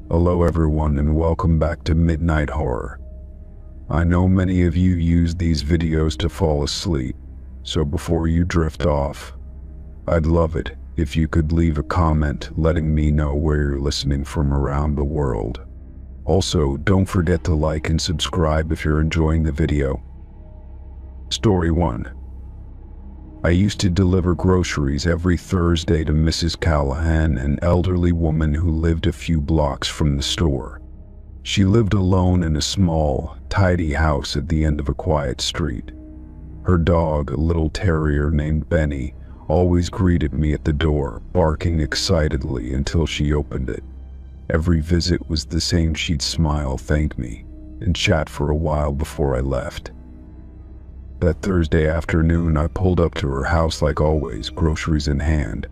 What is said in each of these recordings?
Hello everyone and welcome back to Midnight Horror. I know many of you use these videos to fall asleep, so before you drift off, I'd love it if you could leave a comment letting me know where you're listening from around the world. Also, don't forget to like and subscribe if you're enjoying the video. Story 1. I used to deliver groceries every Thursday to Mrs. Callahan, an elderly woman who lived a few blocks from the store. She lived alone in a small, tidy house at the end of a quiet street. Her dog, a little terrier named Benny, always greeted me at the door, barking excitedly until she opened it. Every visit was the same. She'd smile, thank me, and chat for a while before I left. That Thursday afternoon, I pulled up to her house like always, groceries in hand.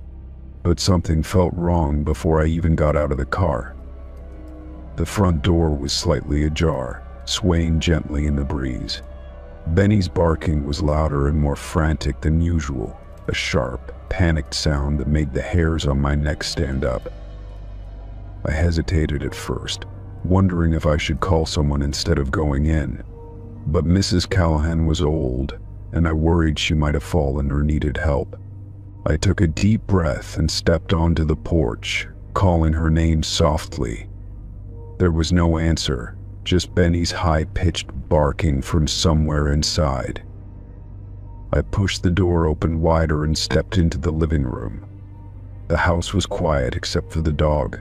But something felt wrong before I even got out of the car. The front door was slightly ajar, swaying gently in the breeze. Benny's barking was louder and more frantic than usual, a sharp, panicked sound that made the hairs on my neck stand up. I hesitated at first, wondering if I should call someone instead of going in. But Mrs. Callahan was old, and I worried she might have fallen or needed help. I took a deep breath and stepped onto the porch, calling her name softly. There was no answer, just Benny's high-pitched barking from somewhere inside. I pushed the door open wider and stepped into the living room. The house was quiet except for the dog.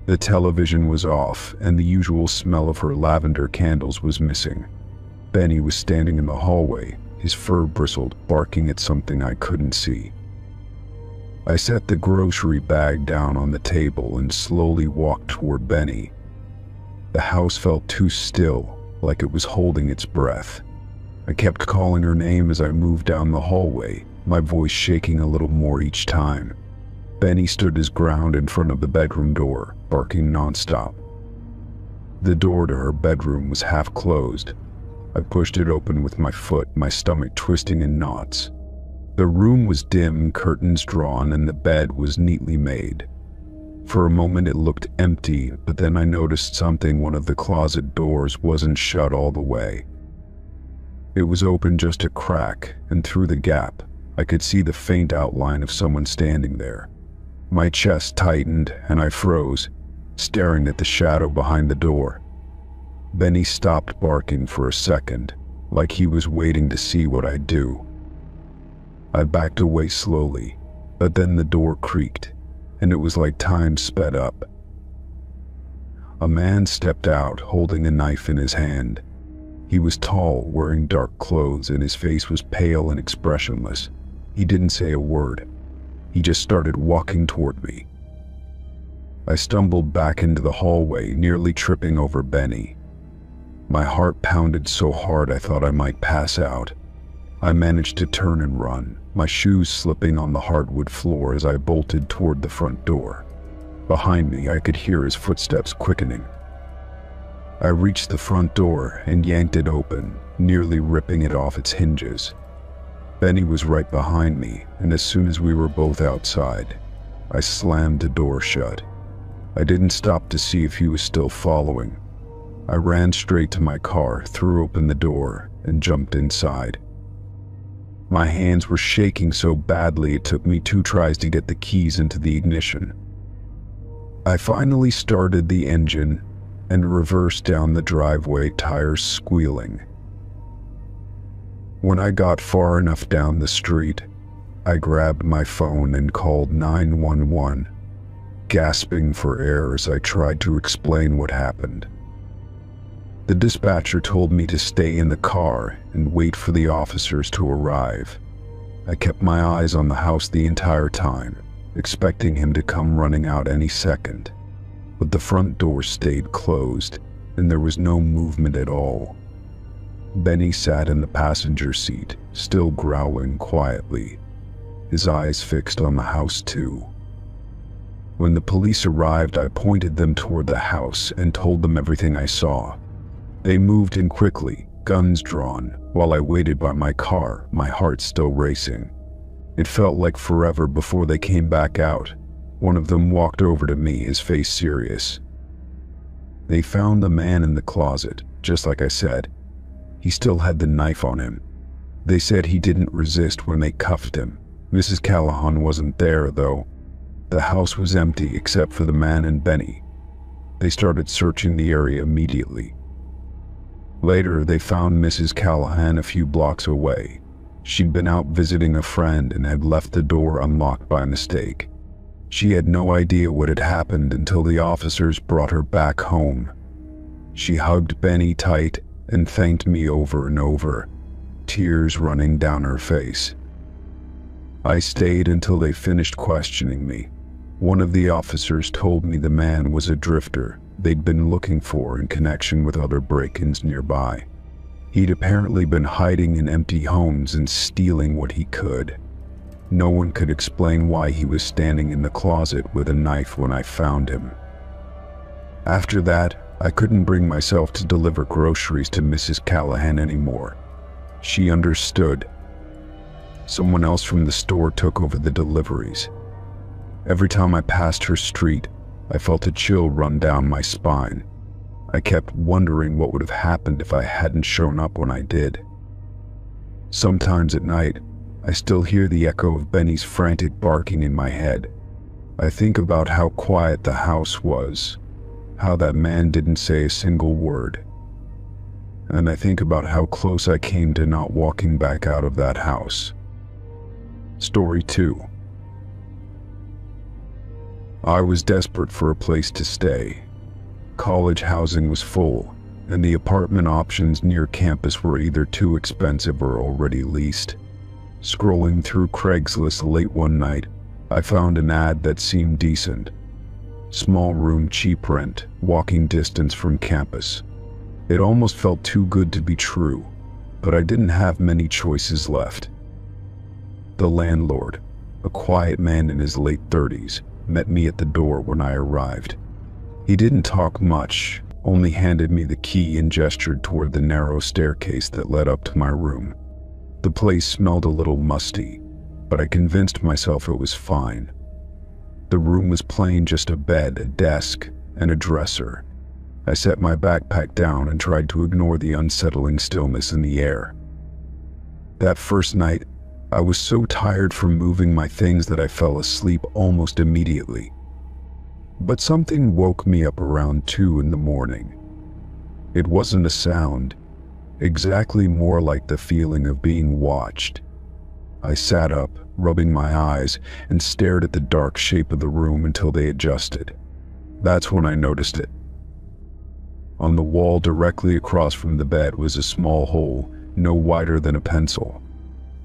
The television was off, and the usual smell of her lavender candles was missing. Benny was standing in the hallway, his fur bristled, barking at something I couldn't see. I set the grocery bag down on the table and slowly walked toward Benny. The house felt too still, like it was holding its breath. I kept calling her name as I moved down the hallway, my voice shaking a little more each time. Benny stood his ground in front of the bedroom door, barking nonstop. The door to her bedroom was half closed. I pushed it open with my foot, my stomach twisting in knots. The room was dim, curtains drawn, and the bed was neatly made. For a moment it looked empty, but then I noticed something. One of the closet doors wasn't shut all the way. It was open just a crack, and through the gap, I could see the faint outline of someone standing there. My chest tightened, and I froze, staring at the shadow behind the door. Benny stopped barking for a second, like he was waiting to see what I'd do. I backed away slowly, but then the door creaked, and it was like time sped up. A man stepped out, holding a knife in his hand. He was tall, wearing dark clothes, and his face was pale and expressionless. He didn't say a word. He just started walking toward me. I stumbled back into the hallway, nearly tripping over Benny. My heart pounded so hard I thought I might pass out. I managed to turn and run, my shoes slipping on the hardwood floor as I bolted toward the front door. Behind me, I could hear his footsteps quickening. I reached the front door and yanked it open, nearly ripping it off its hinges. Benny was right behind me, and as soon as we were both outside, I slammed the door shut. I didn't stop to see if he was still following. I ran straight to my car, threw open the door, and jumped inside. My hands were shaking so badly it took me 2 tries to get the keys into the ignition. I finally started the engine and reversed down the driveway, tires squealing. When I got far enough down the street, I grabbed my phone and called 911, gasping for air as I tried to explain what happened. The dispatcher told me to stay in the car and wait for the officers to arrive. I kept my eyes on the house the entire time, expecting him to come running out any second. But the front door stayed closed, and there was no movement at all. Benny sat in the passenger seat, still growling quietly, his eyes fixed on the house too. When the police arrived, I pointed them toward the house and told them everything I saw. They moved in quickly, guns drawn, while I waited by my car, my heart still racing. It felt like forever before they came back out. One of them walked over to me, his face serious. They found the man in the closet, just like I said. He still had the knife on him. They said he didn't resist when they cuffed him. Mrs. Callahan wasn't there, though. The house was empty except for the man and Benny. They started searching the area immediately. Later, they found Mrs. Callahan a few blocks away. She'd been out visiting a friend and had left the door unlocked by mistake. She had no idea what had happened until the officers brought her back home. She hugged Benny tight and thanked me over and over, tears running down her face. I stayed until they finished questioning me. One of the officers told me the man was a drifter they'd been looking for in connection with other break-ins nearby. He'd apparently been hiding in empty homes and stealing what he could. No one could explain why he was standing in the closet with a knife when I found him. After that, I couldn't bring myself to deliver groceries to Mrs. Callahan anymore. She understood. Someone else from the store took over the deliveries. Every time I passed her street, I felt a chill run down my spine. I kept wondering what would have happened if I hadn't shown up when I did. Sometimes at night, I still hear the echo of Benny's frantic barking in my head. I think about how quiet the house was, how that man didn't say a single word. And I think about how close I came to not walking back out of that house. Story 2. I was desperate for a place to stay. College housing was full, and the apartment options near campus were either too expensive or already leased. Scrolling through Craigslist late one night, I found an ad that seemed decent. Small room, cheap rent, walking distance from campus. It almost felt too good to be true, but I didn't have many choices left. The landlord, a quiet man in his late 30s, met me at the door when I arrived. He didn't talk much, only handed me the key and gestured toward the narrow staircase that led up to my room. The place smelled a little musty, but I convinced myself it was fine. The room was plain, just a bed, a desk, and a dresser. I set my backpack down and tried to ignore the unsettling stillness in the air. That first night, I was so tired from moving my things that I fell asleep almost immediately. But something woke me up around 2 in the morning. It wasn't a sound, exactly more like the feeling of being watched. I sat up, rubbing my eyes, and stared at the dark shape of the room until they adjusted. That's when I noticed it. On the wall directly across from the bed was a small hole, no wider than a pencil.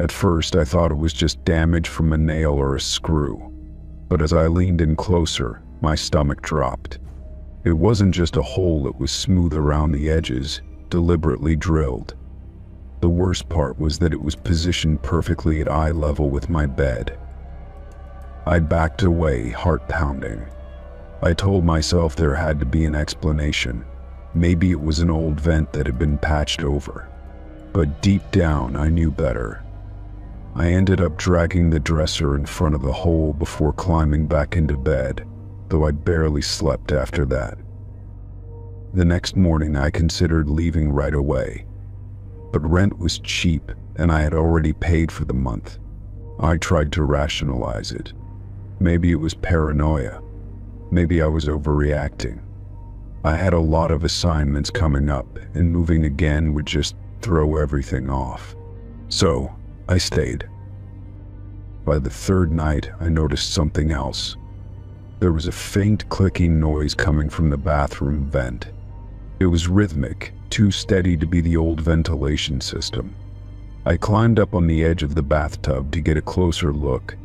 At first, I thought it was just damage from a nail or a screw, but as I leaned in closer, my stomach dropped. It wasn't just a hole, it was smooth around the edges, deliberately drilled. The worst part was that it was positioned perfectly at eye level with my bed. I backed away, heart pounding. I told myself there had to be an explanation. Maybe it was an old vent that had been patched over. But deep down, I knew better. I ended up dragging the dresser in front of the hole before climbing back into bed, though I barely slept after that. The next morning, I considered leaving right away. But rent was cheap, and I had already paid for the month. I tried to rationalize it. Maybe it was paranoia. Maybe I was overreacting. I had a lot of assignments coming up, and moving again would just throw everything off. So, I stayed. By the third night, I noticed something else. There was a faint clicking noise coming from the bathroom vent. It was rhythmic, too steady to be the old ventilation system. I climbed up on the edge of the bathtub to get a closer look.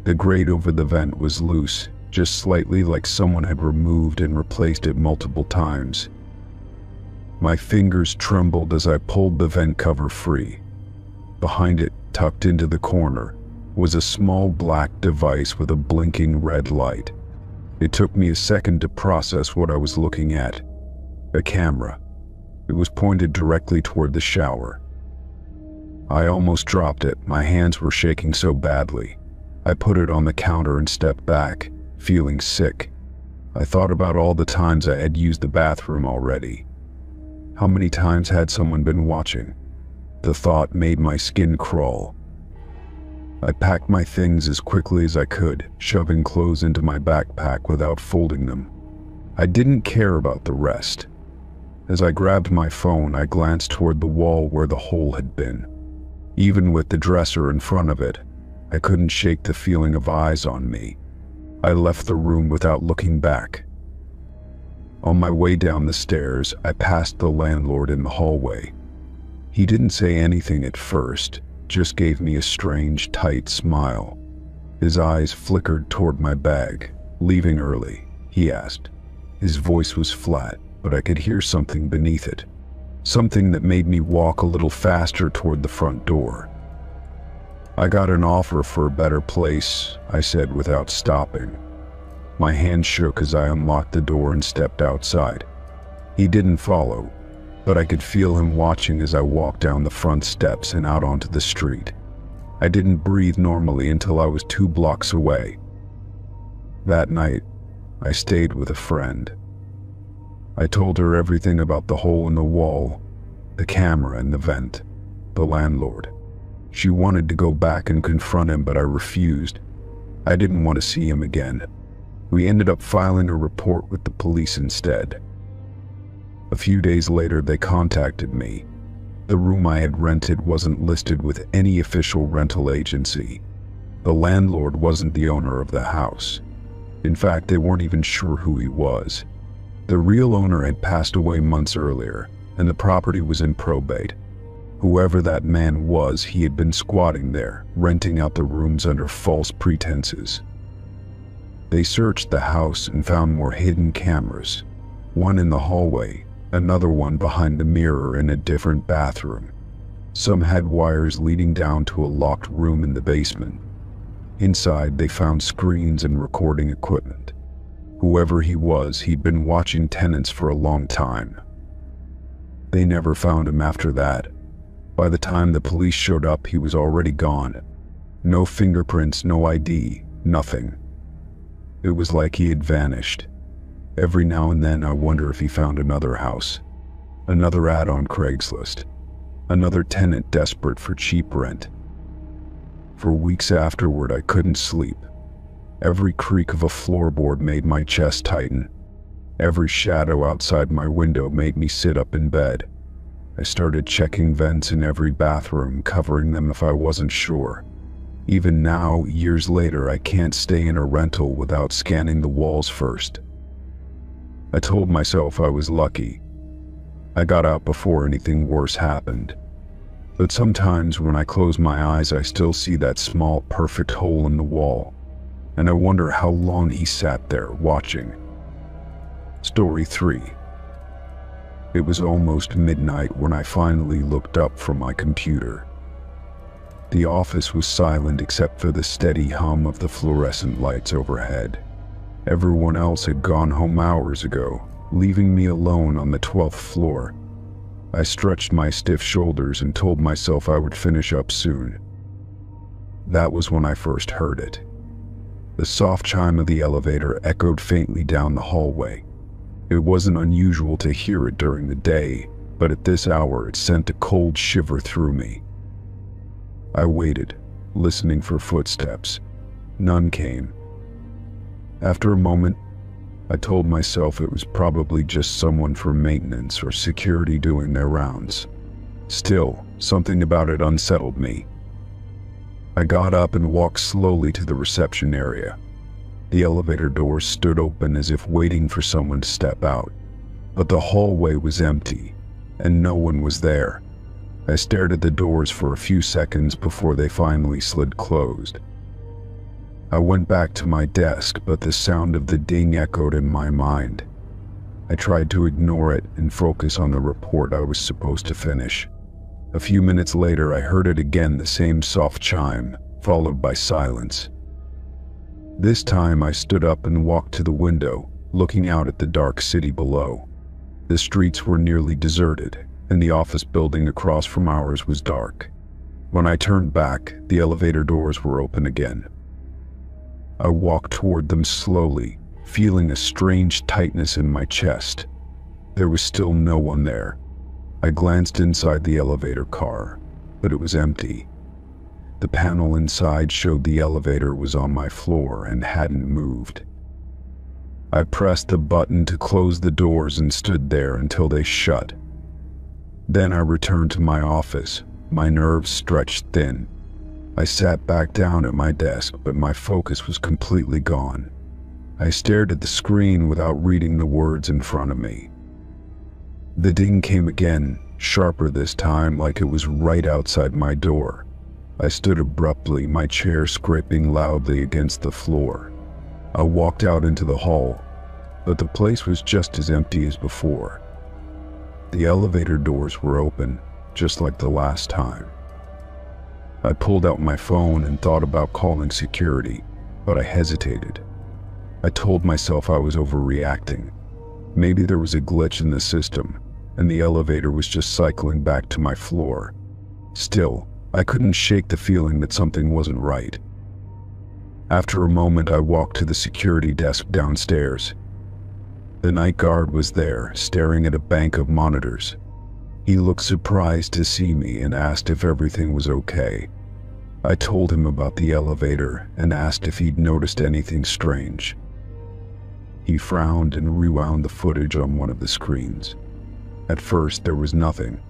The grate over the vent was loose, just slightly, like someone had removed and replaced it multiple times. My fingers trembled as I pulled the vent cover free. Behind it, tucked into the corner, was a small black device with a blinking red light. It took me a second to process what I was looking at. A camera. It was pointed directly toward the shower. I almost dropped it. My hands were shaking so badly. I put it on the counter and stepped back, feeling sick. I thought about all the times I had used the bathroom already. How many times had someone been watching? The thought made my skin crawl. I packed my things as quickly as I could, shoving clothes into my backpack without folding them. I didn't care about the rest. As I grabbed my phone, I glanced toward the wall where the hole had been. Even with the dresser in front of it, I couldn't shake the feeling of eyes on me. I left the room without looking back. On my way down the stairs, I passed the landlord in the hallway. He didn't say anything at first, just gave me a strange, tight smile. His eyes flickered toward my bag. "Leaving early?" he asked. His voice was flat, but I could hear something beneath it. Something that made me walk a little faster toward the front door. "I got an offer for a better place," I said without stopping. My hand shook as I unlocked the door and stepped outside. He didn't follow, but I could feel him watching as I walked down the front steps and out onto the street. I didn't breathe normally until I was 2 blocks away. That night, I stayed with a friend. I told her everything about the hole in the wall, the camera and the vent, the landlord. She wanted to go back and confront him, but I refused. I didn't want to see him again. We ended up filing a report with the police instead. A few days later, they contacted me. The room I had rented wasn't listed with any official rental agency. The landlord wasn't the owner of the house. In fact, they weren't even sure who he was. The real owner had passed away months earlier, and the property was in probate. Whoever that man was, he had been squatting there, renting out the rooms under false pretenses. They searched the house and found more hidden cameras. One in the hallway, another one behind the mirror in a different bathroom. Some had wires leading down to a locked room in the basement. Inside, they found screens and recording equipment. Whoever he was, he'd been watching tenants for a long time. They never found him after that. By the time the police showed up, he was already gone. No fingerprints, no ID, nothing. It was like he had vanished. Every now and then I wonder if he found another house, another ad on Craigslist, another tenant desperate for cheap rent. For weeks afterward, I couldn't sleep. Every creak of a floorboard made my chest tighten. Every shadow outside my window made me sit up in bed. I started checking vents in every bathroom, covering them if I wasn't sure. Even now, years later, I can't stay in a rental without scanning the walls first. I told myself I was lucky. I got out before anything worse happened. But sometimes when I close my eyes, I still see that small, perfect hole in the wall. And I wonder how long he sat there watching. Story 3. It was almost midnight when I finally looked up from my computer. The office was silent except for the steady hum of the fluorescent lights overhead. Everyone else had gone home hours ago, leaving me alone on the 12th floor. I stretched my stiff shoulders and told myself I would finish up soon. That was when I first heard it. The soft chime of the elevator echoed faintly down the hallway. It wasn't unusual to hear it during the day, but at this hour it sent a cold shiver through me. I waited, listening for footsteps. None came. After a moment, I told myself it was probably just someone from maintenance or security doing their rounds. Still, something about it unsettled me. I got up and walked slowly to the reception area. The elevator doors stood open as if waiting for someone to step out, but the hallway was empty, and no one was there. I stared at the doors for a few seconds before they finally slid closed. I went back to my desk, but the sound of the ding echoed in my mind. I tried to ignore it and focus on the report I was supposed to finish. A few minutes later, I heard it again, the same soft chime, followed by silence. This time, I stood up and walked to the window, looking out at the dark city below. The streets were nearly deserted, and the office building across from ours was dark. When I turned back, the elevator doors were open again. I walked toward them slowly, feeling a strange tightness in my chest. There was still no one there. I glanced inside the elevator car, but it was empty. The panel inside showed the elevator was on my floor and hadn't moved. I pressed the button to close the doors and stood there until they shut. Then I returned to my office, my nerves stretched thin. I sat back down at my desk, but my focus was completely gone. I stared at the screen without reading the words in front of me. The ding came again, sharper this time, like it was right outside my door. I stood abruptly, my chair scraping loudly against the floor. I walked out into the hall, but the place was just as empty as before. The elevator doors were open, just like the last time. I pulled out my phone and thought about calling security, but I hesitated. I told myself I was overreacting. Maybe there was a glitch in the system, and the elevator was just cycling back to my floor. Still, I couldn't shake the feeling that something wasn't right. After a moment, I walked to the security desk downstairs. The night guard was there, staring at a bank of monitors. He looked surprised to see me and asked if everything was okay. I told him about the elevator and asked if he'd noticed anything strange. He frowned and rewound the footage on one of the screens. At first, there was nothing.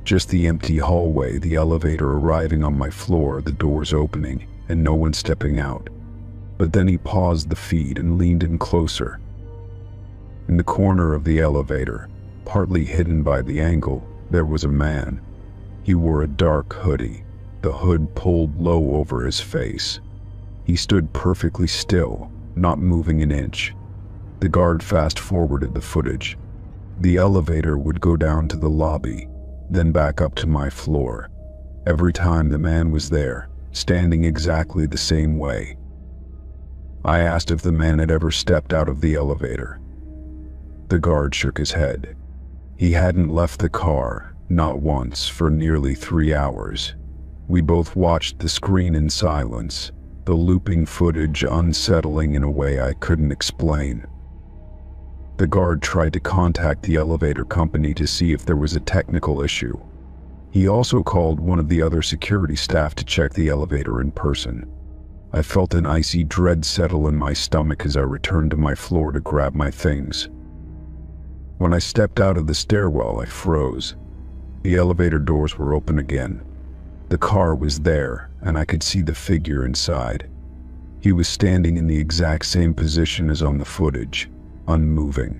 Just the empty hallway, the elevator arriving on my floor, the doors opening, and no one stepping out. But then he paused the feed and leaned in closer. In the corner of the elevator, partly hidden by the angle, there was a man. He wore a dark hoodie, the hood pulled low over his face. He stood perfectly still, not moving an inch. The guard fast-forwarded the footage. The elevator would go down to the lobby, then back up to my floor. Every time the man was there, standing exactly the same way. I asked if the man had ever stepped out of the elevator. The guard shook his head. He hadn't left the car, not once, for nearly 3 hours. We both watched the screen in silence, the looping footage unsettling in a way I couldn't explain. The guard tried to contact the elevator company to see if there was a technical issue. He also called one of the other security staff to check the elevator in person. I felt an icy dread settle in my stomach as I returned to my floor to grab my things. When I stepped out of the stairwell, I froze. The elevator doors were open again. The car was there, and I could see the figure inside. He was standing in the exact same position as on the footage, unmoving.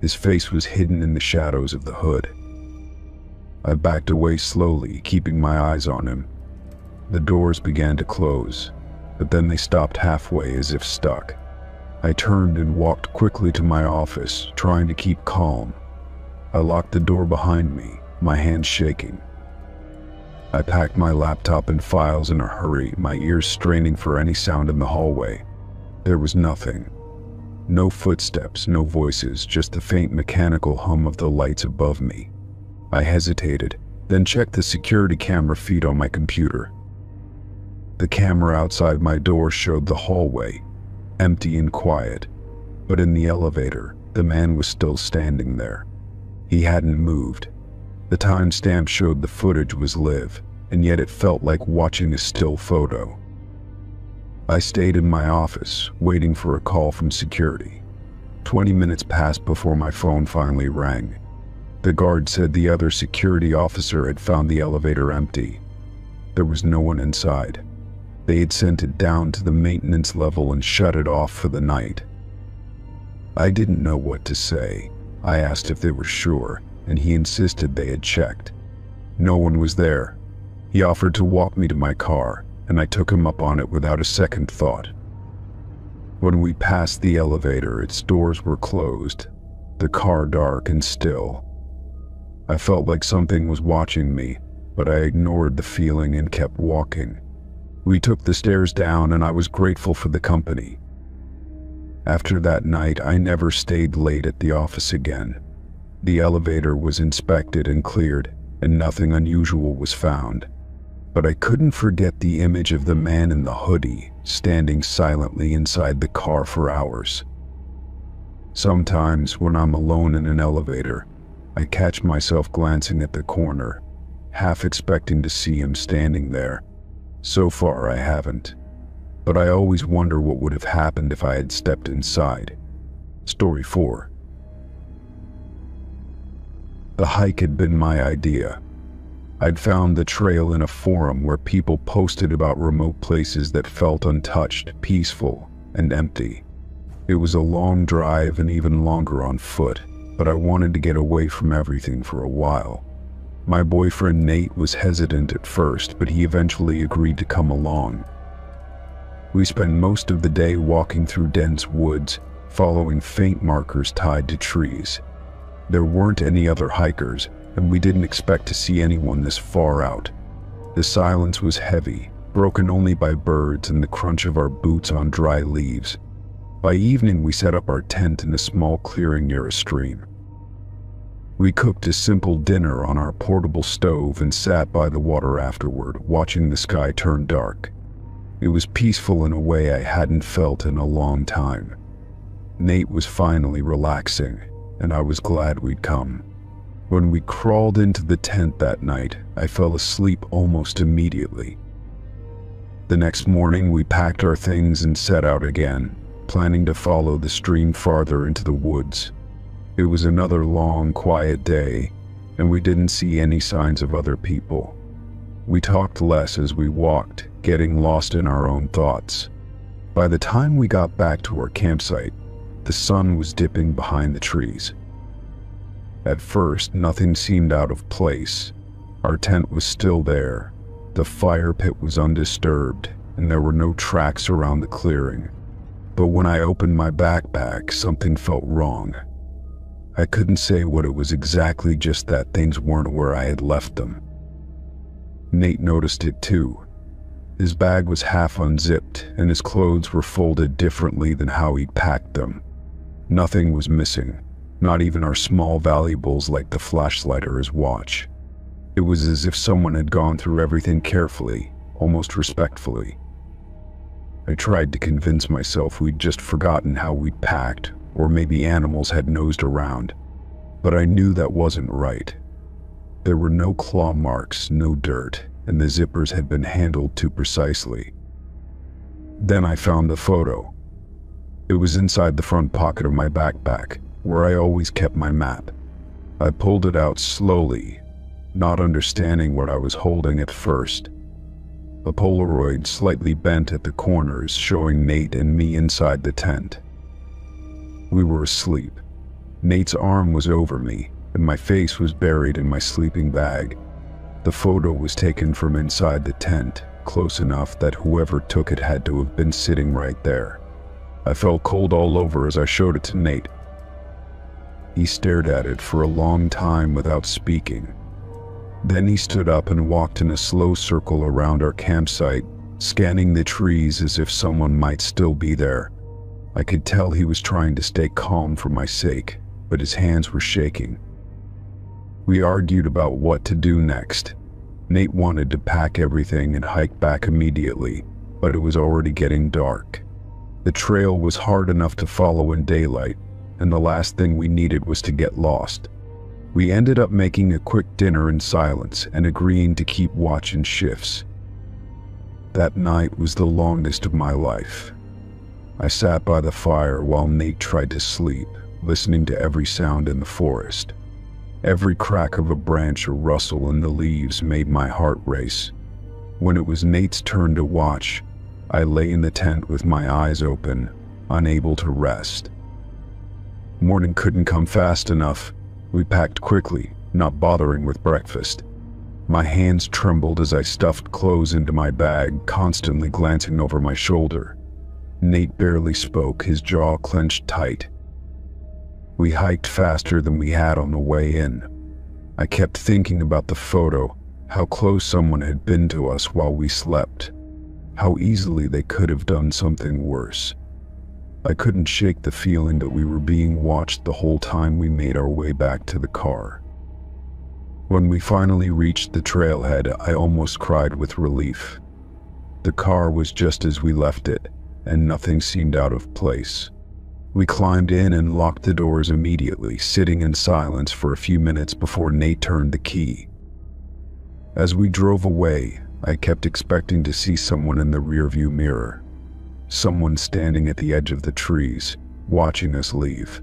His face was hidden in the shadows of the hood. I backed away slowly, keeping my eyes on him. The doors began to close, but then they stopped halfway as if stuck. I turned and walked quickly to my office, trying to keep calm. I locked the door behind me, my hands shaking. I packed my laptop and files in a hurry, my ears straining for any sound in the hallway. There was nothing. No footsteps, no voices, just the faint mechanical hum of the lights above me. I hesitated, then checked the security camera feed on my computer. The camera outside my door showed the hallway, empty and quiet, but in the elevator, the man was still standing there. He hadn't moved. The timestamp showed the footage was live, and yet it felt like watching a still photo. I stayed in my office, waiting for a call from security. 20 minutes passed before my phone finally rang. The guard said the other security officer had found the elevator empty. There was no one inside. They had sent it down to the maintenance level and shut it off for the night. I didn't know what to say. I asked if they were sure, and he insisted they had checked. No one was there. He offered to walk me to my car, and I took him up on it without a second thought. When we passed the elevator, its doors were closed, the car dark and still. I felt like something was watching me, but I ignored the feeling and kept walking. We took the stairs down, and I was grateful for the company. After that night, I never stayed late at the office again. The elevator was inspected and cleared, and nothing unusual was found. But I couldn't forget the image of the man in the hoodie, standing silently inside the car for hours. Sometimes, when I'm alone in an elevator, I catch myself glancing at the corner, half expecting to see him standing there. So far, I haven't. But I always wonder what would have happened if I had stepped inside. Story 4. The hike had been my idea. I'd found the trail in a forum where people posted about remote places that felt untouched, peaceful, and empty. It was a long drive and even longer on foot, but I wanted to get away from everything for a while. My boyfriend Nate was hesitant at first, but he eventually agreed to come along. We spent most of the day walking through dense woods, following faint markers tied to trees. There weren't any other hikers, and we didn't expect to see anyone this far out. The silence was heavy, broken only by birds and the crunch of our boots on dry leaves. By evening, we set up our tent in a small clearing near a stream. We cooked a simple dinner on our portable stove and sat by the water afterward, watching the sky turn dark. It was peaceful in a way I hadn't felt in a long time. Nate was finally relaxing, and I was glad we'd come. When we crawled into the tent that night, I fell asleep almost immediately. The next morning, we packed our things and set out again, planning to follow the stream farther into the woods. It was another long, quiet day, and we didn't see any signs of other people. We talked less as we walked, getting lost in our own thoughts. By the time we got back to our campsite, the sun was dipping behind the trees. At first, nothing seemed out of place. Our tent was still there, the fire pit was undisturbed, and there were no tracks around the clearing. But when I opened my backpack, something felt wrong. I couldn't say what it was exactly, just that things weren't where I had left them. Nate noticed it too. His bag was half unzipped, and his clothes were folded differently than how he'd packed them. Nothing was missing, not even our small valuables like the flashlight or his watch. It was as if someone had gone through everything carefully, almost respectfully. I tried to convince myself we'd just forgotten how we'd packed, or maybe animals had nosed around, but I knew that wasn't right. There were no claw marks, no dirt, and the zippers had been handled too precisely. Then I found the photo. It was inside the front pocket of my backpack, where I always kept my map. I pulled it out slowly, not understanding what I was holding at first. A Polaroid slightly bent at the corners, showing Nate and me inside the tent. We were asleep. Nate's arm was over me, and my face was buried in my sleeping bag. The photo was taken from inside the tent, close enough that whoever took it had to have been sitting right there. I felt cold all over as I showed it to Nate. He stared at it for a long time without speaking. Then he stood up and walked in a slow circle around our campsite, scanning the trees as if someone might still be there. I could tell he was trying to stay calm for my sake, but his hands were shaking. We argued about what to do next. Nate wanted to pack everything and hike back immediately, but it was already getting dark. The trail was hard enough to follow in daylight, and the last thing we needed was to get lost. We ended up making a quick dinner in silence and agreeing to keep watch in shifts. That night was the longest of my life. I sat by the fire while Nate tried to sleep, listening to every sound in the forest. Every crack of a branch or rustle in the leaves made my heart race. When it was Nate's turn to watch, I lay in the tent with my eyes open, unable to rest. Morning couldn't come fast enough. We packed quickly, not bothering with breakfast. My hands trembled as I stuffed clothes into my bag, constantly glancing over my shoulder. Nate barely spoke, his jaw clenched tight. We hiked faster than we had on the way in. I kept thinking about the photo, how close someone had been to us while we slept, how easily they could have done something worse. I couldn't shake the feeling that we were being watched the whole time we made our way back to the car. When we finally reached the trailhead, I almost cried with relief. The car was just as we left it, and nothing seemed out of place. We climbed in and locked the doors immediately, sitting in silence for a few minutes before Nate turned the key. As we drove away, I kept expecting to see someone in the rearview mirror. Someone standing at the edge of the trees, watching us leave.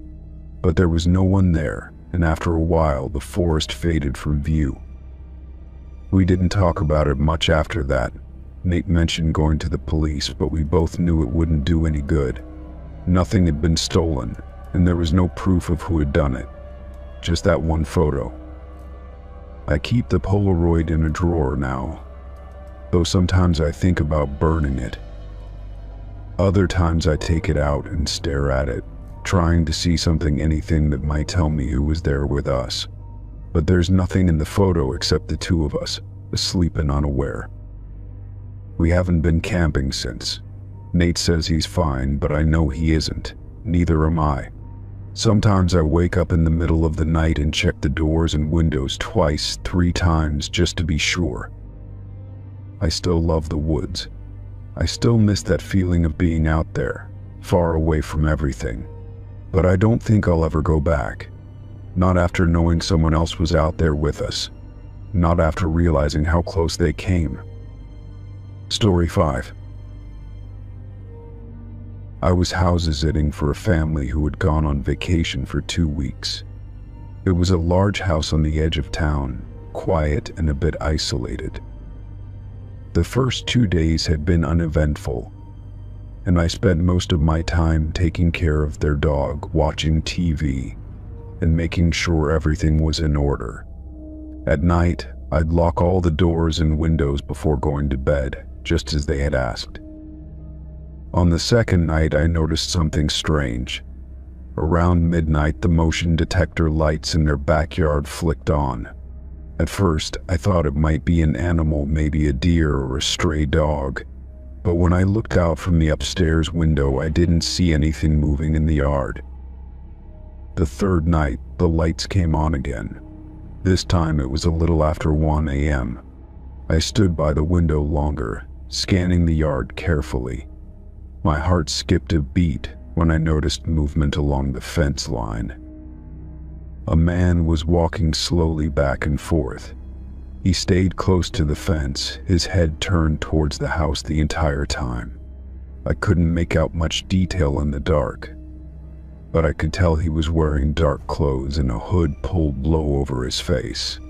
But there was no one there, and after a while the forest faded from view. We didn't talk about it much after that. Nate mentioned going to the police, but we both knew it wouldn't do any good. Nothing had been stolen, and there was no proof of who had done it. Just that one photo. I keep the Polaroid in a drawer now, though sometimes I think about burning it. Other times I take it out and stare at it, trying to see anything that might tell me who was there with us. But there's nothing in the photo except the two of us, asleep and unaware. We haven't been camping since. Nate says he's fine, but I know he isn't. Neither am I. Sometimes I wake up in the middle of the night and check the doors and windows twice, 3 times, just to be sure. I still love the woods. I still miss that feeling of being out there, far away from everything. But I don't think I'll ever go back. Not after knowing someone else was out there with us. Not after realizing how close they came. Story 5. I was house-sitting for a family who had gone on vacation for 2 weeks. It was a large house on the edge of town, quiet and a bit isolated. The first 2 days had been uneventful, and I spent most of my time taking care of their dog, watching TV, and making sure everything was in order. At night, I'd lock all the doors and windows before going to bed, just as they had asked. On the second night, I noticed something strange. Around midnight, the motion detector lights in their backyard flicked on. At first, I thought it might be an animal, maybe a deer or a stray dog. But when I looked out from the upstairs window, I didn't see anything moving in the yard. The third night, the lights came on again. This time it was a little after 1 a.m. I stood by the window longer, scanning the yard carefully. My heart skipped a beat when I noticed movement along the fence line. A man was walking slowly back and forth. He stayed close to the fence, his head turned towards the house the entire time. I couldn't make out much detail in the dark, but I could tell he was wearing dark clothes and a hood pulled low over his face.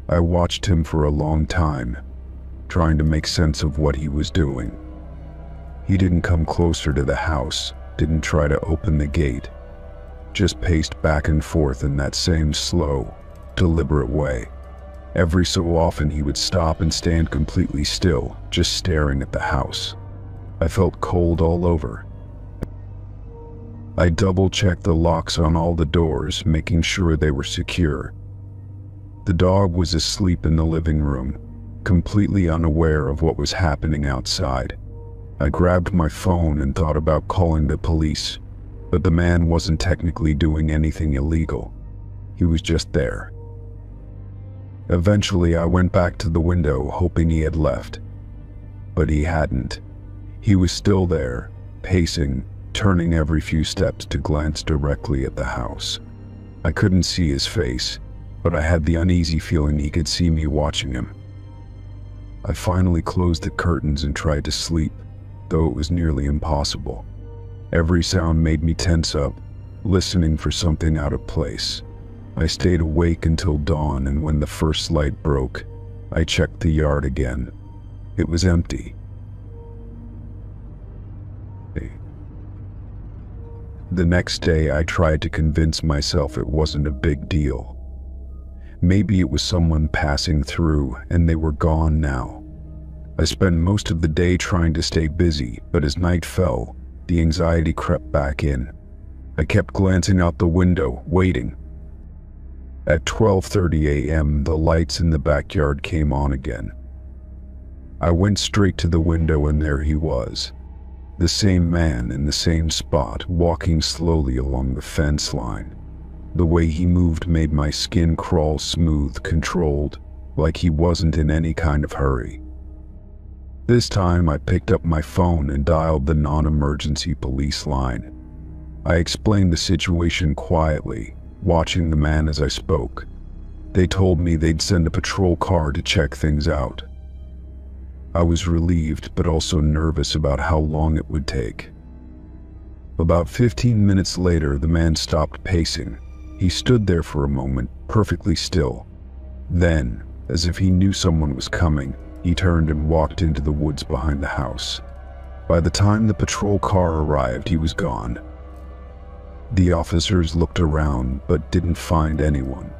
I watched him for a long time, trying to make sense of what he was doing. He didn't come closer to the house, didn't try to open the gate, just paced back and forth in that same slow, deliberate way. Every so often he would stop and stand completely still, just staring at the house. I felt cold all over. I double-checked the locks on all the doors, making sure they were secure. The dog was asleep in the living room, completely unaware of what was happening outside. I grabbed my phone and thought about calling the police, but the man wasn't technically doing anything illegal. He was just there. Eventually, I went back to the window, hoping he had left. But he hadn't. He was still there, pacing, turning every few steps to glance directly at the house. I couldn't see his face, but I had the uneasy feeling he could see me watching him. I finally closed the curtains and tried to sleep, though it was nearly impossible. Every sound made me tense up, listening for something out of place. I stayed awake until dawn, and when the first light broke, I checked the yard again. It was empty. The next day, I tried to convince myself it wasn't a big deal. Maybe it was someone passing through, and they were gone now. I spent most of the day trying to stay busy, but as night fell, the anxiety crept back in. I kept glancing out the window, waiting. At 12:30 a.m., the lights in the backyard came on again. I went straight to the window, and there he was. The same man in the same spot, walking slowly along the fence line. The way he moved made my skin crawl smooth, controlled, like he wasn't in any kind of hurry. This time I picked up my phone and dialed the non-emergency police line. I explained the situation quietly, watching the man as I spoke. They told me they'd send a patrol car to check things out. I was relieved but also nervous about how long it would take. About 15 minutes later, the man stopped pacing. He stood there for a moment, perfectly still. Then, as if he knew someone was coming, he turned and walked into the woods behind the house. By the time the patrol car arrived, he was gone. The officers looked around but didn't find anyone.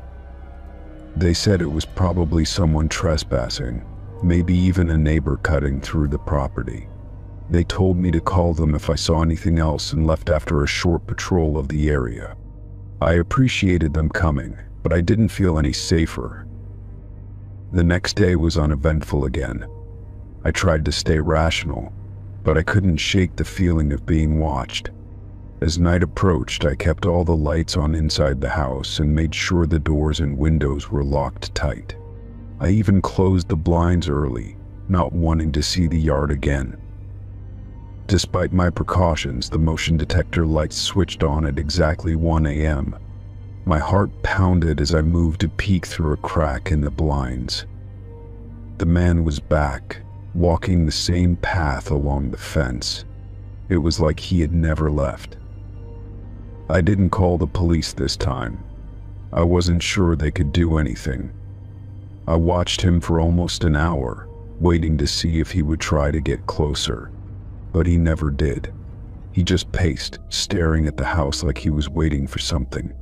They said it was probably someone trespassing, maybe even a neighbor cutting through the property. They told me to call them if I saw anything else and left after a short patrol of the area. I appreciated them coming, but I didn't feel any safer. The next day was uneventful again. I tried to stay rational, but I couldn't shake the feeling of being watched. As night approached, I kept all the lights on inside the house and made sure the doors and windows were locked tight. I even closed the blinds early, not wanting to see the yard again. Despite my precautions, the motion detector lights switched on at exactly 1 a.m. My heart pounded as I moved to peek through a crack in the blinds. The man was back, walking the same path along the fence. It was like he had never left. I didn't call the police this time. I wasn't sure they could do anything. I watched him for almost an hour, waiting to see if he would try to get closer. But he never did. He just paced, staring at the house like he was waiting for something.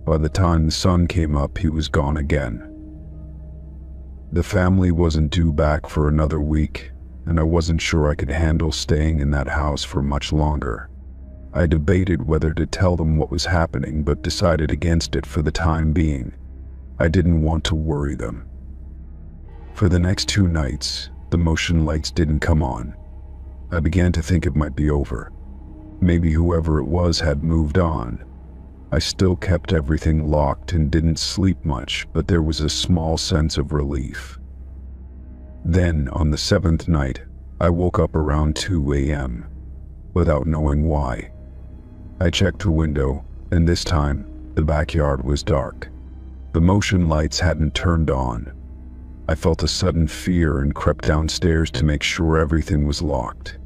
By the time the sun came up, he was gone again. The family wasn't due back for another week, and I wasn't sure I could handle staying in that house for much longer. I debated whether to tell them what was happening, but decided against it for the time being. I didn't want to worry them. For the next 2 nights, the motion lights didn't come on. I began to think it might be over. Maybe whoever it was had moved on. I still kept everything locked and didn't sleep much, but there was a small sense of relief. Then, on the 7th night, I woke up around 2 a.m. without knowing why. I checked the window, and this time, the backyard was dark. The motion lights hadn't turned on. I felt a sudden fear and crept downstairs to make sure everything was locked.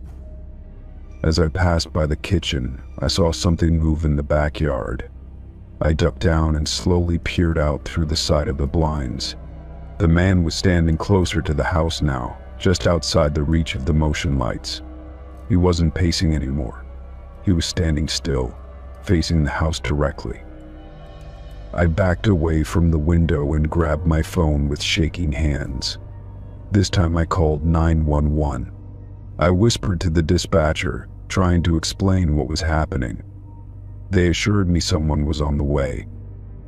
As I passed by the kitchen, I saw something move in the backyard. I ducked down and slowly peered out through the side of the blinds. The man was standing closer to the house now, just outside the reach of the motion lights. He wasn't pacing anymore. He was standing still, facing the house directly. I backed away from the window and grabbed my phone with shaking hands. This time I called 911. I whispered to the dispatcher, trying to explain what was happening. They assured me someone was on the way.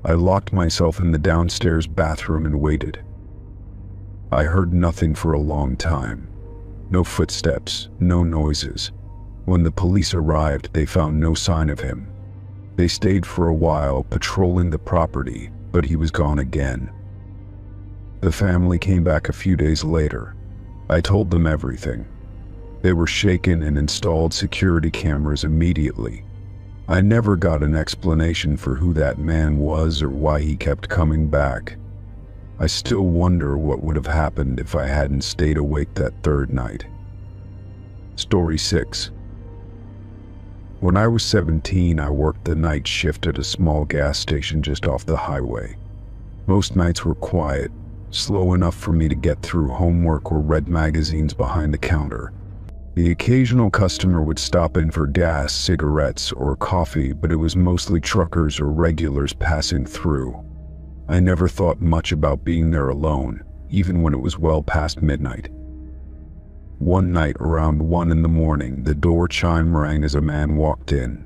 I locked myself in the downstairs bathroom and waited. I heard nothing for a long time. No footsteps, no noises. When the police arrived, they found no sign of him. They stayed for a while, patrolling the property, but he was gone again. The family came back a few days later. I told them everything. They were shaken and installed security cameras immediately. I never got an explanation for who that man was or why he kept coming back. I still wonder what would have happened if I hadn't stayed awake that 3rd night. Story 6. When I was 17, I worked the night shift at a small gas station just off the highway. Most nights were quiet, slow enough for me to get through homework or read magazines behind the counter. The occasional customer would stop in for gas, cigarettes, or coffee, but it was mostly truckers or regulars passing through. I never thought much about being there alone, even when it was well past midnight. One night around 1 in the morning, the door chime rang as a man walked in.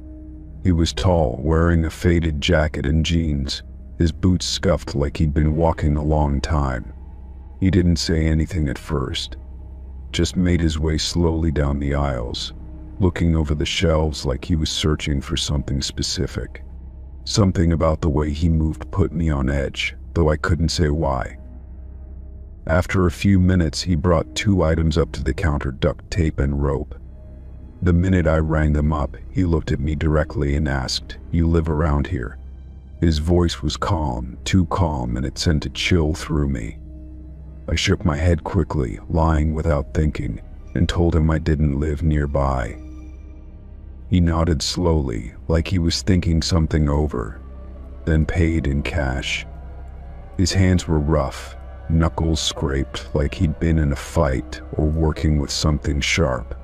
He was tall, wearing a faded jacket and jeans, his boots scuffed like he'd been walking a long time. He didn't say anything at first, just made his way slowly down the aisles, looking over the shelves like he was searching for something specific. Something about the way he moved put me on edge, though I couldn't say why. After a few minutes, he brought 2 items up to the counter: duct tape and rope. The minute I rang them up, he looked at me directly and asked, "You live around here?" His voice was calm, too calm, and it sent a chill through me. I shook my head quickly, lying without thinking, and told him I didn't live nearby. He nodded slowly, like he was thinking something over, then paid in cash. His hands were rough, knuckles scraped like he'd been in a fight or working with something sharp.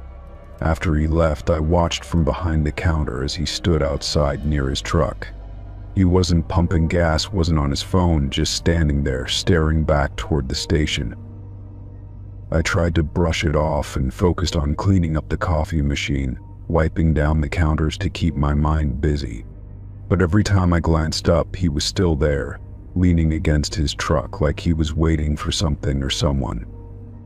After he left, I watched from behind the counter as he stood outside near his truck. He wasn't pumping gas, wasn't on his phone, just standing there, staring back toward the station. I tried to brush it off and focused on cleaning up the coffee machine, wiping down the counters to keep my mind busy. But every time I glanced up, he was still there, leaning against his truck like he was waiting for something or someone.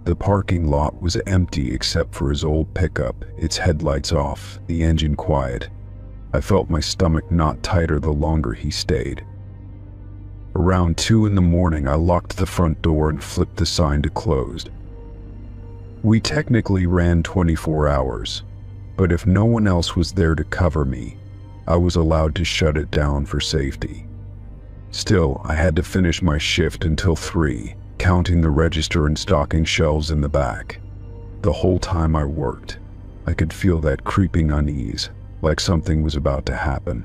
The parking lot was empty except for his old pickup, its headlights off, the engine quiet. I felt my stomach knot tighter the longer he stayed. Around 2 in the morning, I locked the front door and flipped the sign to closed. We technically ran 24 hours, but if no one else was there to cover me, I was allowed to shut it down for safety. Still, I had to finish my shift until 3, counting the register and stocking shelves in the back. The whole time I worked, I could feel that creeping unease, like something was about to happen.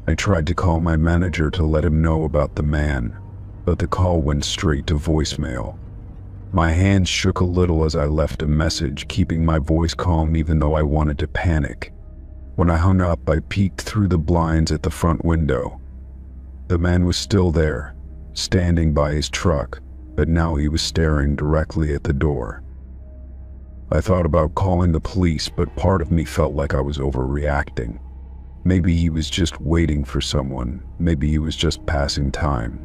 I tried to call my manager to let him know about the man, but the call went straight to voicemail. My hands shook a little as I left a message, keeping my voice calm even though I wanted to panic. When I hung up, I peeked through the blinds at the front window. The man was still there, standing by his truck, but now he was staring directly at the door. I thought about calling the police, but part of me felt like I was overreacting. Maybe he was just waiting for someone, maybe he was just passing time.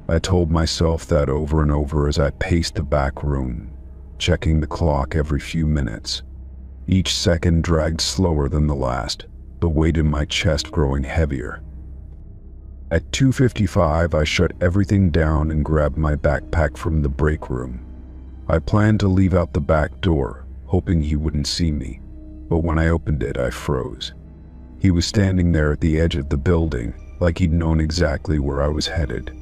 I told myself that over and over as I paced the back room, checking the clock every few minutes. Each second dragged slower than the last, the weight in my chest growing heavier. At 2:55, I shut everything down and grabbed my backpack from the break room. I planned to leave out the back door, hoping he wouldn't see me, but when I opened it, I froze. He was standing there at the edge of the building, like he'd known exactly where I was headed.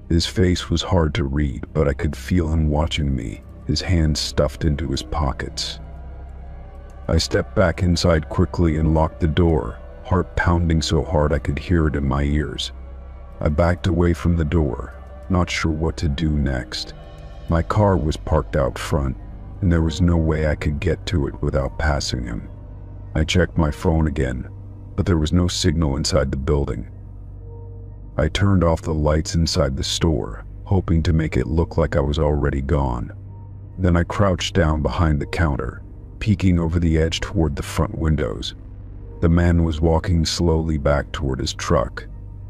His face was hard to read, but I could feel him watching me, his hands stuffed into his pockets. I stepped back inside quickly and locked the door, heart pounding so hard I could hear it in my ears. I backed away from the door, not sure what to do next. My car was parked out front, and there was no way I could get to it without passing him. I checked my phone again, but there was no signal inside the building. I turned off the lights inside the store, hoping to make it look like I was already gone. Then I crouched down behind the counter, peeking over the edge toward the front windows. The man was walking slowly back toward his truck,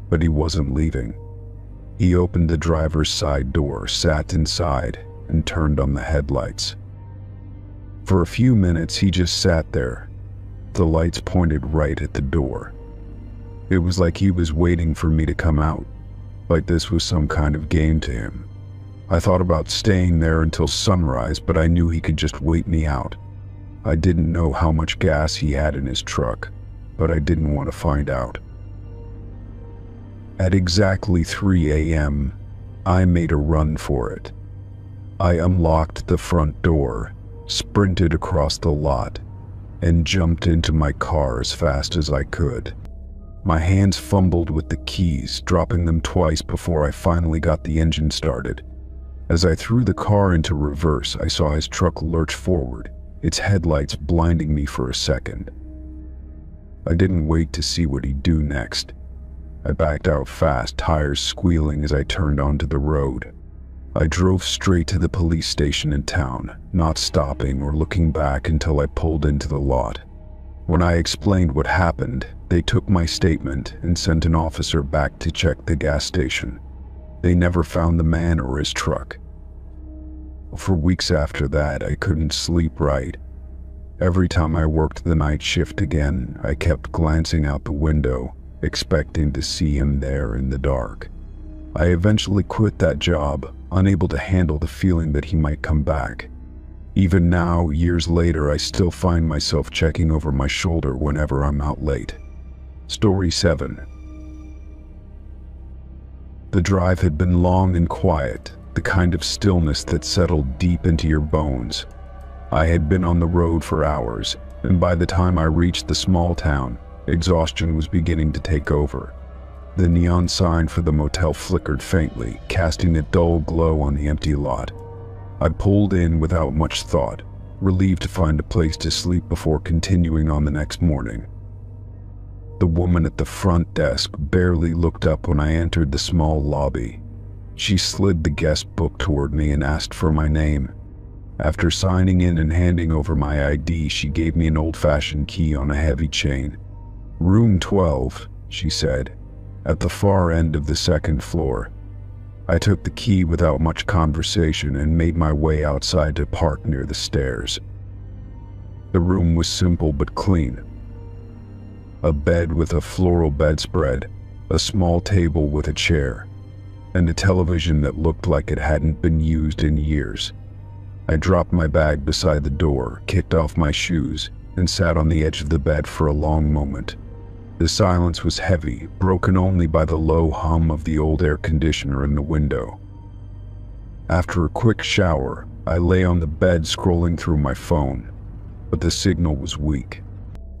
but he wasn't leaving. He opened the driver's side door, sat inside, and turned on the headlights. For a few minutes, he just sat there, the lights pointed right at the door. It was like he was waiting for me to come out, like this was some kind of game to him. I thought about staying there until sunrise, but I knew he could just wait me out. I didn't know how much gas he had in his truck, but I didn't want to find out. At exactly 3 a.m., I made a run for it. I unlocked the front door, sprinted across the lot, and jumped into my car as fast as I could. My hands fumbled with the keys, dropping them twice before I finally got the engine started. As I threw the car into reverse, I saw his truck lurch forward, its headlights blinding me for a second. I didn't wait to see what he'd do next. I backed out fast, tires squealing as I turned onto the road. I drove straight to the police station in town, not stopping or looking back until I pulled into the lot. When I explained what happened, they took my statement and sent an officer back to check the gas station. They never found the man or his truck. For weeks after that, I couldn't sleep right. Every time I worked the night shift again, I kept glancing out the window, expecting to see him there in the dark. I eventually quit that job, unable to handle the feeling that he might come back. Even now, years later, I still find myself checking over my shoulder whenever I'm out late. Story 7. The drive had been long and quiet, the kind of stillness that settled deep into your bones. I had been on the road for hours, and by the time I reached the small town, exhaustion was beginning to take over. The neon sign for the motel flickered faintly, casting a dull glow on the empty lot. I pulled in without much thought, relieved to find a place to sleep before continuing on the next morning. The woman at the front desk barely looked up when I entered the small lobby. She slid the guest book toward me and asked for my name. After signing in and handing over my ID, she gave me an old-fashioned key on a heavy chain. "Room 12, she said, at the far end of the second floor. I took the key without much conversation and made my way outside to park near the stairs. The room was simple but clean. A bed with a floral bedspread, a small table with a chair, and a television that looked like it hadn't been used in years. I dropped my bag beside the door, kicked off my shoes, and sat on the edge of the bed for a long moment. The silence was heavy, broken only by the low hum of the old air conditioner in the window. After a quick shower, I lay on the bed scrolling through my phone, but the signal was weak.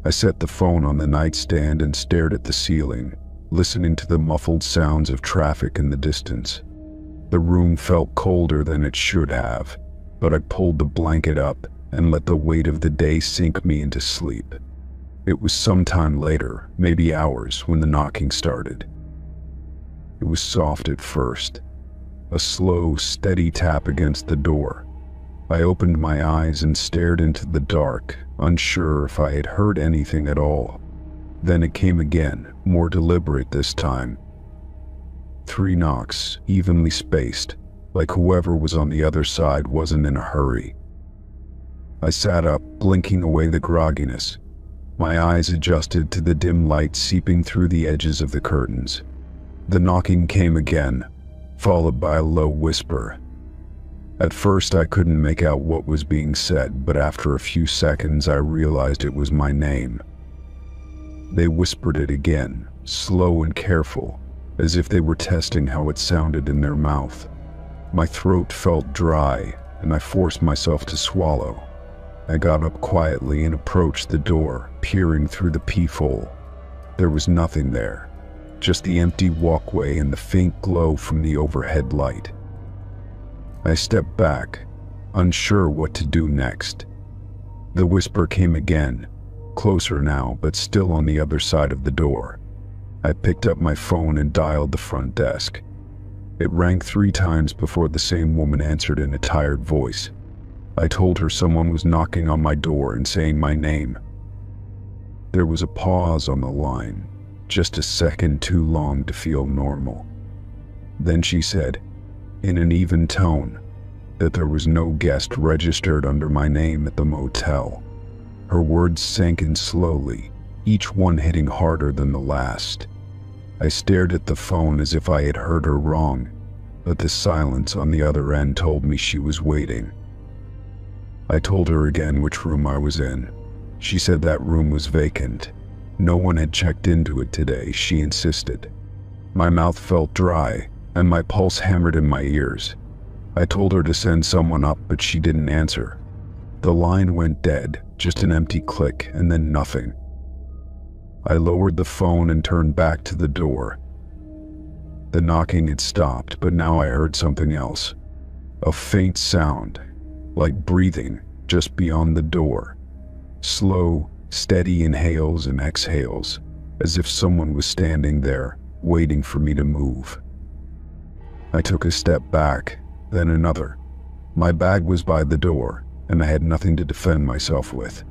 I set the phone on the nightstand and stared at the ceiling, listening to the muffled sounds of traffic in the distance. The room felt colder than it should have, but I pulled the blanket up and let the weight of the day sink me into sleep. It was sometime later, maybe hours, when the knocking started. It was soft at first, a slow, steady tap against the door. I opened my eyes and stared into the dark, unsure if I had heard anything at all. Then it came again, more deliberate this time. 3 knocks, evenly spaced, like whoever was on the other side wasn't in a hurry. I sat up, blinking away the grogginess. My eyes adjusted to the dim light seeping through the edges of the curtains. The knocking came again, followed by a low whisper. At first I couldn't make out what was being said, but after a few seconds I realized it was my name. They whispered it again, slow and careful, as if they were testing how it sounded in their mouth. My throat felt dry, and I forced myself to swallow. I got up quietly and approached the door, peering through the peephole. There was nothing there, just the empty walkway and the faint glow from the overhead light. I stepped back, unsure what to do next. The whisper came again, closer now, but still on the other side of the door. I picked up my phone and dialed the front desk. It rang 3 times before the same woman answered in a tired voice. I told her someone was knocking on my door and saying my name. There was a pause on the line, just a second too long to feel normal. Then she said, in an even tone, that there was no guest registered under my name at the motel. Her words sank in slowly, each one hitting harder than the last. I stared at the phone as if I had heard her wrong, but the silence on the other end told me she was waiting. I told her again which room I was in. She said that room was vacant. No one had checked into it today, she insisted. My mouth felt dry, and my pulse hammered in my ears. I told her to send someone up, but she didn't answer. The line went dead, just an empty click, and then nothing. I lowered the phone and turned back to the door. The knocking had stopped, but now I heard something else. A faint sound, like breathing, just beyond the door. Slow, steady inhales and exhales, as if someone was standing there, waiting for me to move. I took a step back, then another. My bag was by the door, and I had nothing to defend myself with.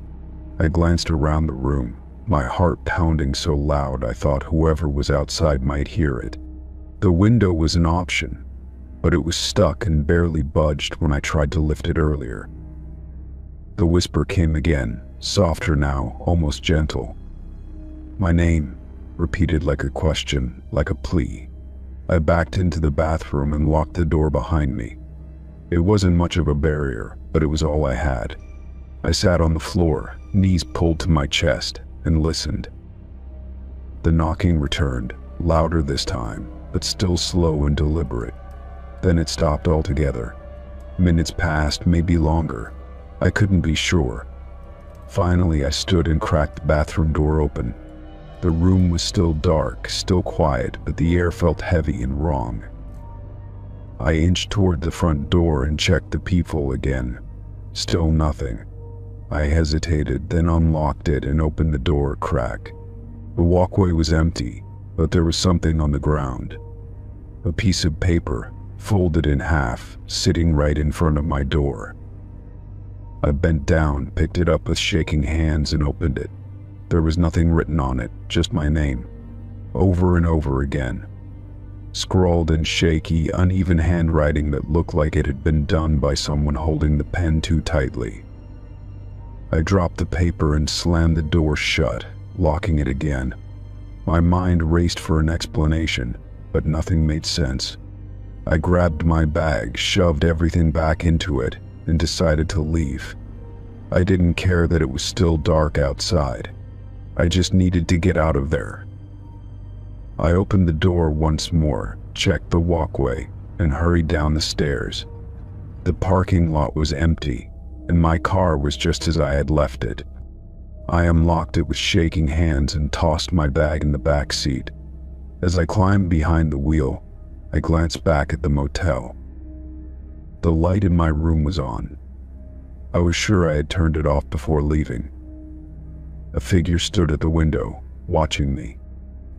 I glanced around the room, my heart pounding so loud I thought whoever was outside might hear it. The window was an option, but it was stuck and barely budged when I tried to lift it earlier. The whisper came again, softer now, almost gentle. My name, repeated like a question, like a plea. I backed into the bathroom and locked the door behind me. It wasn't much of a barrier, but it was all I had. I sat on the floor, knees pulled to my chest, and listened. The knocking returned, louder this time, but still slow and deliberate. Then it stopped altogether. Minutes passed, maybe longer. I couldn't be sure. Finally, I stood and cracked the bathroom door open. The room was still dark, still quiet, but the air felt heavy and wrong. I inched toward the front door and checked the peephole again. Still nothing. I hesitated, then unlocked it and opened the door a crack. The walkway was empty, but there was something on the ground. A piece of paper, folded in half, sitting right in front of my door. I bent down, picked it up with shaking hands, and opened it. There was nothing written on it, just my name, over and over again. Scrawled in shaky, uneven handwriting that looked like it had been done by someone holding the pen too tightly. I dropped the paper and slammed the door shut, locking it again. My mind raced for an explanation, but nothing made sense. I grabbed my bag, shoved everything back into it, and decided to leave. I didn't care that it was still dark outside. I just needed to get out of there. I opened the door once more, checked the walkway, and hurried down the stairs. The parking lot was empty, and my car was just as I had left it. I unlocked it with shaking hands and tossed my bag in the back seat. As I climbed behind the wheel, I glanced back at the motel. The light in my room was on. I was sure I had turned it off before leaving. A figure stood at the window, watching me.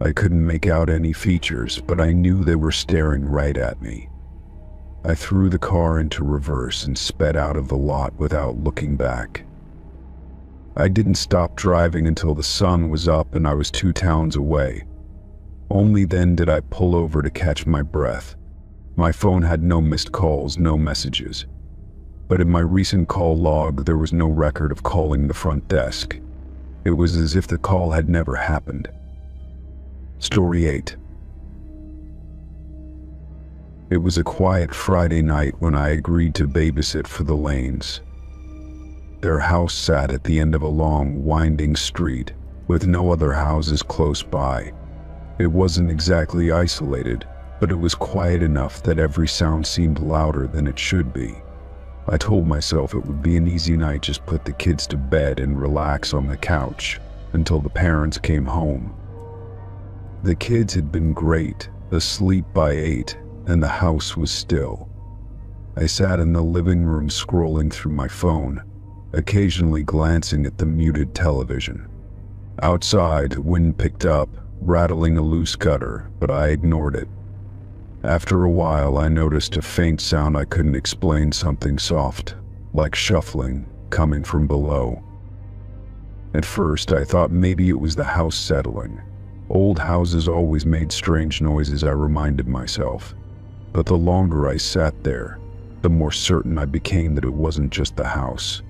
I couldn't make out any features, but I knew they were staring right at me. I threw the car into reverse and sped out of the lot without looking back. I didn't stop driving until the sun was up and I was 2 towns away. Only then did I pull over to catch my breath. My phone had no missed calls, no messages. But in my recent call log, there was no record of calling the front desk. It was as if the call had never happened. Story 8. It was a quiet Friday night when I agreed to babysit for the Lanes. Their house sat at the end of a long, winding street, with no other houses close by. It wasn't exactly isolated, but it was quiet enough that every sound seemed louder than it should be. I told myself it would be an easy night, just put the kids to bed and relax on the couch until the parents came home. The kids had been great, asleep by 8, and the house was still. I sat in the living room scrolling through my phone, occasionally glancing at the muted television. Outside, wind picked up, rattling a loose gutter, but I ignored it. After a while, I noticed a faint sound I couldn't explain, something soft, like shuffling, coming from below. At first, I thought maybe it was the house settling. Old houses always made strange noises, I reminded myself. But the longer I sat there, the more certain I became that it wasn't just the house.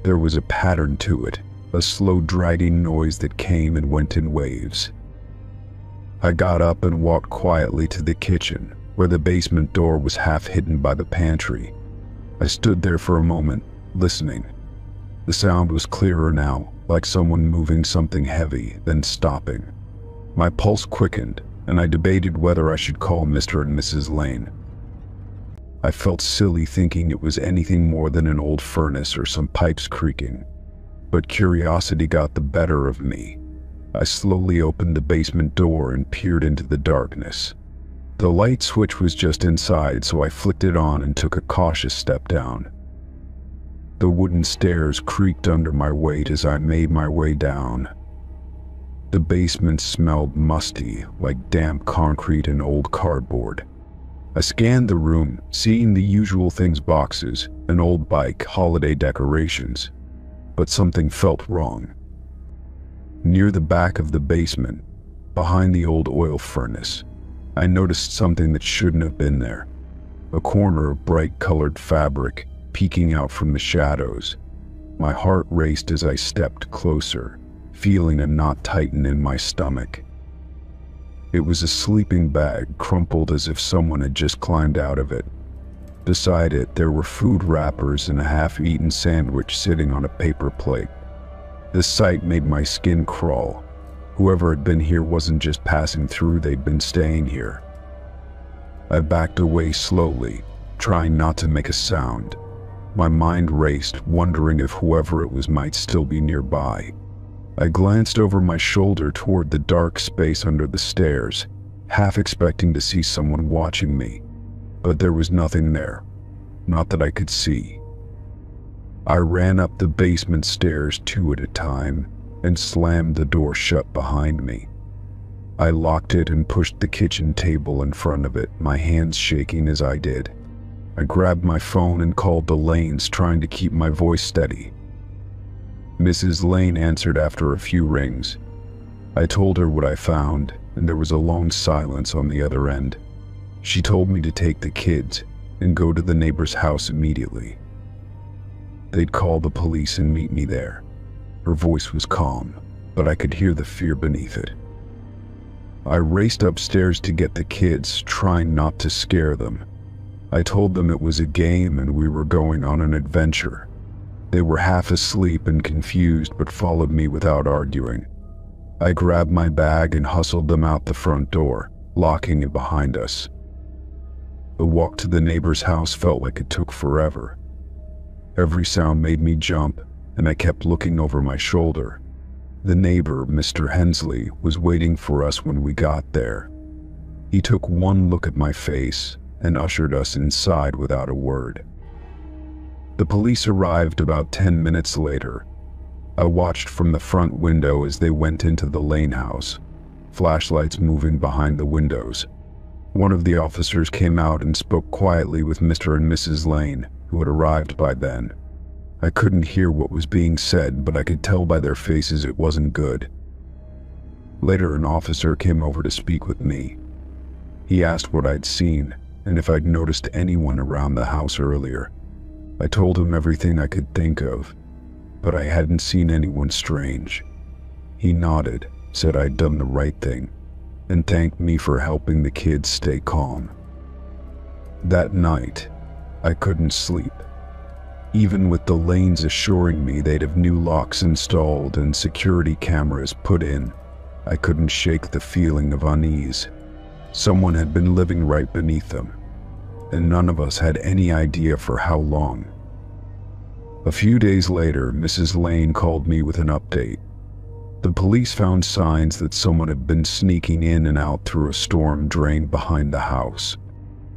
There was a pattern to it, a slow dragging noise that came and went in waves. I got up and walked quietly to the kitchen, where the basement door was half hidden by the pantry. I stood there for a moment, listening. The sound was clearer now, like someone moving something heavy, then stopping. My pulse quickened, and I debated whether I should call Mr. and Mrs. Lane. I felt silly thinking it was anything more than an old furnace or some pipes creaking. But curiosity got the better of me. I slowly opened the basement door and peered into the darkness. The light switch was just inside, so I flicked it on and took a cautious step down. The wooden stairs creaked under my weight as I made my way down. The basement smelled musty, like damp concrete and old cardboard. I scanned the room, seeing the usual things: boxes, an old bike, holiday decorations. But something felt wrong. Near the back of the basement, behind the old oil furnace, I noticed something that shouldn't have been there. A corner of bright-colored fabric peeking out from the shadows. My heart raced as I stepped closer, feeling a knot tighten in my stomach. It was a sleeping bag, crumpled as if someone had just climbed out of it. Beside it, there were food wrappers and a half-eaten sandwich sitting on a paper plate. The sight made my skin crawl. Whoever had been here wasn't just passing through, they'd been staying here. I backed away slowly, trying not to make a sound. My mind raced, wondering if whoever it was might still be nearby. I glanced over my shoulder toward the dark space under the stairs, half expecting to see someone watching me, but there was nothing there, not that I could see. I ran up the basement stairs 2 at a time and slammed the door shut behind me. I locked it and pushed the kitchen table in front of it, my hands shaking as I did. I grabbed my phone and called the Lanes, trying to keep my voice steady. Mrs. Lane answered after a few rings. I told her what I found, and there was a long silence on the other end. She told me to take the kids and go to the neighbor's house immediately. They'd call the police and meet me there. Her voice was calm, but I could hear the fear beneath it. I raced upstairs to get the kids, trying not to scare them. I told them it was a game and we were going on an adventure. They were half asleep and confused, but followed me without arguing. I grabbed my bag and hustled them out the front door, locking it behind us. The walk to the neighbor's house felt like it took forever. Every sound made me jump, and I kept looking over my shoulder. The neighbor, Mr. Hensley, was waiting for us when we got there. He took one look at my face and ushered us inside without a word. The police arrived about 10 minutes later. I watched from the front window as they went into the Lane house, flashlights moving behind the windows. One of the officers came out and spoke quietly with Mr. and Mrs. Lane, who had arrived by then. I couldn't hear what was being said, but I could tell by their faces it wasn't good. Later, an officer came over to speak with me. He asked what I'd seen and if I'd noticed anyone around the house earlier. I told him everything I could think of, but I hadn't seen anyone strange. He nodded, said I'd done the right thing, and thanked me for helping the kids stay calm. That night, I couldn't sleep. Even with the Lanes assuring me they'd have new locks installed and security cameras put in, I couldn't shake the feeling of unease. Someone had been living right beneath them, and none of us had any idea for how long. A few days later, Mrs. Lane called me with an update. The police found signs that someone had been sneaking in and out through a storm drain behind the house.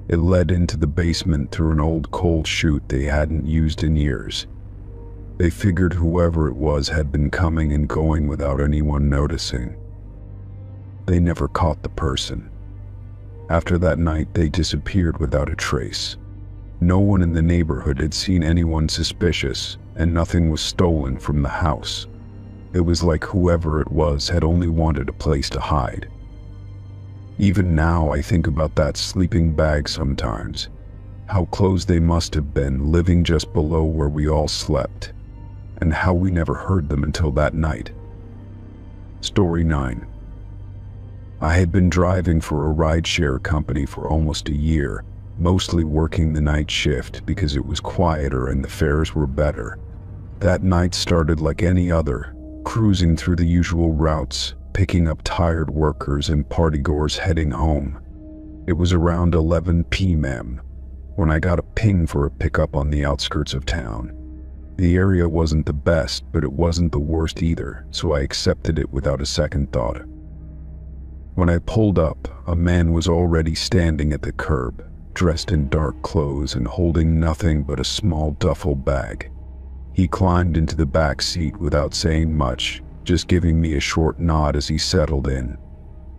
It led into the basement through an old coal chute they hadn't used in years. They figured whoever it was had been coming and going without anyone noticing. They never caught the person. After that night, they disappeared without a trace. No one in the neighborhood had seen anyone suspicious, and nothing was stolen from the house. It was like whoever it was had only wanted a place to hide. Even now, I think about that sleeping bag sometimes. How close they must have been, living just below where we all slept, and how we never heard them until that night. Story 9. I had been driving for a rideshare company for almost a year, mostly working the night shift because it was quieter and the fares were better. That night started like any other, cruising through the usual routes, picking up tired workers and partygoers heading home. It was around 11 p.m. when I got a ping for a pickup on the outskirts of town. The area wasn't the best, but it wasn't the worst either, so I accepted it without a second thought. When I pulled up, a man was already standing at the curb, dressed in dark clothes and holding nothing but a small duffel bag. He climbed into the back seat without saying much, just giving me a short nod as he settled in.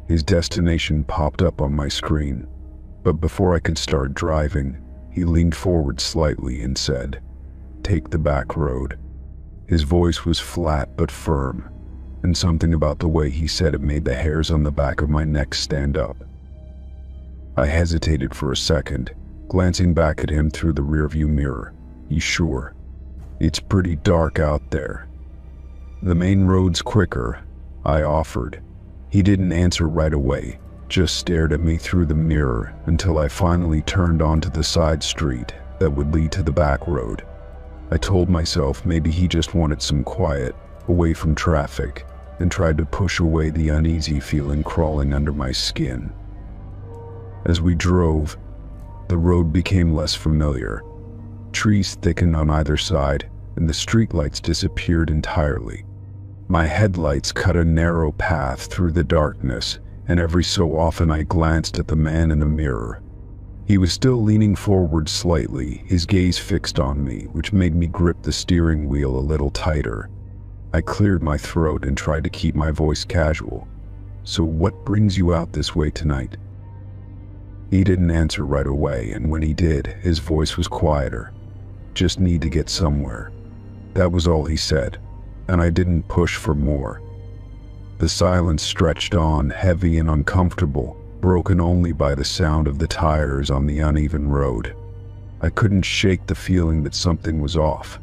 His destination popped up on my screen, but before I could start driving, he leaned forward slightly and said, "Take the back road." His voice was flat but firm, and something about the way he said it made the hairs on the back of my neck stand up. I hesitated for a second, glancing back at him through the rearview mirror. "You sure? It's pretty dark out there." "The main road's quicker," I offered. He didn't answer right away, just stared at me through the mirror until I finally turned onto the side street that would lead to the back road. I told myself maybe he just wanted some quiet, away from traffic, and tried to push away the uneasy feeling crawling under my skin. As we drove, the road became less familiar. Trees thickened on either side, and the streetlights disappeared entirely. My headlights cut a narrow path through the darkness, and every so often I glanced at the man in the mirror. He was still leaning forward slightly, his gaze fixed on me, which made me grip the steering wheel a little tighter. I cleared my throat and tried to keep my voice casual. "So what brings you out this way tonight?" He didn't answer right away, and when he did, his voice was quieter. "Just need to get somewhere." That was all he said, and I didn't push for more. The silence stretched on, heavy and uncomfortable, broken only by the sound of the tires on the uneven road. I couldn't shake the feeling that something was off.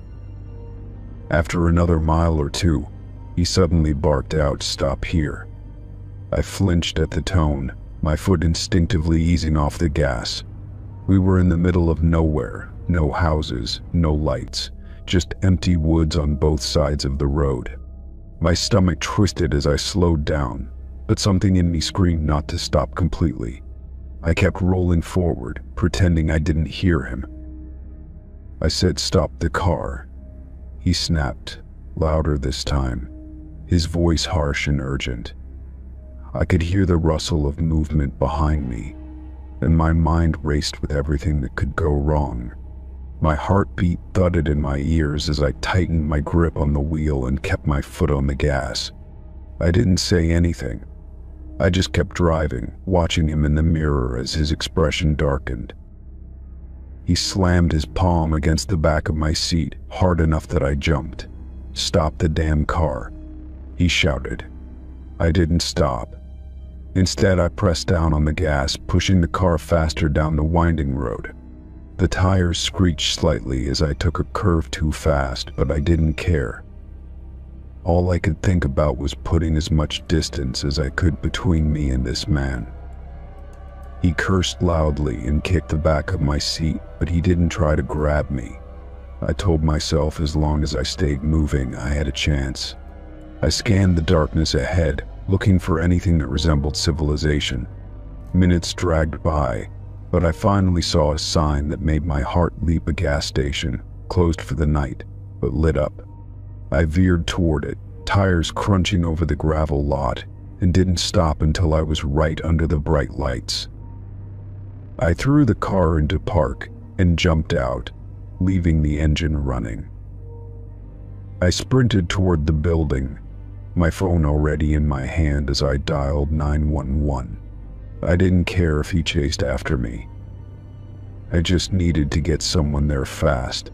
After another mile or two, he suddenly barked out, "Stop here." I flinched at the tone, my foot instinctively easing off the gas. We were in the middle of nowhere, no houses, no lights, just empty woods on both sides of the road. My stomach twisted as I slowed down, but something in me screamed not to stop completely. I kept rolling forward, pretending I didn't hear him. I said, "Stop the car." He snapped, louder this time, his voice harsh and urgent. I could hear the rustle of movement behind me, and my mind raced with everything that could go wrong. My heartbeat thudded in my ears as I tightened my grip on the wheel and kept my foot on the gas. I didn't say anything. I just kept driving, watching him in the mirror as his expression darkened. He slammed his palm against the back of my seat, hard enough that I jumped. "Stop the damn car," he shouted. I didn't stop. Instead, I pressed down on the gas, pushing the car faster down the winding road. The tires screeched slightly as I took a curve too fast, but I didn't care. All I could think about was putting as much distance as I could between me and this man. He cursed loudly and kicked the back of my seat, but he didn't try to grab me. I told myself as long as I stayed moving, I had a chance. I scanned the darkness ahead, looking for anything that resembled civilization. Minutes dragged by, but I finally saw a sign that made my heart leap. A gas station, closed for the night, but lit up. I veered toward it, tires crunching over the gravel lot, and didn't stop until I was right under the bright lights. I threw the car into park and jumped out, leaving the engine running. I sprinted toward the building, my phone already in my hand as I dialed 911. I didn't care if he chased after me. I just needed to get someone there fast.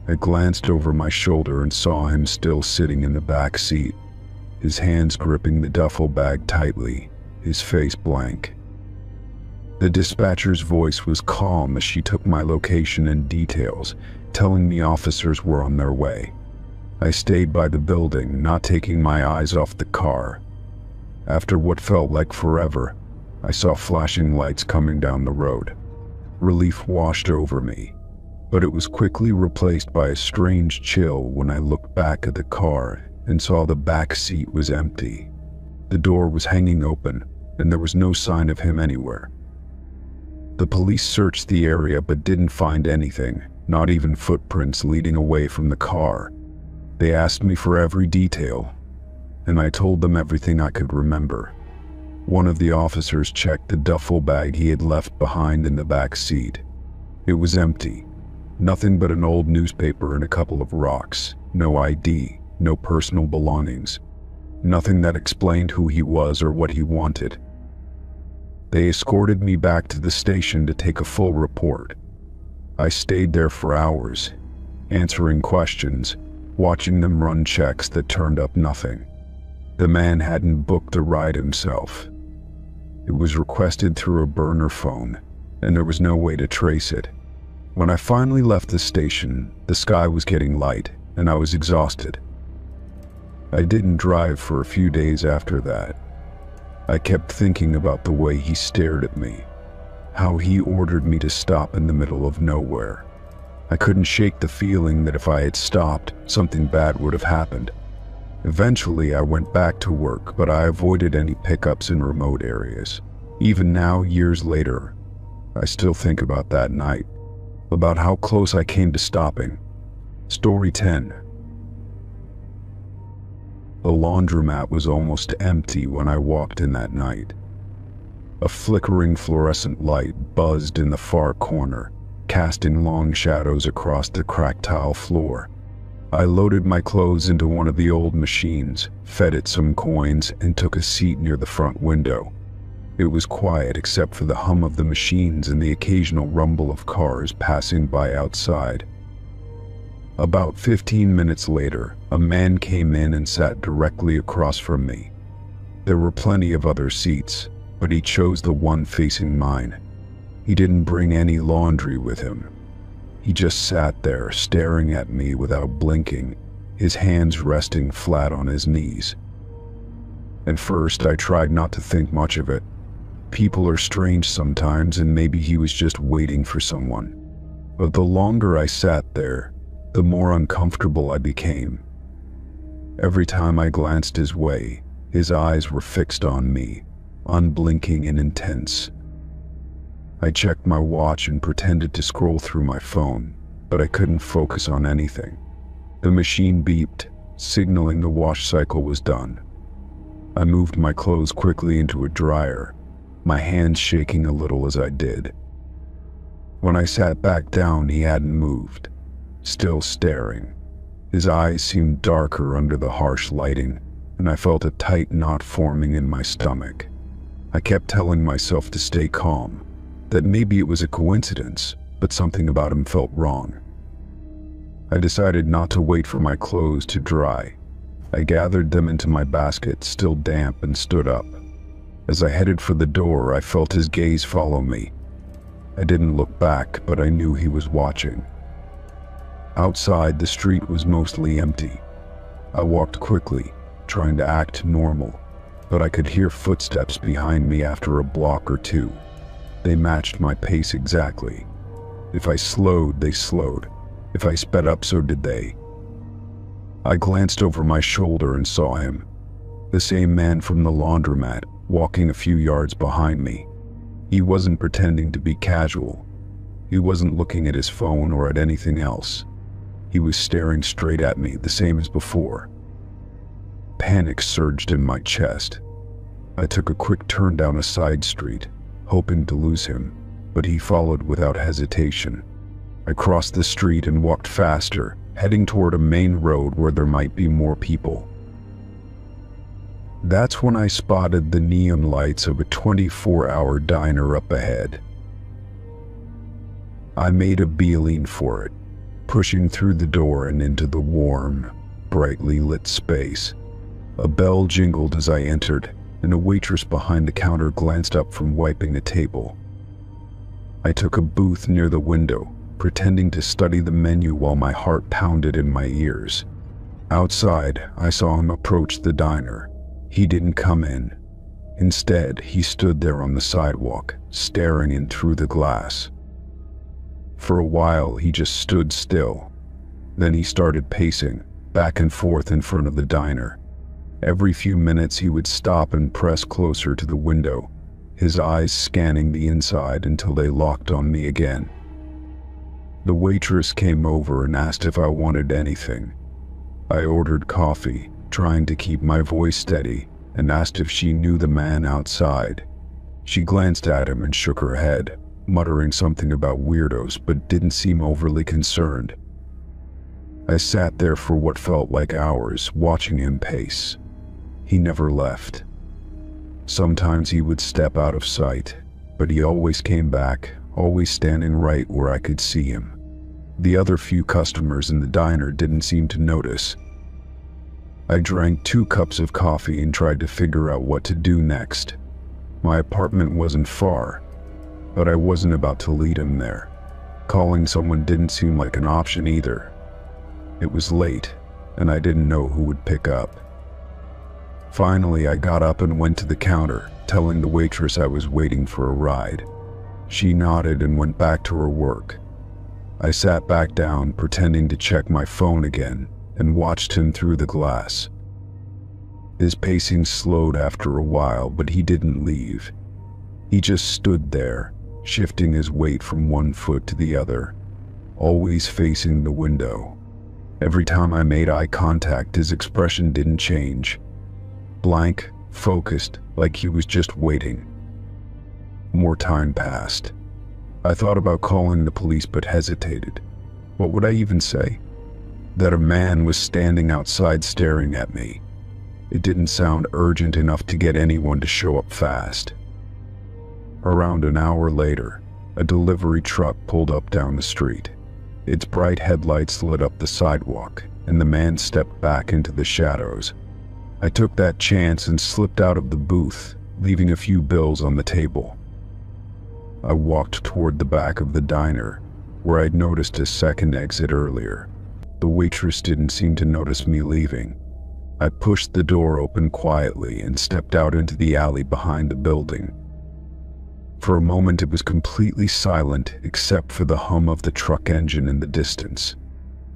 I glanced over my shoulder and saw him still sitting in the back seat, his hands gripping the duffel bag tightly, his face blank. The dispatcher's voice was calm as she took my location and details, telling me officers were on their way. I stayed by the building, not taking my eyes off the car. After what felt like forever, I saw flashing lights coming down the road. Relief washed over me, but it was quickly replaced by a strange chill when I looked back at the car and saw the back seat was empty. The door was hanging open, and there was no sign of him anywhere. The police searched the area but didn't find anything, not even footprints leading away from the car. They asked me for every detail, and I told them everything I could remember. One of the officers checked the duffel bag he had left behind in the back seat. It was empty. Nothing but an old newspaper and a couple of rocks. No ID, no personal belongings. Nothing that explained who he was or what he wanted. They escorted me back to the station to take a full report. I stayed there for hours, answering questions, watching them run checks that turned up nothing. The man hadn't booked the ride himself. It was requested through a burner phone, and there was no way to trace it. When I finally left the station, the sky was getting light, and I was exhausted. I didn't drive for a few days after that. I kept thinking about the way he stared at me, how he ordered me to stop in the middle of nowhere, I couldn't shake the feeling that if I had stopped, something bad would have happened. Eventually, I went back to work, but I avoided any pickups in remote areas. Even now, years later, I still think about that night, about how close I came to stopping. Story 10. The laundromat was almost empty when I walked in that night. A flickering fluorescent light buzzed in the far corner, casting long shadows across the cracked tile floor. I loaded my clothes into one of the old machines, fed it some coins, and took a seat near the front window. It was quiet except for the hum of the machines and the occasional rumble of cars passing by outside. About 15 minutes later, a man came in and sat directly across from me. There were plenty of other seats, but he chose the one facing mine. He didn't bring any laundry with him. He just sat there, staring at me without blinking, his hands resting flat on his knees. At first, I tried not to think much of it. People are strange sometimes, and maybe he was just waiting for someone. But the longer I sat there, the more uncomfortable I became. Every time I glanced his way, his eyes were fixed on me, unblinking and intense. I checked my watch and pretended to scroll through my phone, but I couldn't focus on anything. The machine beeped, signaling the wash cycle was done. I moved my clothes quickly into a dryer, my hands shaking a little as I did. When I sat back down, he hadn't moved, still staring. His eyes seemed darker under the harsh lighting, and I felt a tight knot forming in my stomach. I kept telling myself to stay calm, that maybe it was a coincidence, but something about him felt wrong. I decided not to wait for my clothes to dry. I gathered them into my basket, still damp, and stood up. As I headed for the door, I felt his gaze follow me. I didn't look back, but I knew he was watching. Outside, the street was mostly empty. I walked quickly, trying to act normal, but I could hear footsteps behind me after a block or two. They matched my pace exactly. If I slowed, they slowed. If I sped up, so did they. I glanced over my shoulder and saw him, the same man from the laundromat, walking a few yards behind me. He wasn't pretending to be casual. He wasn't looking at his phone or at anything else. He was staring straight at me, the same as before. Panic surged in my chest. I took a quick turn down a side street, hoping to lose him, but he followed without hesitation. I crossed the street and walked faster, heading toward a main road where there might be more people. That's when I spotted the neon lights of a 24-hour diner up ahead. I made a beeline for it, pushing through the door and into the warm, brightly lit space. A bell jingled as I entered, and a waitress behind the counter glanced up from wiping a table. I took a booth near the window, pretending to study the menu while my heart pounded in my ears. Outside, I saw him approach the diner. He didn't come in. Instead, he stood there on the sidewalk, staring in through the glass. For a while, he just stood still. Then he started pacing, back and forth in front of the diner. Every few minutes he would stop and press closer to the window, his eyes scanning the inside until they locked on me again. The waitress came over and asked if I wanted anything. I ordered coffee, trying to keep my voice steady, and asked if she knew the man outside. She glanced at him and shook her head, muttering something about weirdos, but didn't seem overly concerned. I sat there for what felt like hours, watching him pace. He never left. Sometimes he would step out of sight, but he always came back, always standing right where I could see him. The other few customers in the diner didn't seem to notice. I drank 2 cups of coffee and tried to figure out what to do next. My apartment wasn't far, but I wasn't about to lead him there. Calling someone didn't seem like an option either. It was late, and I didn't know who would pick up. Finally, I got up and went to the counter, telling the waitress I was waiting for a ride. She nodded and went back to her work. I sat back down, pretending to check my phone again, and watched him through the glass. His pacing slowed after a while, but he didn't leave. He just stood there, shifting his weight from one foot to the other, always facing the window. Every time I made eye contact, his expression didn't change. Blank, focused, like he was just waiting. More time passed. I thought about calling the police but hesitated. What would I even say? That a man was standing outside staring at me. It didn't sound urgent enough to get anyone to show up fast. Around an hour later, a delivery truck pulled up down the street. Its bright headlights lit up the sidewalk, and the man stepped back into the shadows. I took that chance and slipped out of the booth, leaving a few bills on the table. I walked toward the back of the diner, where I'd noticed a second exit earlier. The waitress didn't seem to notice me leaving. I pushed the door open quietly and stepped out into the alley behind the building. For a moment it was completely silent except for the hum of the truck engine in the distance.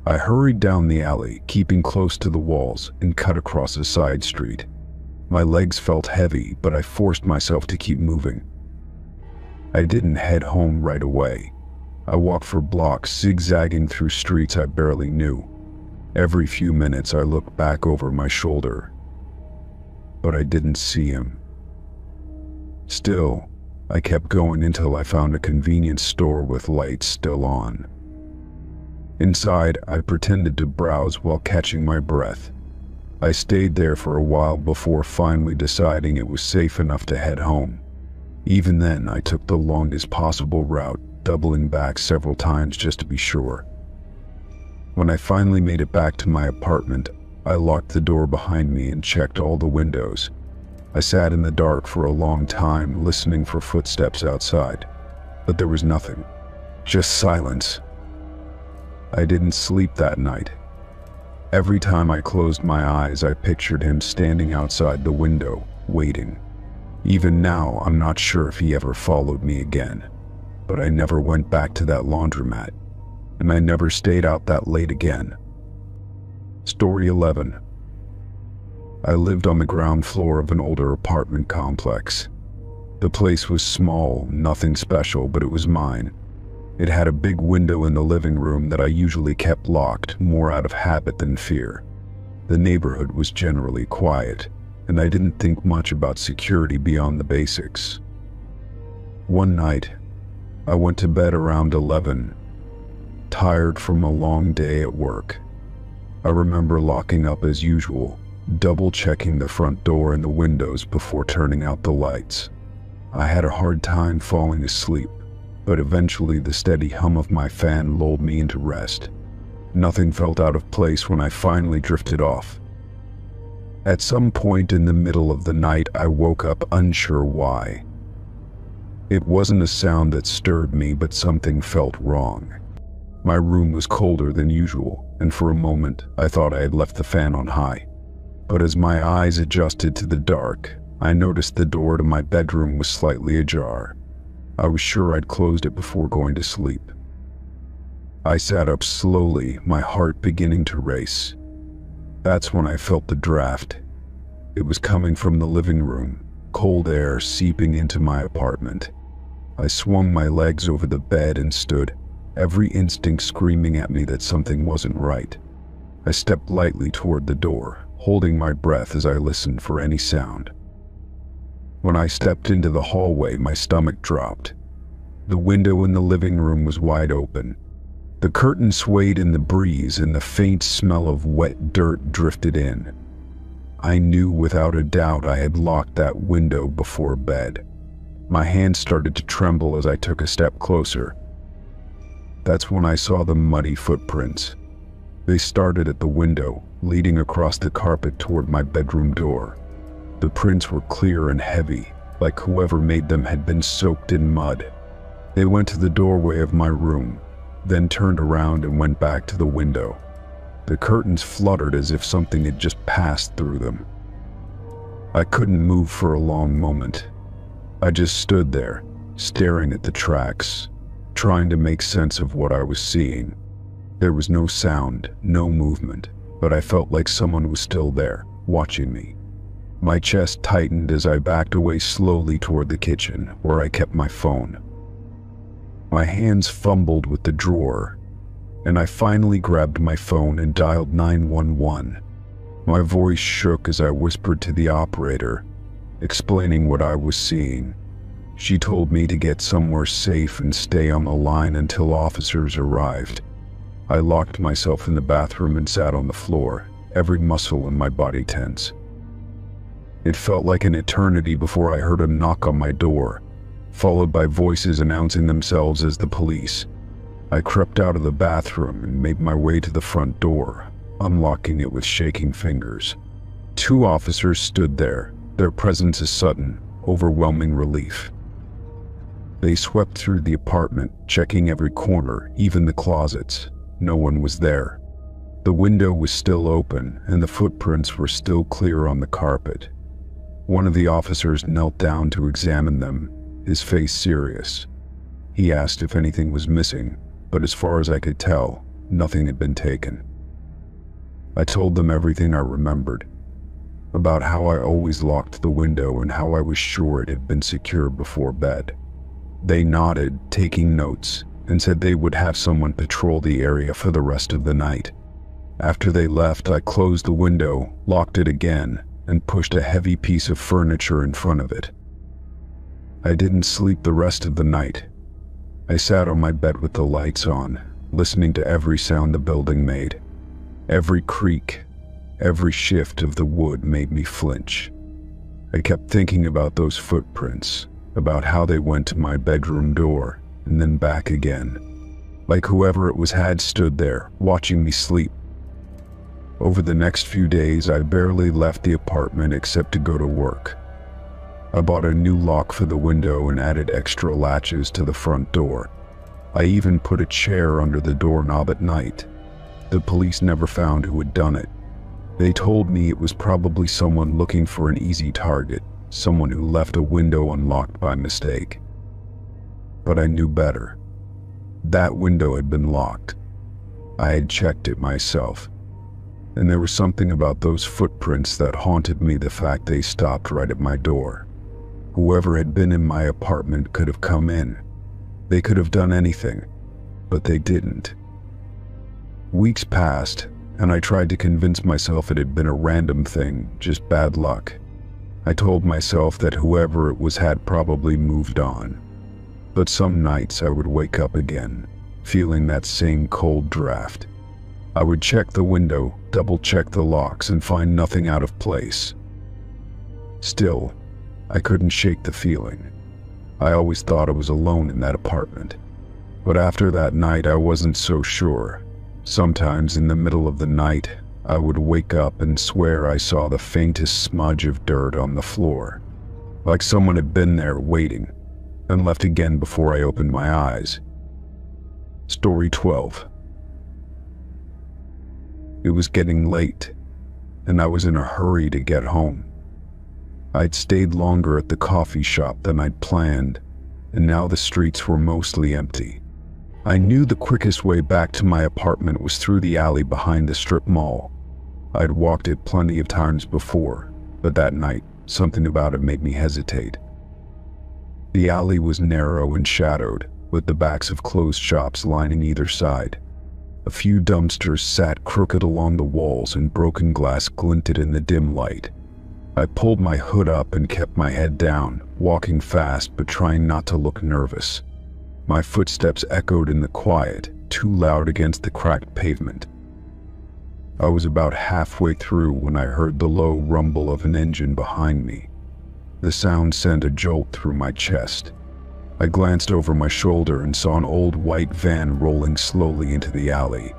I hurried down the alley, keeping close to the walls, and cut across a side street. My legs felt heavy, but I forced myself to keep moving. I didn't head home right away. I walked for blocks, zigzagging through streets I barely knew. Every few minutes I looked back over my shoulder, but I didn't see him. Still, I kept going until I found a convenience store with lights still on. Inside, I pretended to browse while catching my breath. I stayed there for a while before finally deciding it was safe enough to head home. Even then, I took the longest possible route, doubling back several times just to be sure. When I finally made it back to my apartment, I locked the door behind me and checked all the windows. I sat in the dark for a long time, listening for footsteps outside, but there was nothing, just silence. I didn't sleep that night. Every time I closed my eyes, I pictured him standing outside the window, waiting. Even now, I'm not sure if he ever followed me again, but I never went back to that laundromat, and I never stayed out that late again. Story 11. I lived on the ground floor of an older apartment complex. The place was small, nothing special, but it was mine. It had a big window in the living room that I usually kept locked, more out of habit than fear. The neighborhood was generally quiet, and I didn't think much about security beyond the basics. One night, I went to bed around 11, tired from a long day at work. I remember locking up as usual, double-checking the front door and the windows before turning out the lights. I had a hard time falling asleep, but eventually the steady hum of my fan lulled me into rest. Nothing felt out of place when I finally drifted off. At some point in the middle of the night, I woke up unsure why. It wasn't a sound that stirred me, but something felt wrong. My room was colder than usual, and for a moment, I thought I had left the fan on high. But as my eyes adjusted to the dark, I noticed the door to my bedroom was slightly ajar. I was sure I'd closed it before going to sleep. I sat up slowly, my heart beginning to race. That's when I felt the draft. It was coming from the living room, cold air seeping into my apartment. I swung my legs over the bed and stood, every instinct screaming at me that something wasn't right. I stepped lightly toward the door, holding my breath as I listened for any sound. When I stepped into the hallway, my stomach dropped. The window in the living room was wide open. The curtain swayed in the breeze and the faint smell of wet dirt drifted in. I knew without a doubt I had locked that window before bed. My hand started to tremble as I took a step closer. That's when I saw the muddy footprints. They started at the window, leading across the carpet toward my bedroom door. The prints were clear and heavy, like whoever made them had been soaked in mud. They went to the doorway of my room, then turned around and went back to the window. The curtains fluttered as if something had just passed through them. I couldn't move for a long moment. I just stood there, staring at the tracks, trying to make sense of what I was seeing. There was no sound, no movement, but I felt like someone was still there, watching me. My chest tightened as I backed away slowly toward the kitchen, where I kept my phone. My hands fumbled with the drawer, and I finally grabbed my phone and dialed 911. My voice shook as I whispered to the operator, explaining what I was seeing. She told me to get somewhere safe and stay on the line until officers arrived. I locked myself in the bathroom and sat on the floor, every muscle in my body tense. It felt like an eternity before I heard a knock on my door, followed by voices announcing themselves as the police. I crept out of the bathroom and made my way to the front door, unlocking it with shaking fingers. 2 officers stood there, their presence a sudden, overwhelming relief. They swept through the apartment, checking every corner, even the closets. No one was there. The window was still open, and the footprints were still clear on the carpet. One of the officers knelt down to examine them, his face serious. He asked if anything was missing, but as far as I could tell, nothing had been taken. I told them everything I remembered, about how I always locked the window and how I was sure it had been secured before bed. They nodded, taking notes, and said they would have someone patrol the area for the rest of the night. After they left, I closed the window, locked it again, and pushed a heavy piece of furniture in front of it. I didn't sleep the rest of the night. I sat on my bed with the lights on, listening to every sound the building made. Every creak, every shift of the wood made me flinch. I kept thinking about those footprints, about how they went to my bedroom door and then back again, like whoever it was had stood there, watching me sleep. Over the next few days, I barely left the apartment except to go to work. I bought a new lock for the window and added extra latches to the front door. I even put a chair under the doorknob at night. The police never found who had done it. They told me it was probably someone looking for an easy target, someone who left a window unlocked by mistake. But I knew better. That window had been locked. I had checked it myself. And there was something about those footprints that haunted me, the fact they stopped right at my door. Whoever had been in my apartment could have come in. They could have done anything, but they didn't. Weeks passed, and I tried to convince myself it had been a random thing, just bad luck. I told myself that whoever it was had probably moved on. But some nights I would wake up again, feeling that same cold draft. I would check the window, double-check the locks, and find nothing out of place. Still, I couldn't shake the feeling. I always thought I was alone in that apartment. But after that night, I wasn't so sure. Sometimes in the middle of the night, I would wake up and swear I saw the faintest smudge of dirt on the floor, like someone had been there waiting, and left again before I opened my eyes. Story 12. It was getting late, and I was in a hurry to get home. I'd stayed longer at the coffee shop than I'd planned, and now the streets were mostly empty. I knew the quickest way back to my apartment was through the alley behind the strip mall. I'd walked it plenty of times before, but that night, something about it made me hesitate. The alley was narrow and shadowed, with the backs of closed shops lining either side. A few dumpsters sat crooked along the walls and broken glass glinted in the dim light. I pulled my hood up and kept my head down, walking fast but trying not to look nervous. My footsteps echoed in the quiet, too loud against the cracked pavement. I was about halfway through when I heard the low rumble of an engine behind me. The sound sent a jolt through my chest. I glanced over my shoulder and saw an old white van rolling slowly into the alley.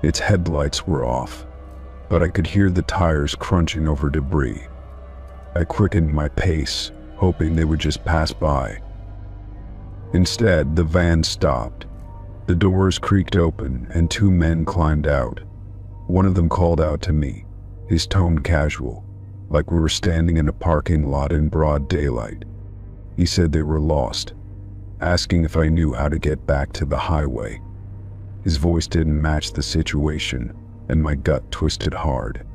Its headlights were off, but I could hear the tires crunching over debris. I quickened my pace, hoping they would just pass by. Instead, the van stopped. The doors creaked open and 2 men climbed out. One of them called out to me, his tone casual, like we were standing in a parking lot in broad daylight. He said they were lost. asking if I knew how to get back to the highway. His voice didn't match the situation, and my gut twisted hard.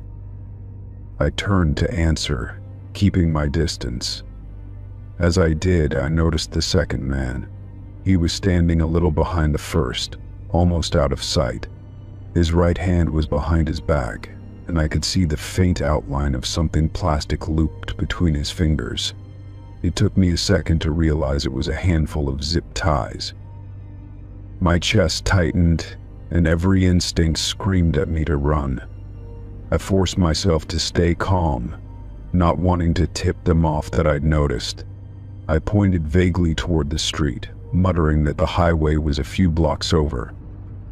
I turned to answer, keeping my distance. As I did, I noticed the second man. He was standing a little behind the first, almost out of sight. His right hand was behind his back, and I could see the faint outline of something plastic looped between his fingers. It took me a second to realize it was a handful of zip ties. My chest tightened, and every instinct screamed at me to run. I forced myself to stay calm, not wanting to tip them off that I'd noticed. I pointed vaguely toward the street, muttering that the highway was a few blocks over.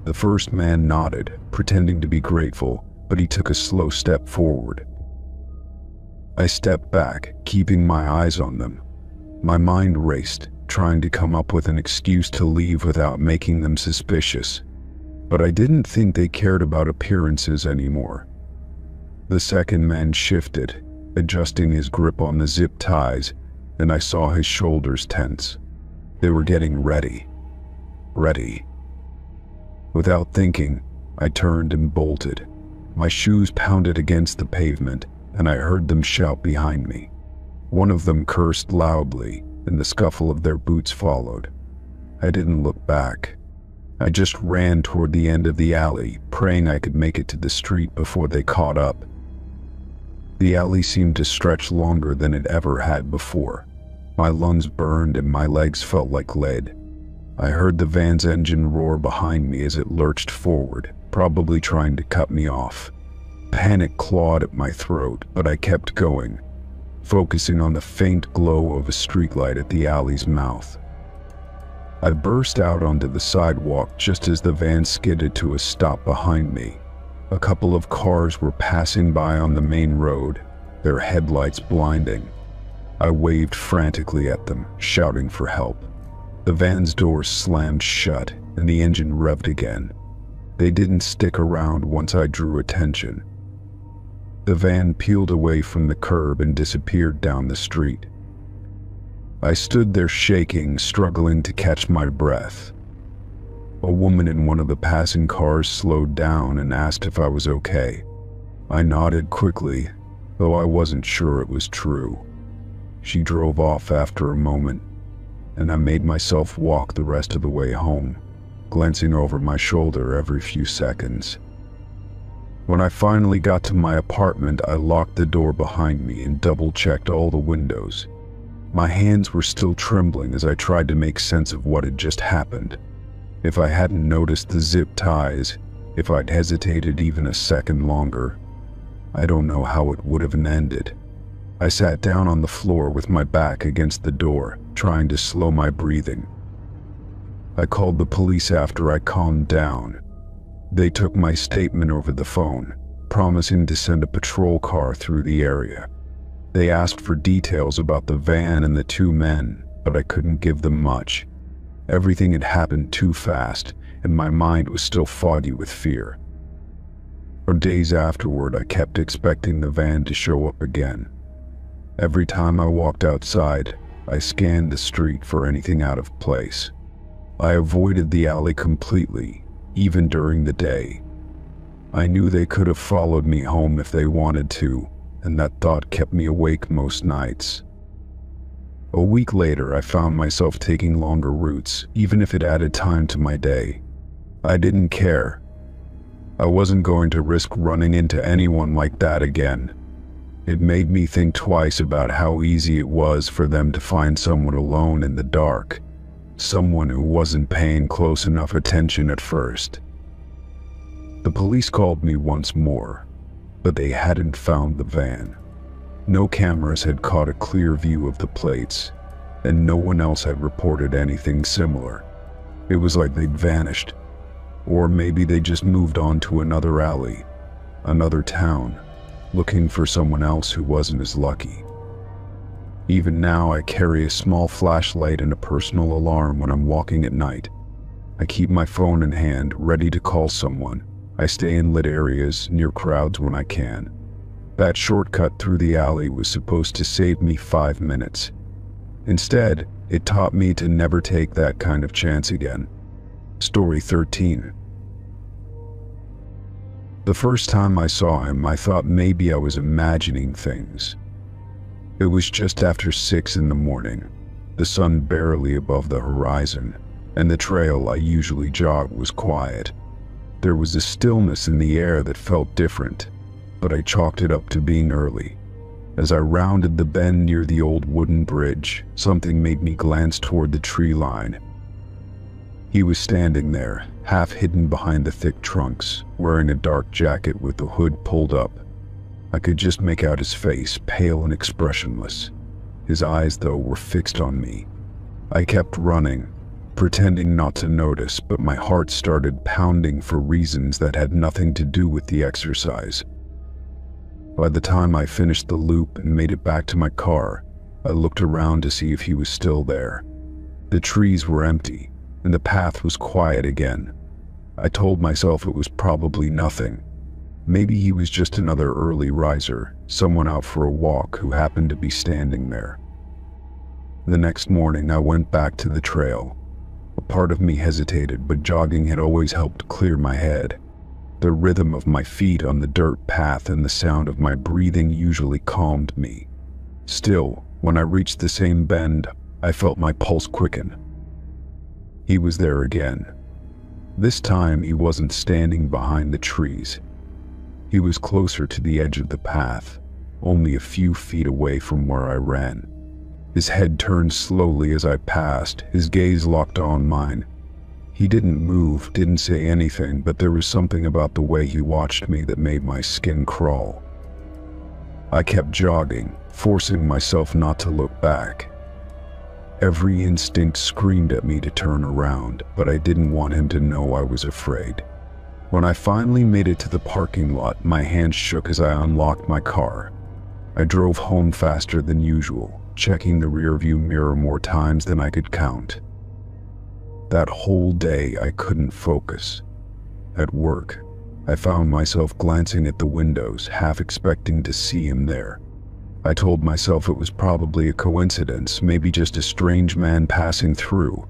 The first man nodded, pretending to be grateful, but he took a slow step forward. I stepped back, keeping my eyes on them. My mind raced, trying to come up with an excuse to leave without making them suspicious. But I didn't think they cared about appearances anymore. The second man shifted, adjusting his grip on the zip ties, and I saw his shoulders tense. They were getting ready. Ready. Without thinking, I turned and bolted. My shoes pounded against the pavement, and I heard them shout behind me. One of them cursed loudly, and the scuffle of their boots followed. I didn't look back. I just ran toward the end of the alley, praying I could make it to the street before they caught up. The alley seemed to stretch longer than it ever had before. My lungs burned and my legs felt like lead. I heard the van's engine roar behind me as it lurched forward, probably trying to cut me off. Panic clawed at my throat, but I kept going, focusing on the faint glow of a streetlight at the alley's mouth. I burst out onto the sidewalk just as the van skidded to a stop behind me. A couple of cars were passing by on the main road, their headlights blinding. I waved frantically at them, shouting for help. The van's doors slammed shut, and the engine revved again. They didn't stick around once I drew attention. The van peeled away from the curb and disappeared down the street. I stood there shaking, struggling to catch my breath. A woman in one of the passing cars slowed down and asked if I was okay. I nodded quickly, though I wasn't sure it was true. She drove off after a moment, and I made myself walk the rest of the way home, glancing over my shoulder every few seconds. When I finally got to my apartment, I locked the door behind me and double-checked all the windows. My hands were still trembling as I tried to make sense of what had just happened. If I hadn't noticed the zip ties, if I'd hesitated even a second longer, I don't know how it would have ended. I sat down on the floor with my back against the door, trying to slow my breathing. I called the police after I calmed down. They took my statement over the phone, promising to send a patrol car through the area. They asked for details about the van and the two men, but I couldn't give them much. Everything had happened too fast, and my mind was still foggy with fear. For days afterward, I kept expecting the van to show up again. Every time I walked outside, I scanned the street for anything out of place. I avoided the alley completely, even during the day. I knew they could have followed me home if they wanted to, and that thought kept me awake most nights. A week later, I found myself taking longer routes, even if it added time to my day. I didn't care. I wasn't going to risk running into anyone like that again. It made me think twice about how easy it was for them to find someone alone in the dark, someone who wasn't paying close enough attention at first. The police called me once more, but they hadn't found the van. No cameras had caught a clear view of the plates, and no one else had reported anything similar. It was like they'd vanished, or maybe they just moved on to another alley, another town, looking for someone else who wasn't as lucky. Even now, I carry a small flashlight and a personal alarm when I'm walking at night. I keep my phone in hand, ready to call someone. I stay in lit areas, near crowds when I can. That shortcut through the alley was supposed to save me 5 minutes. Instead, it taught me to never take that kind of chance again. Story 13. The first time I saw him, I thought maybe I was imagining things. It was just after 6 in the morning, the sun barely above the horizon, and the trail I usually jog was quiet. There was a stillness in the air that felt different, but I chalked it up to being early. As I rounded the bend near the old wooden bridge, something made me glance toward the tree line. He was standing there, half hidden behind the thick trunks, wearing a dark jacket with the hood pulled up. I could just make out his face, pale and expressionless. His eyes, though, were fixed on me. I kept running, pretending not to notice, but my heart started pounding for reasons that had nothing to do with the exercise. By the time I finished the loop and made it back to my car, I looked around to see if he was still there. The trees were empty, and the path was quiet again. I told myself it was probably nothing. Maybe he was just another early riser, someone out for a walk who happened to be standing there. The next morning, I went back to the trail. A part of me hesitated, but jogging had always helped clear my head. The rhythm of my feet on the dirt path and the sound of my breathing usually calmed me. Still, when I reached the same bend, I felt my pulse quicken. He was there again. This time, he wasn't standing behind the trees. He was closer to the edge of the path, only a few feet away from where I ran. His head turned slowly as I passed, his gaze locked on mine. He didn't move, didn't say anything, but there was something about the way he watched me that made my skin crawl. I kept jogging, forcing myself not to look back. Every instinct screamed at me to turn around, but I didn't want him to know I was afraid. When I finally made it to the parking lot, my hands shook as I unlocked my car. I drove home faster than usual, checking the rearview mirror more times than I could count. That whole day, I couldn't focus. At work, I found myself glancing at the windows, half expecting to see him there. I told myself it was probably a coincidence, maybe just a strange man passing through.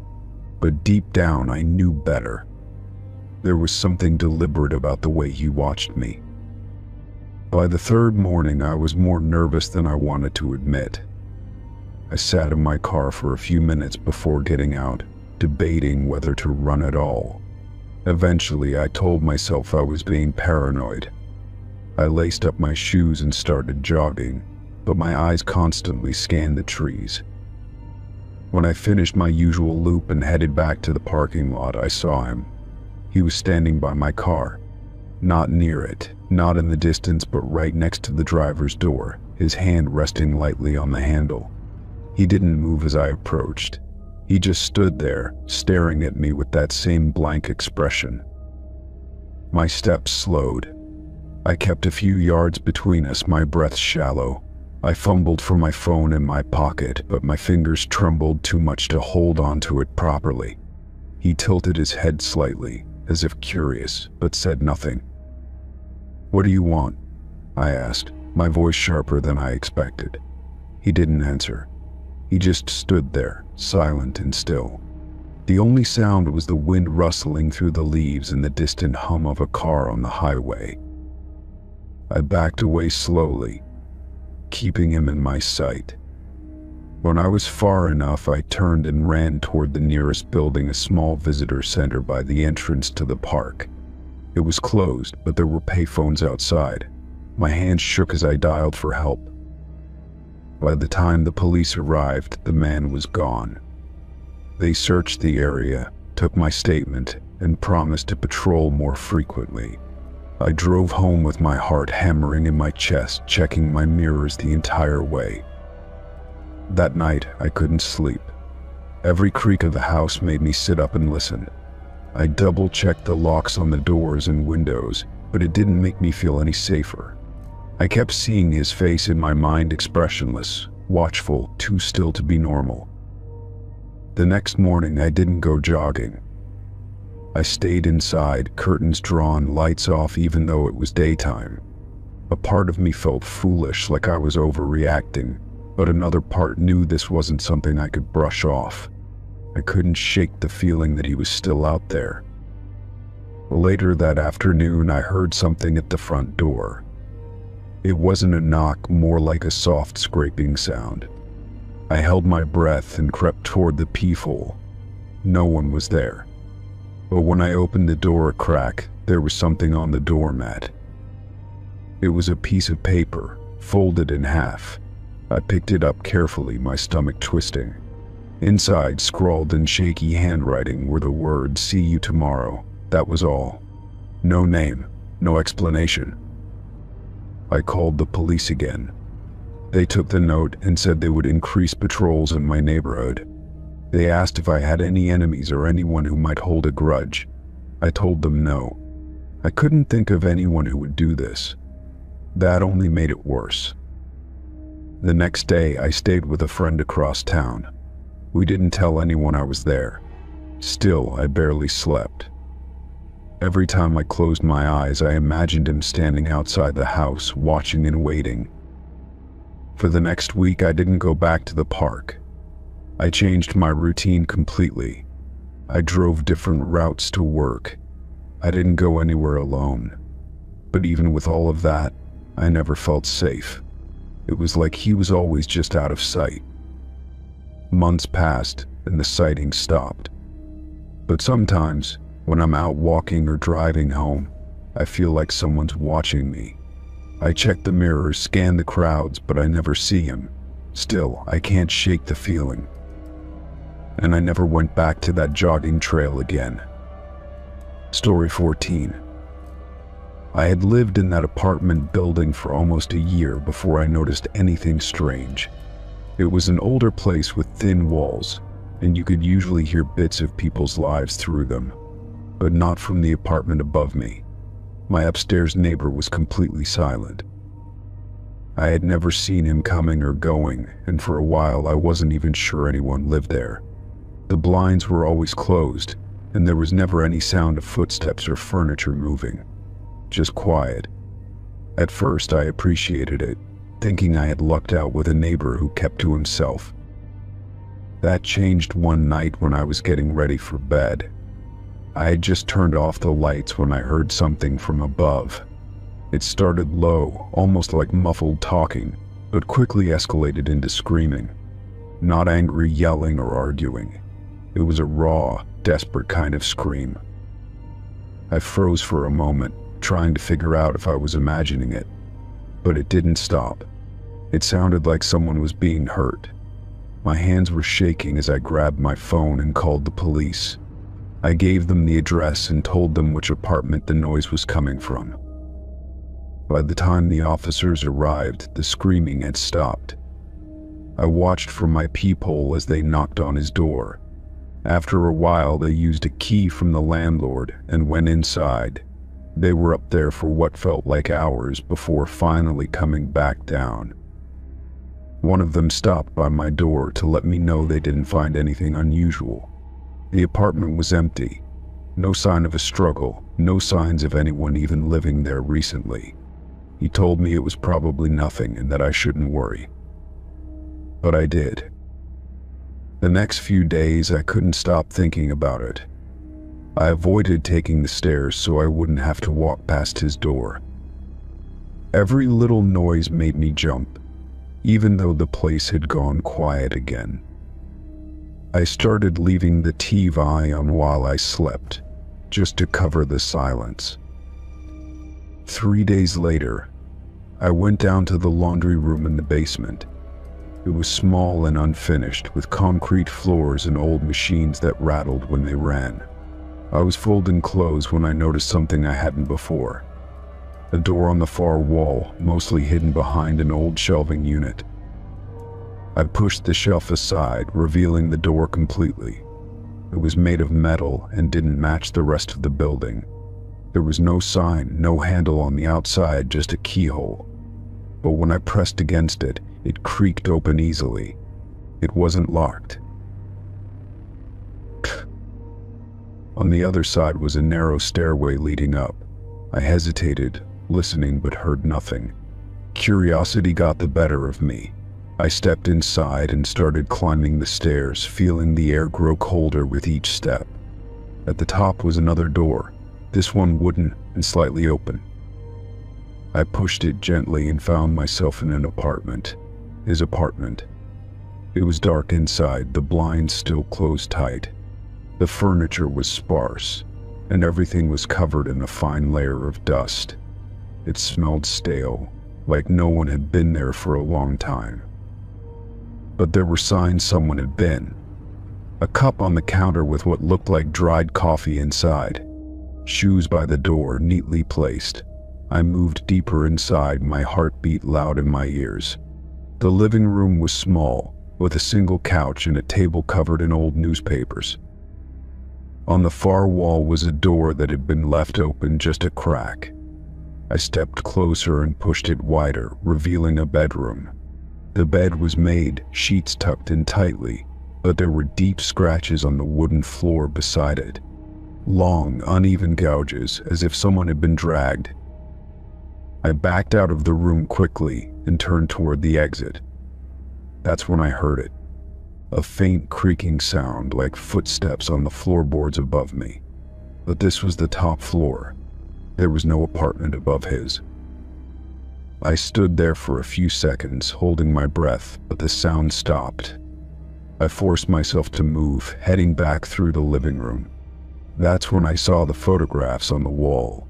But deep down, I knew better. There was something deliberate about the way he watched me. By the third morning, I was more nervous than I wanted to admit. I sat in my car for a few minutes before getting out, debating whether to run at all. Eventually, I told myself I was being paranoid. I laced up my shoes and started jogging, but my eyes constantly scanned the trees. When I finished my usual loop and headed back to the parking lot, I saw him. He was standing by my car. Not near it, not in the distance, but right next to the driver's door, his hand resting lightly on the handle. He didn't move as I approached. He just stood there, staring at me with that same blank expression. My steps slowed. I kept a few yards between us, my breath shallow. I fumbled for my phone in my pocket, but my fingers trembled too much to hold onto it properly. He tilted his head slightly, as if curious, but said nothing. "What do you want?" I asked, my voice sharper than I expected. He didn't answer. He just stood there, silent and still. The only sound was the wind rustling through the leaves and the distant hum of a car on the highway. I backed away slowly, keeping him in my sight. When I was far enough, I turned and ran toward the nearest building, a small visitor center by the entrance to the park. It was closed, but there were payphones outside. My hands shook as I dialed for help. By the time the police arrived, the man was gone. They searched the area, took my statement, and promised to patrol more frequently. I drove home with my heart hammering in my chest, checking my mirrors the entire way. That night, I couldn't sleep. Every creak of the house made me sit up and listen. I double-checked the locks on the doors and windows, but it didn't make me feel any safer. I kept seeing his face in my mind, expressionless, watchful, too still to be normal. The next morning, I didn't go jogging. I stayed inside, curtains drawn, lights off, even though it was daytime. A part of me felt foolish, like I was overreacting, But another part knew this wasn't something I could brush off. I couldn't shake the feeling that he was still out there. Later that afternoon, I heard something at the front door. It wasn't a knock, more like a soft scraping sound. I held my breath and crept toward the peephole. No one was there. But when I opened the door a crack, there was something on the doormat. It was a piece of paper, folded in half. I picked it up carefully, my stomach twisting. Inside, scrawled in shaky handwriting, were the words, "See you tomorrow." That was all. No name, no explanation. I called the police again. They took the note and said they would increase patrols in my neighborhood. They asked if I had any enemies or anyone who might hold a grudge. I told them no. I couldn't think of anyone who would do this. That only made it worse. The next day, I stayed with a friend across town. We didn't tell anyone I was there. Still, I barely slept. Every time I closed my eyes, I imagined him standing outside the house, watching and waiting. For the next week, I didn't go back to the park. I changed my routine completely. I drove different routes to work. I didn't go anywhere alone. But even with all of that, I never felt safe. It was like he was always just out of sight. Months passed, and the sightings stopped. But sometimes, when I'm out walking or driving home, I feel like someone's watching me. I check the mirrors, scan the crowds, but I never see him. Still, I can't shake the feeling. And I never went back to that jogging trail again. Story 14. I had lived in that apartment building for almost a year before I noticed anything strange. It was an older place with thin walls, and you could usually hear bits of people's lives through them, but not from the apartment above me. My upstairs neighbor was completely silent. I had never seen him coming or going, and for a while I wasn't even sure anyone lived there. The blinds were always closed, and there was never any sound of footsteps or furniture moving. Just quiet. At first I appreciated it, thinking I had lucked out with a neighbor who kept to himself. That changed one night when I was getting ready for bed. I had just turned off the lights when I heard something from above. It started low, almost like muffled talking, but quickly escalated into screaming. Not angry yelling or arguing. It was a raw, desperate kind of scream. I froze for a moment, trying to figure out if I was imagining it. But it didn't stop. It sounded like someone was being hurt. My hands were shaking as I grabbed my phone and called the police. I gave them the address and told them which apartment the noise was coming from. By the time the officers arrived, the screaming had stopped. I watched from my peephole as they knocked on his door. After a while, they used a key from the landlord and went inside. They were up there for what felt like hours before finally coming back down. One of them stopped by my door to let me know they didn't find anything unusual. The apartment was empty. No sign of a struggle, no signs of anyone even living there recently. He told me it was probably nothing and that I shouldn't worry. But I did. The next few days, I couldn't stop thinking about it. I avoided taking the stairs so I wouldn't have to walk past his door. Every little noise made me jump, even though the place had gone quiet again. I started leaving the TV on while I slept, just to cover the silence. 3 days later, I went down to the laundry room in the basement. It was small and unfinished, with concrete floors and old machines that rattled when they ran. I was folding clothes when I noticed something I hadn't before. A door on the far wall, mostly hidden behind an old shelving unit. I pushed the shelf aside, revealing the door completely. It was made of metal and didn't match the rest of the building. There was no sign, no handle on the outside, just a keyhole. But when I pressed against it, it creaked open easily. It wasn't locked. On the other side was a narrow stairway leading up. I hesitated, listening, but heard nothing. Curiosity got the better of me. I stepped inside and started climbing the stairs, feeling the air grow colder with each step. At the top was another door, this one wooden and slightly open. I pushed it gently and found myself in an apartment. His apartment. It was dark inside, the blinds still closed tight. The furniture was sparse, and everything was covered in a fine layer of dust. It smelled stale, like no one had been there for a long time. But there were signs someone had been. A cup on the counter with what looked like dried coffee inside. Shoes by the door, neatly placed. I moved deeper inside, my heart beat loud in my ears. The living room was small, with a single couch and a table covered in old newspapers. On the far wall was a door that had been left open, just a crack. I stepped closer and pushed it wider, revealing a bedroom. The bed was made, sheets tucked in tightly, but there were deep scratches on the wooden floor beside it. Long, uneven gouges, as if someone had been dragged. I backed out of the room quickly and turned toward the exit. That's when I heard it. A faint creaking sound like footsteps on the floorboards above me. But this was the top floor. There was no apartment above his. I stood there for a few seconds, holding my breath, but the sound stopped. I forced myself to move, heading back through the living room. That's when I saw the photographs on the wall.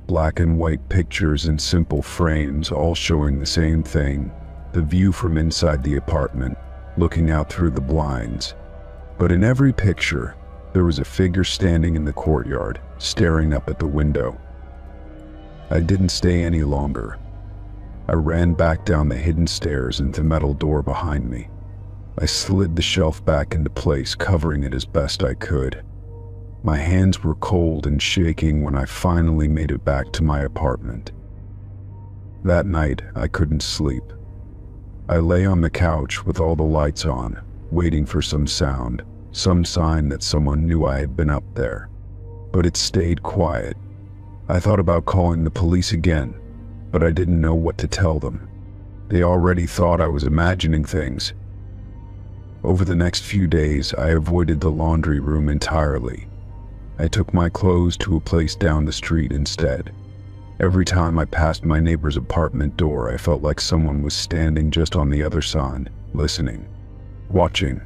Black and white pictures in simple frames, all showing the same thing. The view from inside the apartment, looking out through the blinds. But in every picture, there was a figure standing in the courtyard, staring up at the window. I didn't stay any longer. I ran back down the hidden stairs and the metal door behind me. I slid the shelf back into place, covering it as best I could. My hands were cold and shaking when I finally made it back to my apartment. That night, I couldn't sleep. I lay on the couch with all the lights on, waiting for some sound, some sign that someone knew I had been up there. But it stayed quiet. I thought about calling the police again, but I didn't know what to tell them. They already thought I was imagining things. Over the next few days, I avoided the laundry room entirely. I took my clothes to a place down the street instead. Every time I passed my neighbor's apartment door, I felt like someone was standing just on the other side, listening, watching.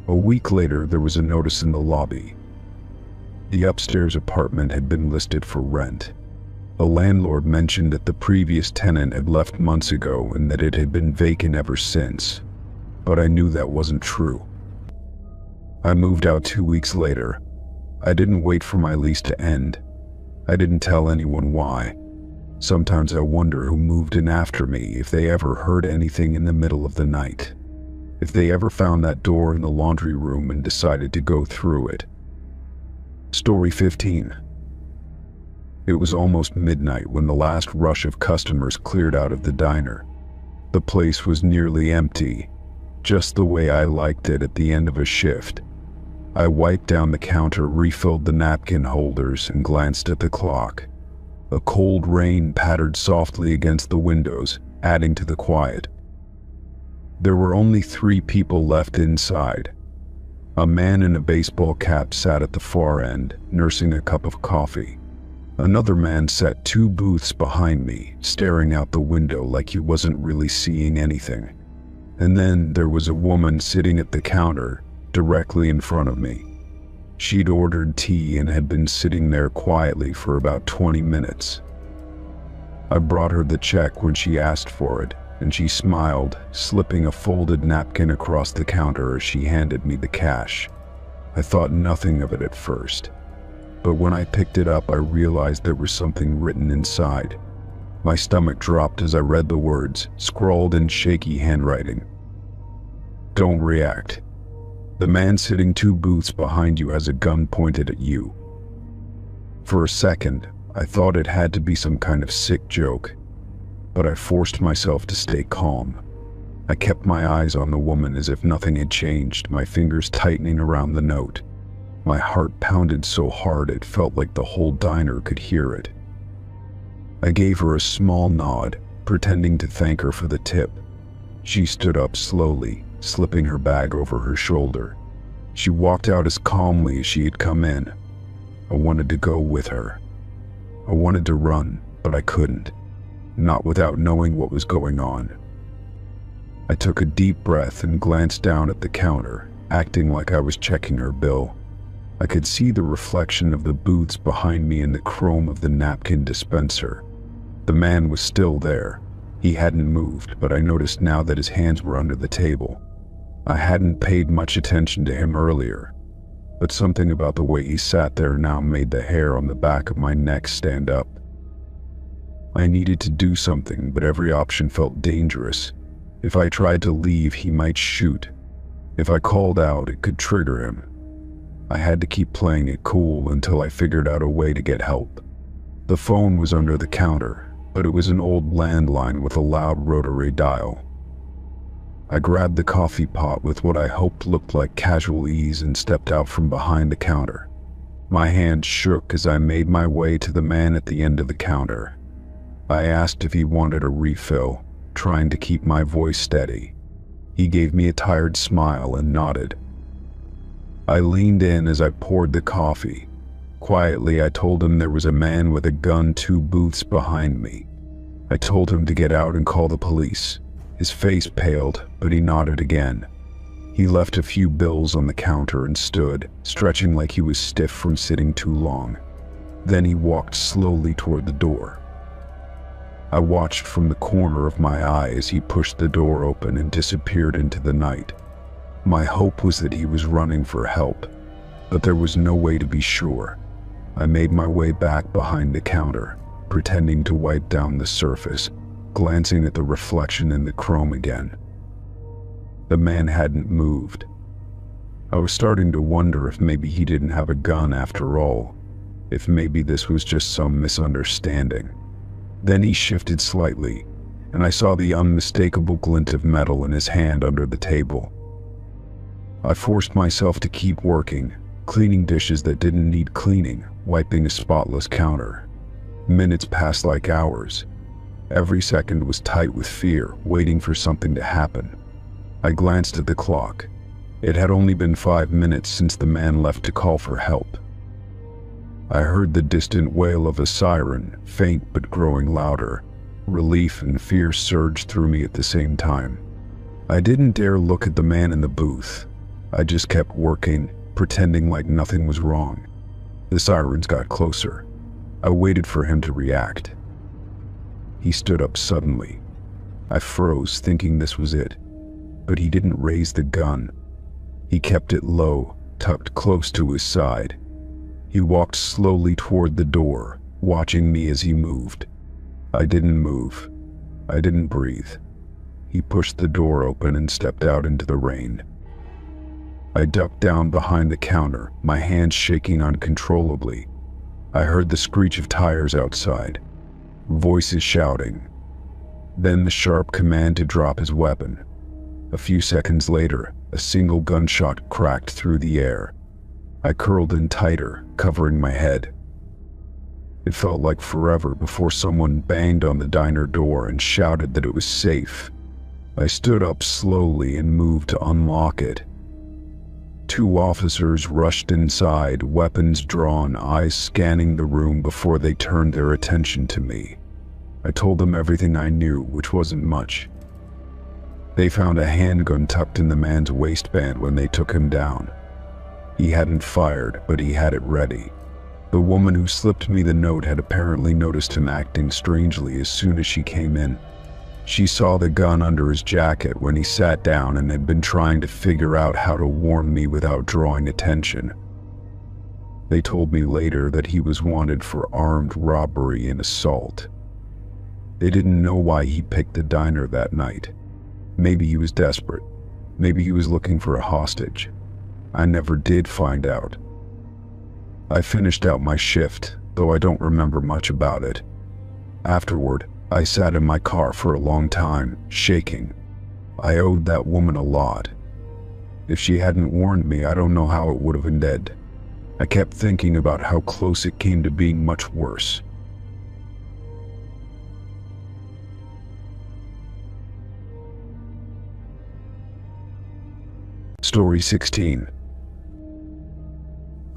A week later, there was a notice in the lobby. The upstairs apartment had been listed for rent. The landlord mentioned that the previous tenant had left months ago and that it had been vacant ever since. But I knew that wasn't true. I moved out 2 weeks later. I didn't wait for my lease to end. I didn't tell anyone why. Sometimes I wonder who moved in after me, if they ever heard anything in the middle of the night. If they ever found that door in the laundry room and decided to go through it. Story 15. It was almost midnight when the last rush of customers cleared out of the diner. The place was nearly empty, just the way I liked it at the end of a shift. I wiped down the counter, refilled the napkin holders, and glanced at the clock. A cold rain pattered softly against the windows, adding to the quiet. There were only 3 people left inside. A man in a baseball cap sat at the far end, nursing a cup of coffee. Another man sat 2 booths behind me, staring out the window like he wasn't really seeing anything. And then there was a woman sitting at the counter, directly in front of me. She'd ordered tea and had been sitting there quietly for about 20 minutes. I brought her the check when she asked for it, and she smiled, slipping a folded napkin across the counter as she handed me the cash. I thought nothing of it at first, but when I picked it up, I realized there was something written inside. My stomach dropped as I read the words, scrawled in shaky handwriting. Don't react. The man sitting 2 booths behind you has a gun pointed at you. For a second, I thought it had to be some kind of sick joke, but I forced myself to stay calm. I kept my eyes on the woman as if nothing had changed, my fingers tightening around the note. My heart pounded so hard it felt like the whole diner could hear it. I gave her a small nod, pretending to thank her for the tip. She stood up slowly, slipping her bag over her shoulder. She walked out as calmly as she had come in. I wanted to go with her. I wanted to run, but I couldn't. Not without knowing what was going on. I took a deep breath and glanced down at the counter, acting like I was checking her bill. I could see the reflection of the booths behind me in the chrome of the napkin dispenser. The man was still there. He hadn't moved, but I noticed now that his hands were under the table. I hadn't paid much attention to him earlier, but something about the way he sat there now made the hair on the back of my neck stand up. I needed to do something, but every option felt dangerous. If I tried to leave, he might shoot. If I called out, it could trigger him. I had to keep playing it cool until I figured out a way to get help. The phone was under the counter, but it was an old landline with a loud rotary dial. I grabbed the coffee pot with what I hoped looked like casual ease and stepped out from behind the counter. My hand shook as I made my way to the man at the end of the counter. I asked if he wanted a refill, trying to keep my voice steady. He gave me a tired smile and nodded. I leaned in as I poured the coffee. Quietly, I told him there was a man with a gun 2 booths behind me. I told him to get out and call the police. His face paled, but he nodded again. He left a few bills on the counter and stood, stretching like he was stiff from sitting too long. Then he walked slowly toward the door. I watched from the corner of my eye as he pushed the door open and disappeared into the night. My hope was that he was running for help, but there was no way to be sure. I made my way back behind the counter, pretending to wipe down the surface, glancing at the reflection in the chrome again. The man hadn't moved. I was starting to wonder if maybe he didn't have a gun after all, if maybe this was just some misunderstanding. Then he shifted slightly, and I saw the unmistakable glint of metal in his hand under the table. I forced myself to keep working, cleaning dishes that didn't need cleaning, wiping a spotless counter. Minutes passed like hours. Every second was tight with fear, waiting for something to happen. I glanced at the clock. It had only been 5 minutes since the man left to call for help. I heard the distant wail of a siren, faint but growing louder. Relief and fear surged through me at the same time. I didn't dare look at the man in the booth. I just kept working, pretending like nothing was wrong. The sirens got closer. I waited for him to react. He stood up suddenly. I froze, thinking this was it. But he didn't raise the gun. He kept it low, tucked close to his side. He walked slowly toward the door, watching me as he moved. I didn't move. I didn't breathe. He pushed the door open and stepped out into the rain. I ducked down behind the counter, my hands shaking uncontrollably. I heard the screech of tires outside. Voices shouting. Then the sharp command to drop his weapon. A few seconds later, a single gunshot cracked through the air. I curled in tighter, covering my head. It felt like forever before someone banged on the diner door and shouted that it was safe. I stood up slowly and moved to unlock it. 2 officers rushed inside, weapons drawn, eyes scanning the room before they turned their attention to me. I told them everything I knew, which wasn't much. They found a handgun tucked in the man's waistband when they took him down. He hadn't fired, but he had it ready. The woman who slipped me the note had apparently noticed him acting strangely as soon as she came in. She saw the gun under his jacket when he sat down and had been trying to figure out how to warn me without drawing attention. They told me later that he was wanted for armed robbery and assault. They didn't know why he picked the diner that night. Maybe he was desperate. Maybe he was looking for a hostage. I never did find out. I finished out my shift, though I don't remember much about it. Afterward, I sat in my car for a long time, shaking. I owed that woman a lot. If she hadn't warned me, I don't know how it would have ended. I kept thinking about how close it came to being much worse. Story 16.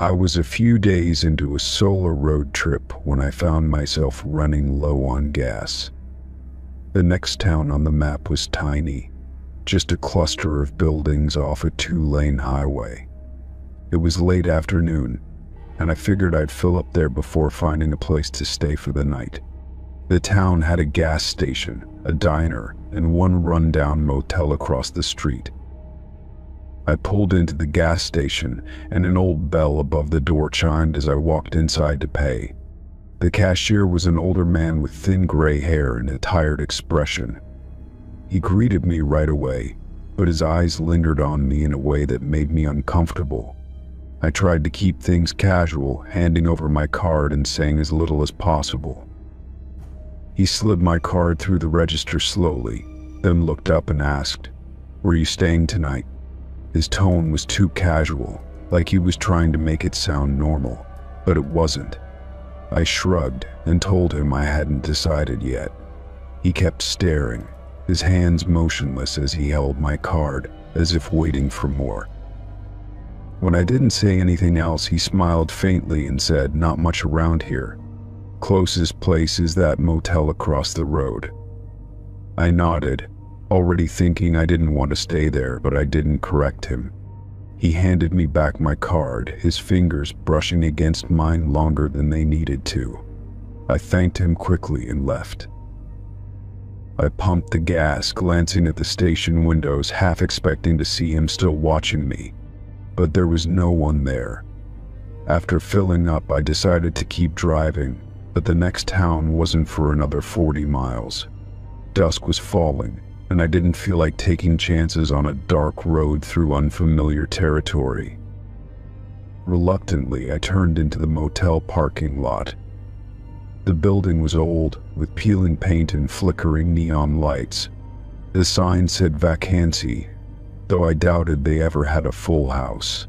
I was a few days into a solo road trip when I found myself running low on gas. The next town on the map was tiny, just a cluster of buildings off a 2-lane highway. It was late afternoon, and I figured I'd fill up there before finding a place to stay for the night. The town had a gas station, a diner, and one rundown motel across the street. I pulled into the gas station, and an old bell above the door chimed as I walked inside to pay. The cashier was an older man with thin gray hair and a tired expression. He greeted me right away, but his eyes lingered on me in a way that made me uncomfortable. I tried to keep things casual, handing over my card and saying as little as possible. He slid my card through the register slowly, then looked up and asked, "Were you staying tonight?" His tone was too casual, like he was trying to make it sound normal, but it wasn't. I shrugged and told him I hadn't decided yet. He kept staring, his hands motionless as he held my card, as if waiting for more. When I didn't say anything else, he smiled faintly and said, "Not much around here. Closest place is that motel across the road." I nodded, already thinking I didn't want to stay there, but I didn't correct him. He handed me back my card, his fingers brushing against mine longer than they needed to. I thanked him quickly and left. I pumped the gas, glancing at the station windows, half expecting to see him still watching me, but there was no one there. After filling up, I decided to keep driving, but the next town wasn't for another 40 miles. Dusk was falling, and I didn't feel like taking chances on a dark road through unfamiliar territory. Reluctantly, I turned into the motel parking lot. The building was old, with peeling paint and flickering neon lights. The sign said vacancy, though I doubted they ever had a full house.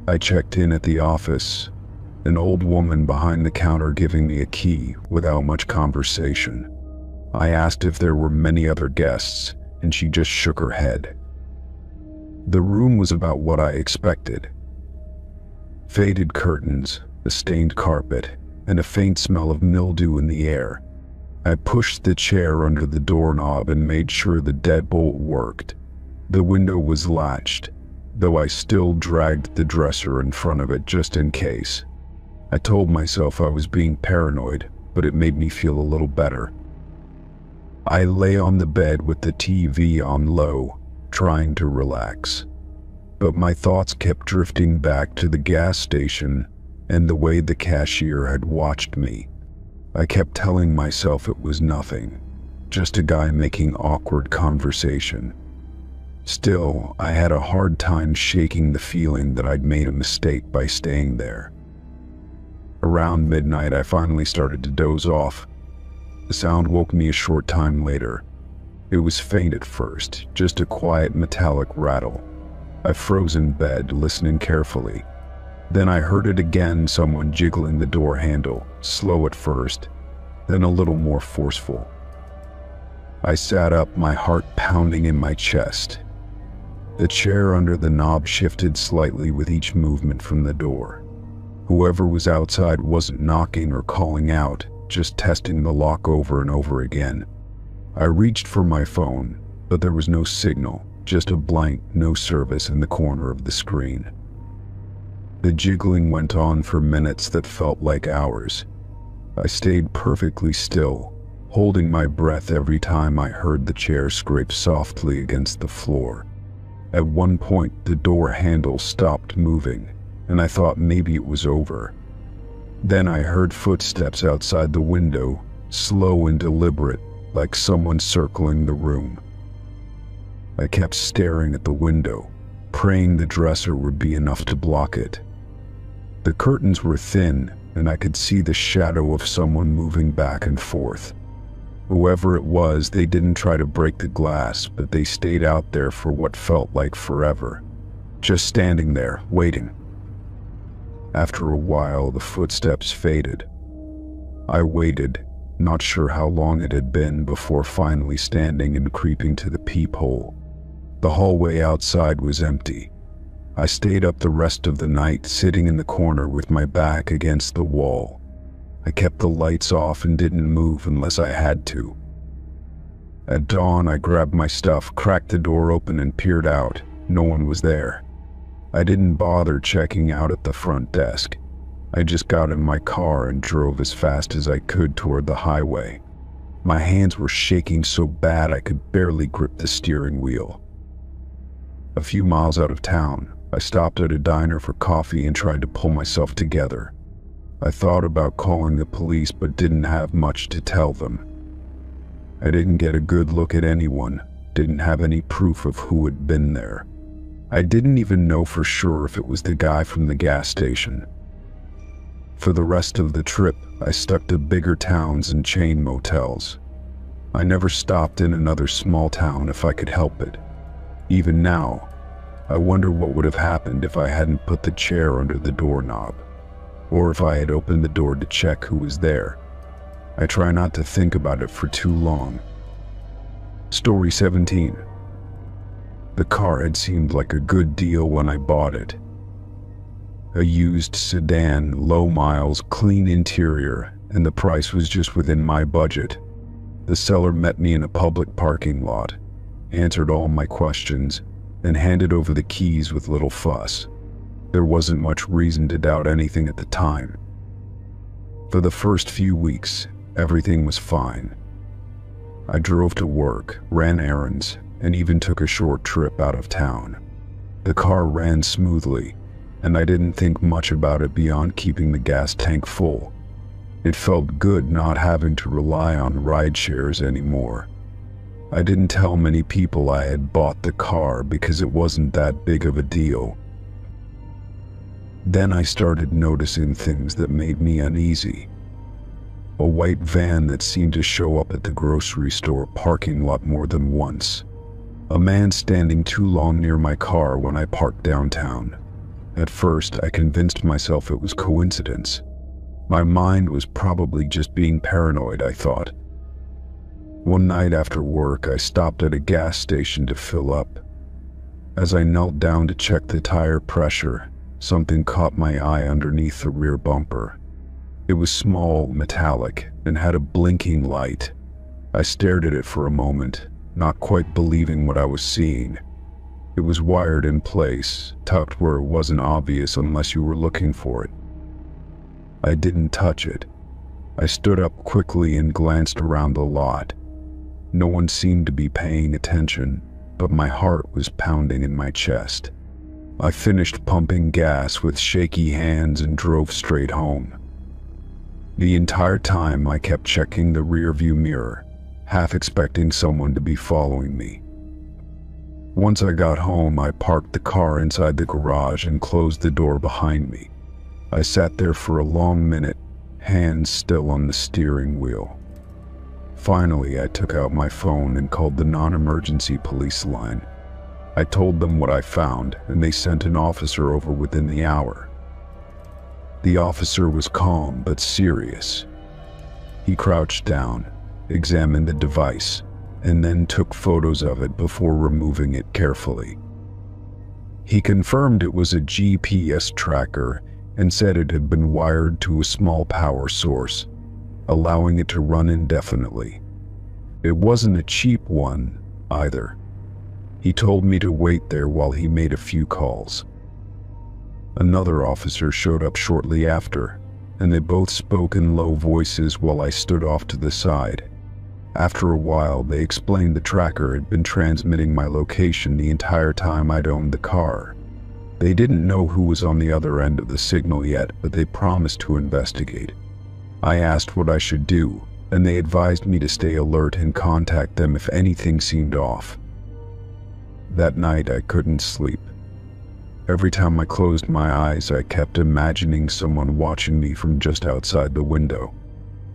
I checked in at the office, an old woman behind the counter giving me a key without much conversation. I asked if there were many other guests, and she just shook her head. The room was about what I expected. Faded curtains, a stained carpet, and a faint smell of mildew in the air. I pushed the chair under the doorknob and made sure the deadbolt worked. The window was latched, though I still dragged the dresser in front of it just in case. I told myself I was being paranoid, but it made me feel a little better. I lay on the bed with the TV on low, trying to relax. But my thoughts kept drifting back to the gas station and the way the cashier had watched me. I kept telling myself it was nothing, just a guy making awkward conversation. Still, I had a hard time shaking the feeling that I'd made a mistake by staying there. Around midnight, I finally started to doze off. The sound woke me a short time later. It was faint at first, just a quiet metallic rattle. I froze in bed, listening carefully. Then I heard it again, someone jiggling the door handle, slow at first, then a little more forceful. I sat up, my heart pounding in my chest. The chair under the knob shifted slightly with each movement from the door. Whoever was outside wasn't knocking or calling out, just testing the lock over and over again. I reached for my phone, but there was no signal, just a blank "no service" in the corner of the screen. The jiggling went on for minutes that felt like hours. I stayed perfectly still, holding my breath every time I heard the chair scrape softly against the floor. At one point, the door handle stopped moving, and I thought maybe it was over. Then I heard footsteps outside the window, slow and deliberate, like someone circling the room. I kept staring at the window, praying the dresser would be enough to block it. The curtains were thin, and I could see the shadow of someone moving back and forth. Whoever it was, they didn't try to break the glass, but they stayed out there for what felt like forever, just standing there, waiting. After a while, the footsteps faded. I waited, not sure how long it had been, before finally standing and creeping to the peephole. The hallway outside was empty. I stayed up the rest of the night, sitting in the corner with my back against the wall. I kept the lights off and didn't move unless I had to. At dawn, I grabbed my stuff, cracked the door open, and peered out. No one was there. I didn't bother checking out at the front desk. I just got in my car and drove as fast as I could toward the highway. My hands were shaking so bad I could barely grip the steering wheel. A few miles out of town, I stopped at a diner for coffee and tried to pull myself together. I thought about calling the police but didn't have much to tell them. I didn't get a good look at anyone, didn't have any proof of who had been there. I didn't even know for sure if it was the guy from the gas station. For the rest of the trip, I stuck to bigger towns and chain motels. I never stopped in another small town if I could help it. Even now, I wonder what would have happened if I hadn't put the chair under the doorknob, or if I had opened the door to check who was there. I try not to think about it for too long. Story 17. The car had seemed like a good deal when I bought it. A used sedan, low miles, clean interior, and the price was just within my budget. The seller met me in a public parking lot, answered all my questions, and handed over the keys with little fuss. There wasn't much reason to doubt anything at the time. For the first few weeks, everything was fine. I drove to work, ran errands, and even took a short trip out of town. The car ran smoothly, and I didn't think much about it beyond keeping the gas tank full. It felt good not having to rely on ride shares anymore. I didn't tell many people I had bought the car because it wasn't that big of a deal. Then I started noticing things that made me uneasy. A white van that seemed to show up at the grocery store parking lot more than once. A man standing too long near my car when I parked downtown. At first, I convinced myself it was coincidence. My mind was probably just being paranoid, I thought. One night after work, I stopped at a gas station to fill up. As I knelt down to check the tire pressure, something caught my eye underneath the rear bumper. It was small, metallic, and had a blinking light. I stared at it for a moment, not quite believing what I was seeing. It was wired in place, tucked where it wasn't obvious unless you were looking for it. I didn't touch it. I stood up quickly and glanced around the lot. No one seemed to be paying attention, but my heart was pounding in my chest. I finished pumping gas with shaky hands and drove straight home. The entire time I kept checking the rearview mirror, half expecting someone to be following me. Once I got home, I parked the car inside the garage and closed the door behind me. I sat there for a long minute, hands still on the steering wheel. Finally, I took out my phone and called the non-emergency police line. I told them what I found, and they sent an officer over within the hour. The officer was calm but serious. He crouched down, examined the device, and then took photos of it before removing it carefully. He confirmed it was a GPS tracker and said it had been wired to a small power source, allowing it to run indefinitely. It wasn't a cheap one, either. He told me to wait there while he made a few calls. Another officer showed up shortly after, and they both spoke in low voices while I stood off to the side. After a while, they explained the tracker had been transmitting my location the entire time I'd owned the car. They didn't know who was on the other end of the signal yet, but they promised to investigate. I asked what I should do, and they advised me to stay alert and contact them if anything seemed off. That night, I couldn't sleep. Every time I closed my eyes, I kept imagining someone watching me from just outside the window.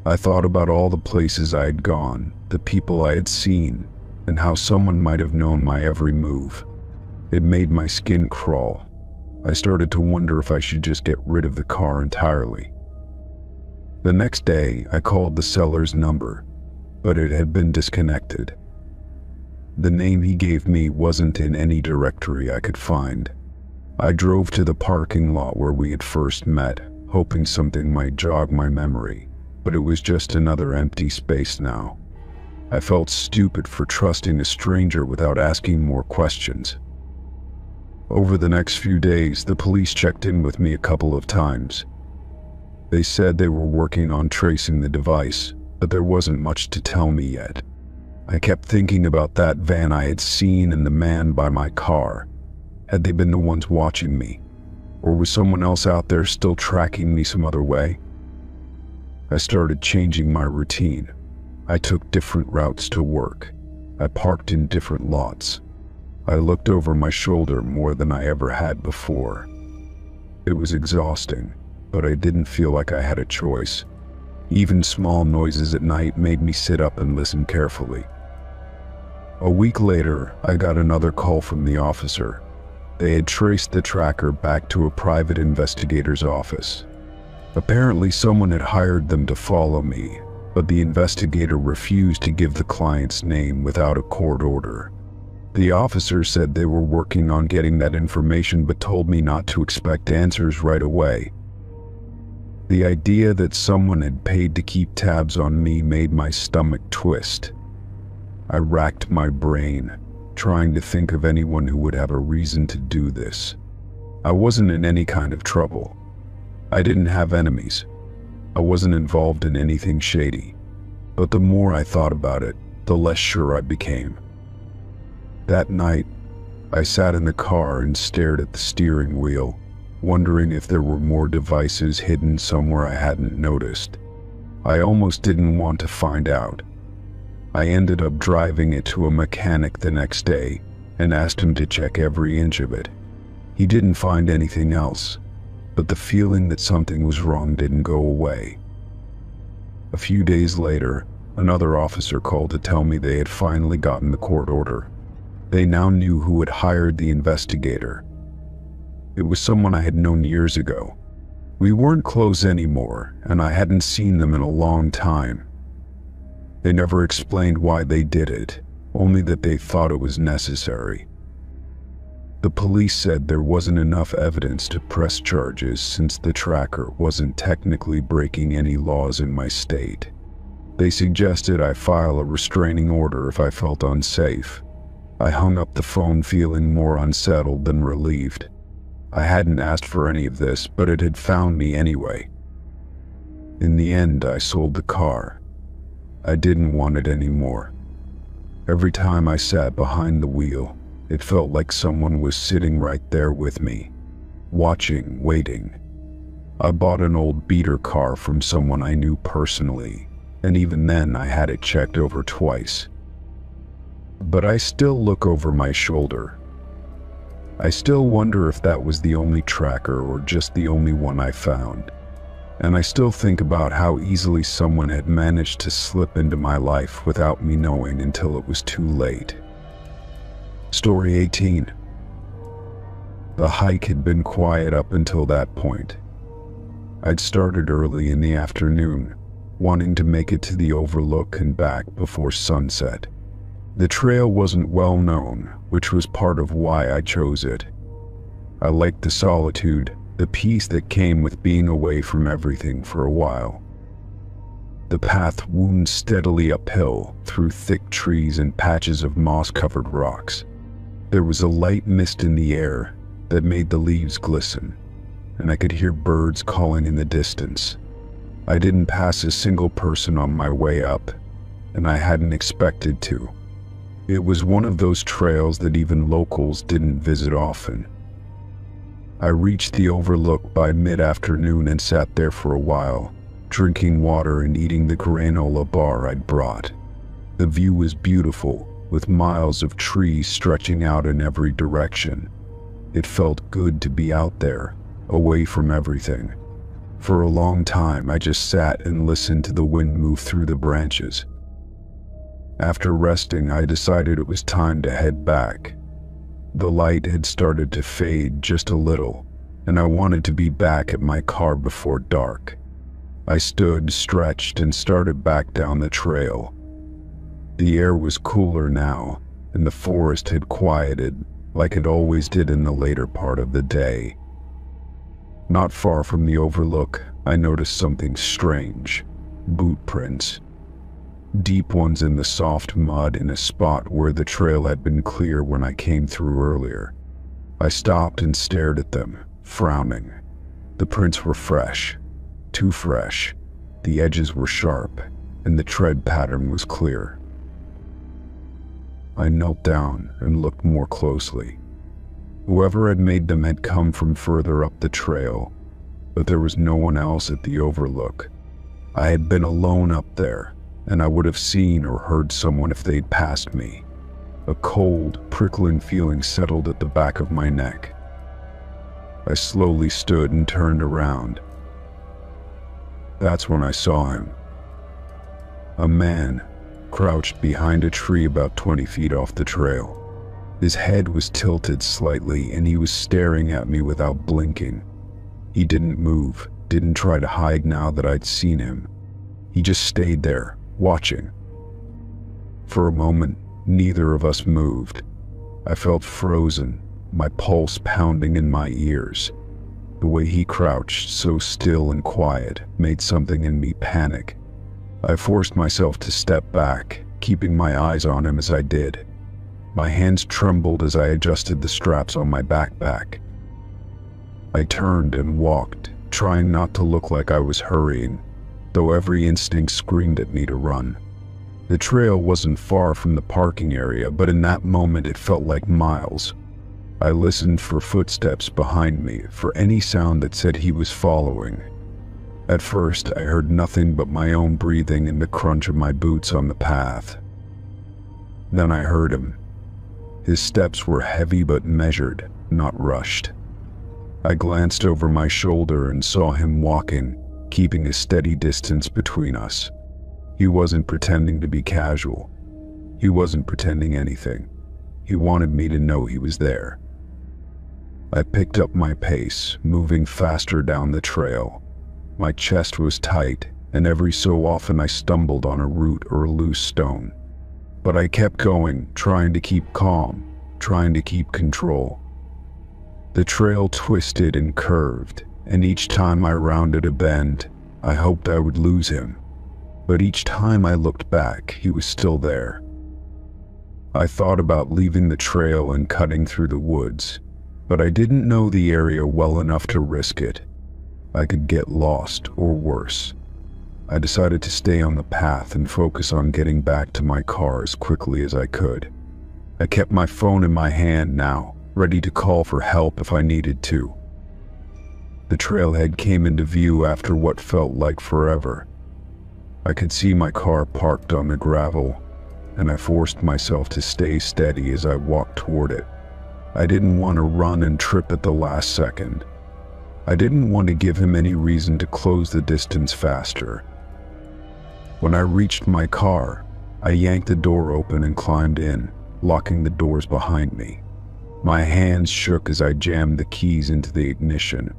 I thought about all the places I had gone, the people I had seen, and how someone might have known my every move. It made my skin crawl. I started to wonder if I should just get rid of the car entirely. The next day, I called the seller's number, but it had been disconnected. The name he gave me wasn't in any directory I could find. I drove to the parking lot where we had first met, hoping something might jog my memory, but it was just another empty space now. I felt stupid for trusting a stranger without asking more questions. Over the next few days, the police checked in with me a couple of times. They said they were working on tracing the device, but there wasn't much to tell me yet. I kept thinking about that van I had seen and the man by my car. Had they been the ones watching me? Or was someone else out there still tracking me some other way? I started changing my routine. I took different routes to work. I parked in different lots. I looked over my shoulder more than I ever had before. It was exhausting, but I didn't feel like I had a choice. Even small noises at night made me sit up and listen carefully. A week later, I got another call from the officer. They had traced the tracker back to a private investigator's office. Apparently, someone had hired them to follow me, but the investigator refused to give the client's name without a court order. The officer said they were working on getting that information but told me not to expect answers right away. The idea that someone had paid to keep tabs on me made my stomach twist. I racked my brain, trying to think of anyone who would have a reason to do this. I wasn't in any kind of trouble. I didn't have enemies. I wasn't involved in anything shady. But the more I thought about it, the less sure I became. That night, I sat in the car and stared at the steering wheel, wondering if there were more devices hidden somewhere I hadn't noticed. I almost didn't want to find out. I ended up driving it to a mechanic the next day and asked him to check every inch of it. He didn't find anything else, but the feeling that something was wrong didn't go away. A few days later, another officer called to tell me they had finally gotten the court order. They now knew who had hired the investigator. It was someone I had known years ago. We weren't close anymore, and I hadn't seen them in a long time. They never explained why they did it, only that they thought it was necessary. The police said there wasn't enough evidence to press charges since the tracker wasn't technically breaking any laws in my state. They suggested I file a restraining order if I felt unsafe. I hung up the phone feeling more unsettled than relieved. I hadn't asked for any of this, but it had found me anyway. In the end, I sold the car. I didn't want it anymore. Every time I sat behind the wheel, it felt like someone was sitting right there with me, watching, waiting. I bought an old beater car from someone I knew personally, and even then I had it checked over twice. But I still look over my shoulder. I still wonder if that was the only tracker or just the only one I found. And I still think about how easily someone had managed to slip into my life without me knowing until it was too late. Story 18. The hike had been quiet up until that point. I'd started early in the afternoon, wanting to make it to the overlook and back before sunset. The trail wasn't well known, which was part of why I chose it. I liked the solitude, the peace that came with being away from everything for a while. The path wound steadily uphill through thick trees and patches of moss-covered rocks. There was a light mist in the air that made the leaves glisten, and I could hear birds calling in the distance. I didn't pass a single person on my way up, and I hadn't expected to. It was one of those trails that even locals didn't visit often. I reached the overlook by mid-afternoon and sat there for a while, drinking water and eating the granola bar I'd brought. The view was beautiful, with miles of trees stretching out in every direction. It felt good to be out there, away from everything. For a long time, I just sat and listened to the wind move through the branches. After resting, I decided it was time to head back. The light had started to fade just a little, and I wanted to be back at my car before dark. I stood, stretched, and started back down the trail. The air was cooler now, and the forest had quieted like it always did in the later part of the day. Not far from the overlook, I noticed something strange. Boot prints. Deep ones in the soft mud in a spot where the trail had been clear when I came through earlier. I stopped and stared at them, frowning. The prints were fresh. Too fresh. The edges were sharp, and the tread pattern was clear. I knelt down and looked more closely. Whoever had made them had come from further up the trail, but there was no one else at the overlook. I had been alone up there, and I would have seen or heard someone if they'd passed me. A cold, prickling feeling settled at the back of my neck. I slowly stood and turned around. That's when I saw him. A man, crouched behind a tree about 20 feet off the trail. His head was tilted slightly and he was staring at me without blinking. He didn't move, didn't try to hide now that I'd seen him. He just stayed there, watching. For a moment, neither of us moved. I felt frozen, my pulse pounding in my ears. The way he crouched, so still and quiet, made something in me panic. I forced myself to step back, keeping my eyes on him as I did. My hands trembled as I adjusted the straps on my backpack. I turned and walked, trying not to look like I was hurrying, though every instinct screamed at me to run. The trail wasn't far from the parking area, but in that moment it felt like miles. I listened for footsteps behind me, for any sound that said he was following. At first, I heard nothing but my own breathing and the crunch of my boots on the path. Then I heard him. His steps were heavy but measured, not rushed. I glanced over my shoulder and saw him walking, keeping a steady distance between us. He wasn't pretending to be casual. He wasn't pretending anything. He wanted me to know he was there. I picked up my pace, moving faster down the trail. My chest was tight, and every so often I stumbled on a root or a loose stone. But I kept going, trying to keep calm, trying to keep control. The trail twisted and curved, and each time I rounded a bend, I hoped I would lose him. But each time I looked back, he was still there. I thought about leaving the trail and cutting through the woods, but I didn't know the area well enough to risk it. I could get lost, or worse. I decided to stay on the path and focus on getting back to my car as quickly as I could. I kept my phone in my hand now, ready to call for help if I needed to. The trailhead came into view after what felt like forever. I could see my car parked on the gravel, and I forced myself to stay steady as I walked toward it. I didn't want to run and trip at the last second. I didn't want to give him any reason to close the distance faster. When I reached my car, I yanked the door open and climbed in, locking the doors behind me. My hands shook as I jammed the keys into the ignition.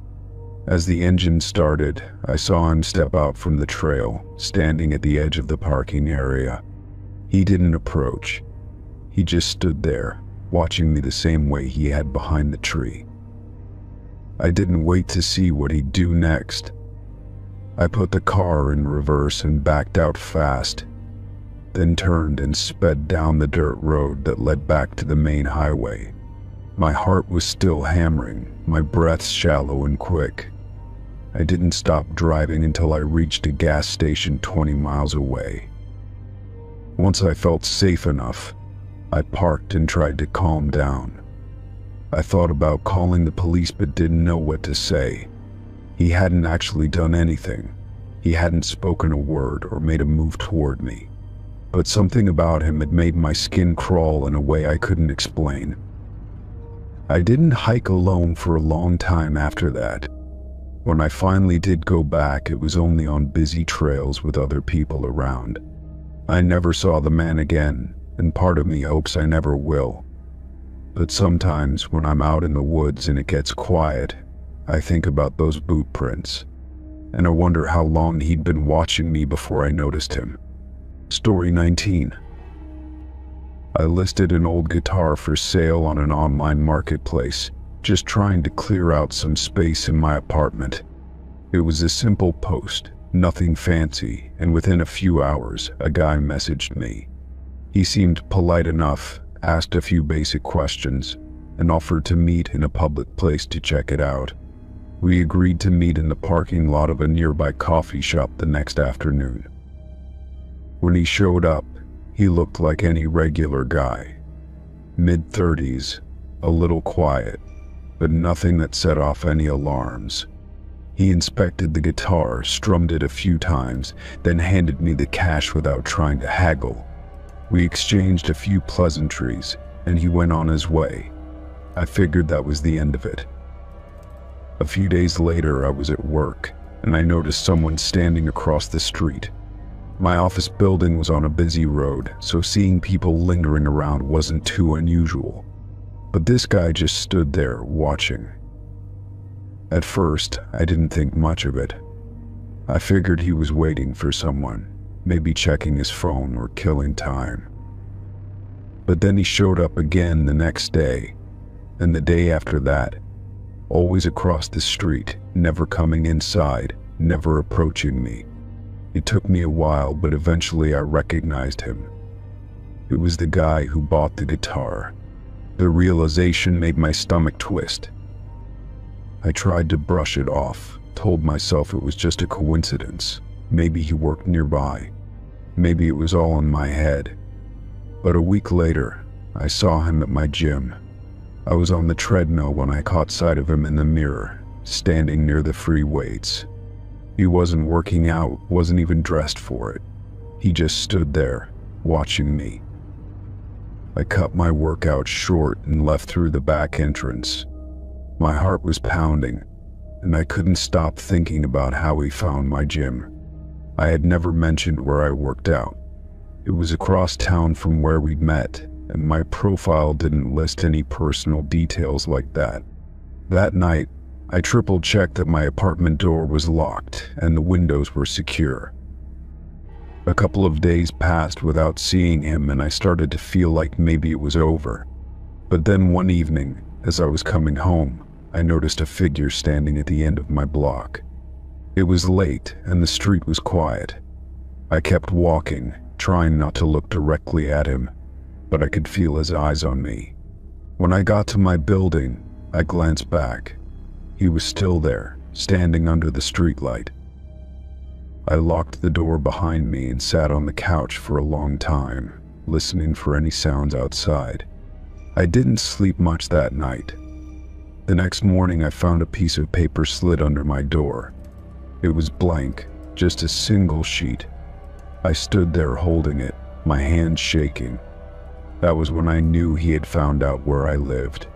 As the engine started, I saw him step out from the trail, standing at the edge of the parking area. He didn't approach. He just stood there, watching me the same way he had behind the tree. I didn't wait to see what he'd do next. I put the car in reverse and backed out fast, then turned and sped down the dirt road that led back to the main highway. My heart was still hammering, my breath shallow and quick. I didn't stop driving until I reached a gas station 20 miles away. Once I felt safe enough, I parked and tried to calm down. I thought about calling the police but didn't know what to say. He hadn't actually done anything. He hadn't spoken a word or made a move toward me. But something about him had made my skin crawl in a way I couldn't explain. I didn't hike alone for a long time after that. When I finally did go back, it was only on busy trails with other people around. I never saw the man again, and part of me hopes I never will. But sometimes when I'm out in the woods and it gets quiet, I think about those boot prints, and I wonder how long he'd been watching me before I noticed him. Story 19. I listed an old guitar for sale on an online marketplace, just trying to clear out some space in my apartment. It was a simple post, nothing fancy, and within a few hours, a guy messaged me. He seemed polite enough, asked a few basic questions, and offered to meet in a public place to check it out. We agreed to meet in the parking lot of a nearby coffee shop the next afternoon. When he showed up, he looked like any regular guy. Mid-30s, a little quiet, but nothing that set off any alarms. He inspected the guitar, strummed it a few times, then handed me the cash without trying to haggle. We exchanged a few pleasantries, and he went on his way. I figured that was the end of it. A few days later, I was at work, and I noticed someone standing across the street. My office building was on a busy road, so seeing people lingering around wasn't too unusual. But this guy just stood there, watching. At first, I didn't think much of it. I figured he was waiting for someone, maybe checking his phone or killing time. But then he showed up again the next day, and the day after that, always across the street, never coming inside, never approaching me. It took me a while, but eventually I recognized him. It was the guy who bought the guitar. The realization made my stomach twist. I tried to brush it off, told myself it was just a coincidence. Maybe he worked nearby. Maybe it was all in my head. But a week later, I saw him at my gym. I was on the treadmill when I caught sight of him in the mirror, standing near the free weights. He wasn't working out, wasn't even dressed for it. He just stood there, watching me. I cut my workout short and left through the back entrance. My heart was pounding, and I couldn't stop thinking about how he found my gym. I had never mentioned where I worked out. It was across town from where we'd met, and my profile didn't list any personal details like that. That night, I triple-checked that my apartment door was locked and the windows were secure. A couple of days passed without seeing him, and I started to feel like maybe it was over. But then one evening, as I was coming home, I noticed a figure standing at the end of my block. It was late and the street was quiet. I kept walking, trying not to look directly at him, but I could feel his eyes on me. When I got to my building, I glanced back. He was still there, standing under the streetlight. I locked the door behind me and sat on the couch for a long time, listening for any sounds outside. I didn't sleep much that night. The next morning, I found a piece of paper slid under my door. It was blank, just a single sheet. I stood there holding it, my hands shaking. That was when I knew he had found out where I lived.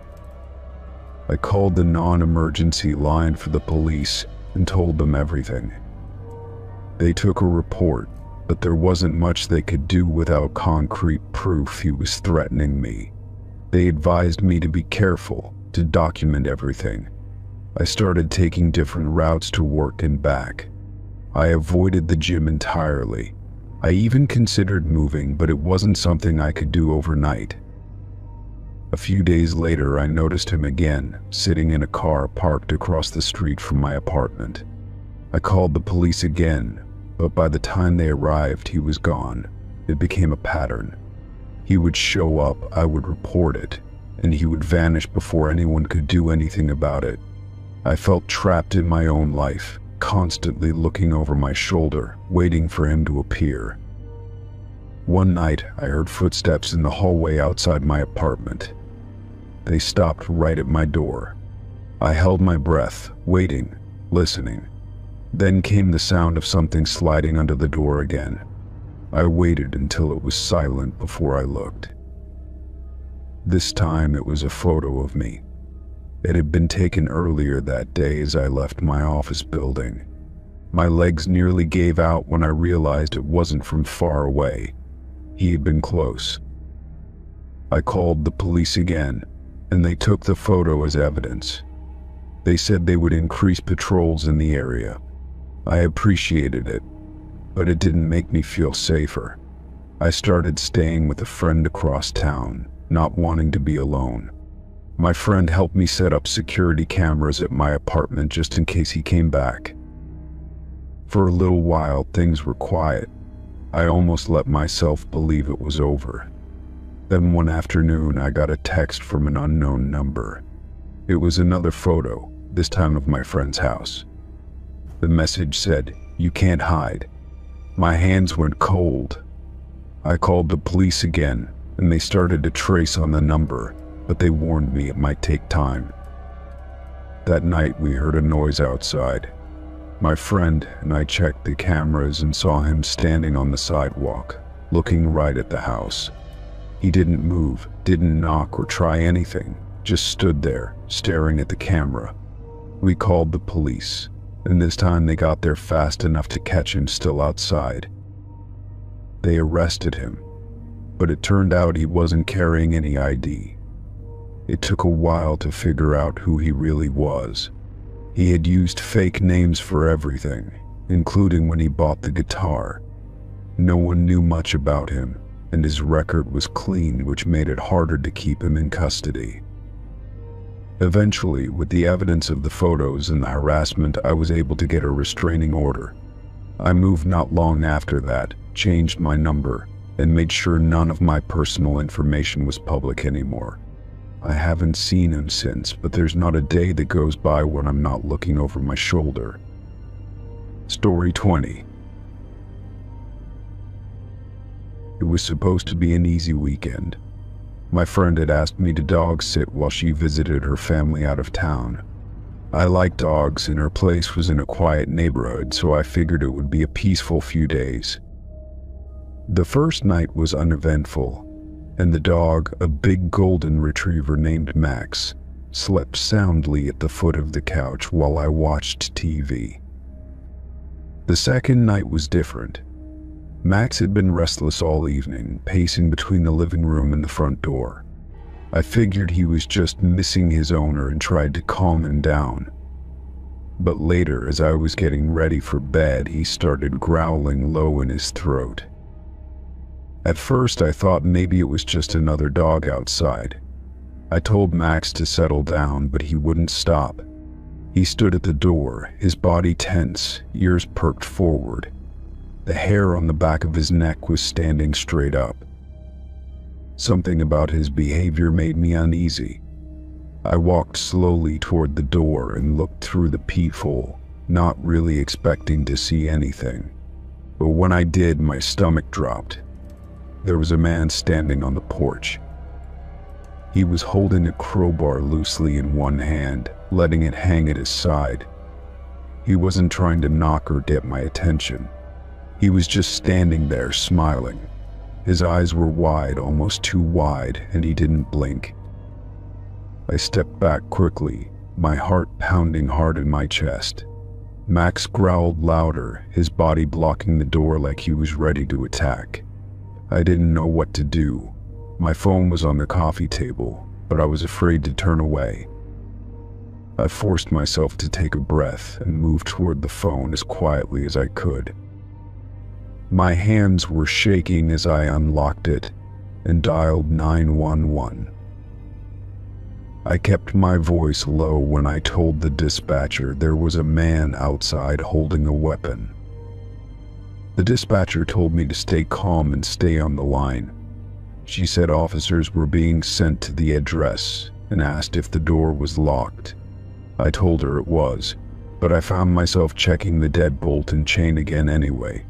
I called the non-emergency line for the police and told them everything. They took a report, but there wasn't much they could do without concrete proof he was threatening me. They advised me to be careful, to document everything. I started taking different routes to work and back. I avoided the gym entirely. I even considered moving, but it wasn't something I could do overnight. A few days later, I noticed him again, sitting in a car parked across the street from my apartment. I called the police again, but by the time they arrived, he was gone. It became a pattern. He would show up, I would report it, and he would vanish before anyone could do anything about it. I felt trapped in my own life, constantly looking over my shoulder, waiting for him to appear. One night, I heard footsteps in the hallway outside my apartment. They stopped right at my door. I held my breath, waiting, listening. Then came the sound of something sliding under the door again. I waited until it was silent before I looked. This time it was a photo of me. It had been taken earlier that day as I left my office building. My legs nearly gave out when I realized it wasn't from far away. He had been close. I called the police again, and they took the photo as evidence. They said they would increase patrols in the area. I appreciated it, but it didn't make me feel safer. I started staying with a friend across town, not wanting to be alone. My friend helped me set up security cameras at my apartment just in case he came back. For a little while, things were quiet. I almost let myself believe it was over. Then one afternoon, I got a text from an unknown number. It was another photo, this time of my friend's house. The message said, "You can't hide." My hands went cold. I called the police again, and they started to trace on the number, but they warned me it might take time. That night, we heard a noise outside. My friend and I checked the cameras and saw him standing on the sidewalk, looking right at the house. He didn't move, didn't knock or try anything, just stood there, staring at the camera. We called the police, and this time they got there fast enough to catch him still outside. They arrested him, but it turned out he wasn't carrying any ID. It took a while to figure out who he really was. He had used fake names for everything, including when he bought the guitar. No one knew much about him, and his record was clean, which made it harder to keep him in custody. Eventually, with the evidence of the photos and the harassment, I was able to get a restraining order. I moved not long after that, changed my number, and made sure none of my personal information was public anymore. I haven't seen him since, but there's not a day that goes by when I'm not looking over my shoulder. Story 20. It was supposed to be an easy weekend. My friend had asked me to dog sit while she visited her family out of town. I like dogs, and her place was in a quiet neighborhood, so I figured it would be a peaceful few days. The first night was uneventful, and the dog, a big golden retriever named Max, slept soundly at the foot of the couch while I watched TV. The second night was different. Max had been restless all evening, pacing between the living room and the front door. I figured he was just missing his owner and tried to calm him down. But later, as I was getting ready for bed, he started growling low in his throat. At first, I thought maybe it was just another dog outside. I told Max to settle down, but he wouldn't stop. He stood at the door, his body tense, ears perked forward. The hair on the back of his neck was standing straight up. Something about his behavior made me uneasy. I walked slowly toward the door and looked through the peephole, not really expecting to see anything. But when I did, my stomach dropped. There was a man standing on the porch. He was holding a crowbar loosely in one hand, letting it hang at his side. He wasn't trying to knock or get my attention. He was just standing there, smiling. His eyes were wide, almost too wide, and he didn't blink. I stepped back quickly, my heart pounding hard in my chest. Max growled louder, his body blocking the door like he was ready to attack. I didn't know what to do. My phone was on the coffee table, but I was afraid to turn away. I forced myself to take a breath and move toward the phone as quietly as I could. My hands were shaking as I unlocked it and dialed 911. I kept my voice low when I told the dispatcher there was a man outside holding a weapon. The dispatcher told me to stay calm and stay on the line. She said officers were being sent to the address and asked if the door was locked. I told her it was, but I found myself checking the deadbolt and chain again anyway.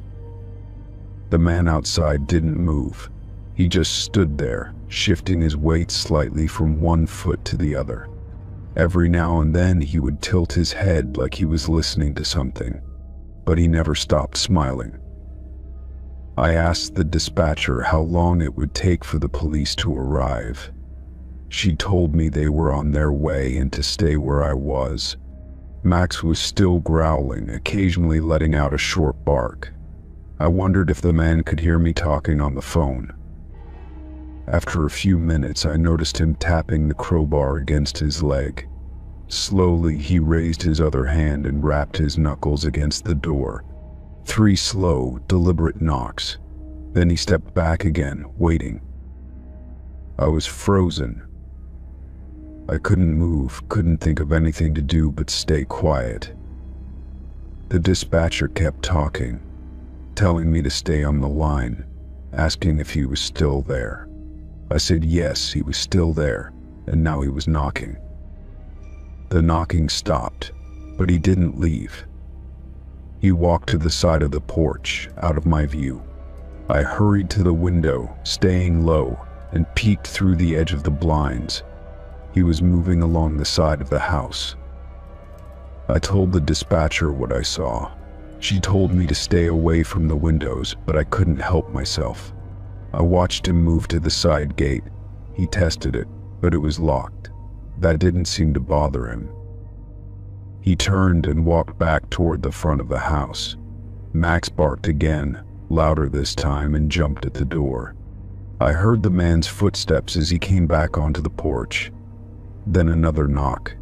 The man outside didn't move. He just stood there, shifting his weight slightly from one foot to the other. Every now and then he would tilt his head like he was listening to something, but he never stopped smiling. I asked the dispatcher how long it would take for the police to arrive. She told me they were on their way and to stay where I was. Max was still growling, occasionally letting out a short bark. I wondered if the man could hear me talking on the phone. After a few minutes, I noticed him tapping the crowbar against his leg. Slowly, he raised his other hand and rapped his knuckles against the door. 3 slow, deliberate knocks. Then he stepped back again, waiting. I was frozen. I couldn't move, couldn't think of anything to do but stay quiet. The dispatcher kept talking, telling me to stay on the line, asking if he was still there. I said yes, he was still there, and now he was knocking. The knocking stopped, but he didn't leave. He walked to the side of the porch, out of my view. I hurried to the window, staying low, and peeked through the edge of the blinds. He was moving along the side of the house. I told the dispatcher what I saw. She told me to stay away from the windows, but I couldn't help myself. I watched him move to the side gate. He tested it, but it was locked. That didn't seem to bother him. He turned and walked back toward the front of the house. Max barked again, louder this time, and jumped at the door. I heard the man's footsteps as he came back onto the porch. Then another knock,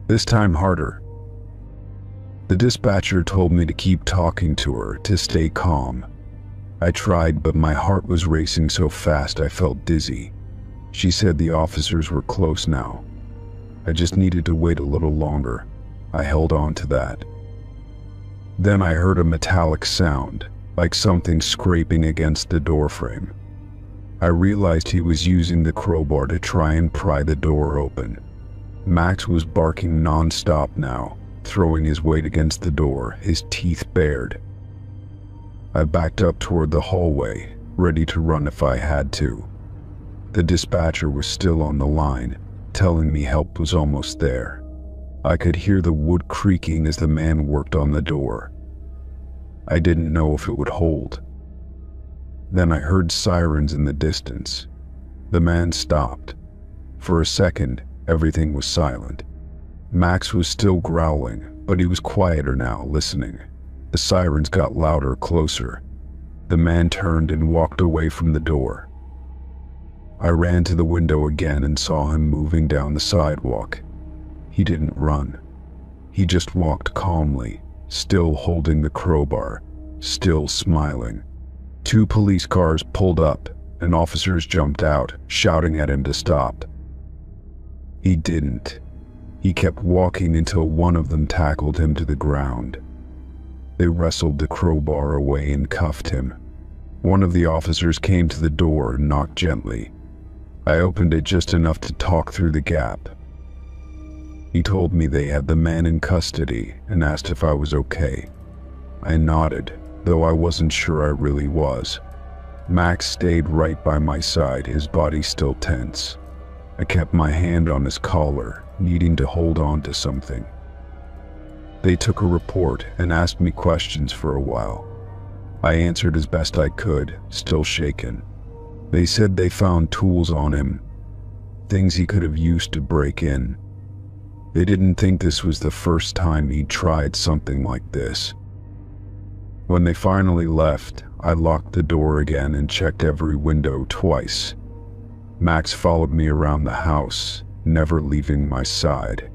this time harder. The dispatcher told me to keep talking to her, to stay calm. I tried, but my heart was racing so fast I felt dizzy. She said the officers were close now. I just needed to wait a little longer. I held on to that. Then I heard a metallic sound, like something scraping against the doorframe. I realized he was using the crowbar to try and pry the door open. Max was barking non-stop now, throwing his weight against the door, his teeth bared. I backed up toward the hallway, ready to run if I had to. The dispatcher was still on the line, telling me help was almost there. I could hear the wood creaking as the man worked on the door. I didn't know if it would hold. Then I heard sirens in the distance. The man stopped. For a second, everything was silent. Max was still growling, but he was quieter now, listening. The sirens got louder, closer. The man turned and walked away from the door. I ran to the window again and saw him moving down the sidewalk. He didn't run. He just walked calmly, still holding the crowbar, still smiling. 2 police cars pulled up, and officers jumped out, shouting at him to stop. He didn't. He kept walking until one of them tackled him to the ground. They wrestled the crowbar away and cuffed him. One of the officers came to the door and knocked gently. I opened it just enough to talk through the gap. He told me they had the man in custody and asked if I was okay. I nodded, though I wasn't sure I really was. Max stayed right by my side, his body still tense. I kept my hand on his collar, needing to hold on to something. They took a report and asked me questions for a while. I answered as best I could, still shaken. They said they found tools on him, things he could have used to break in. They didn't think this was the first time he'd tried something like this. When they finally left, I locked the door again and checked every window twice. Max followed me around the house, never leaving my side.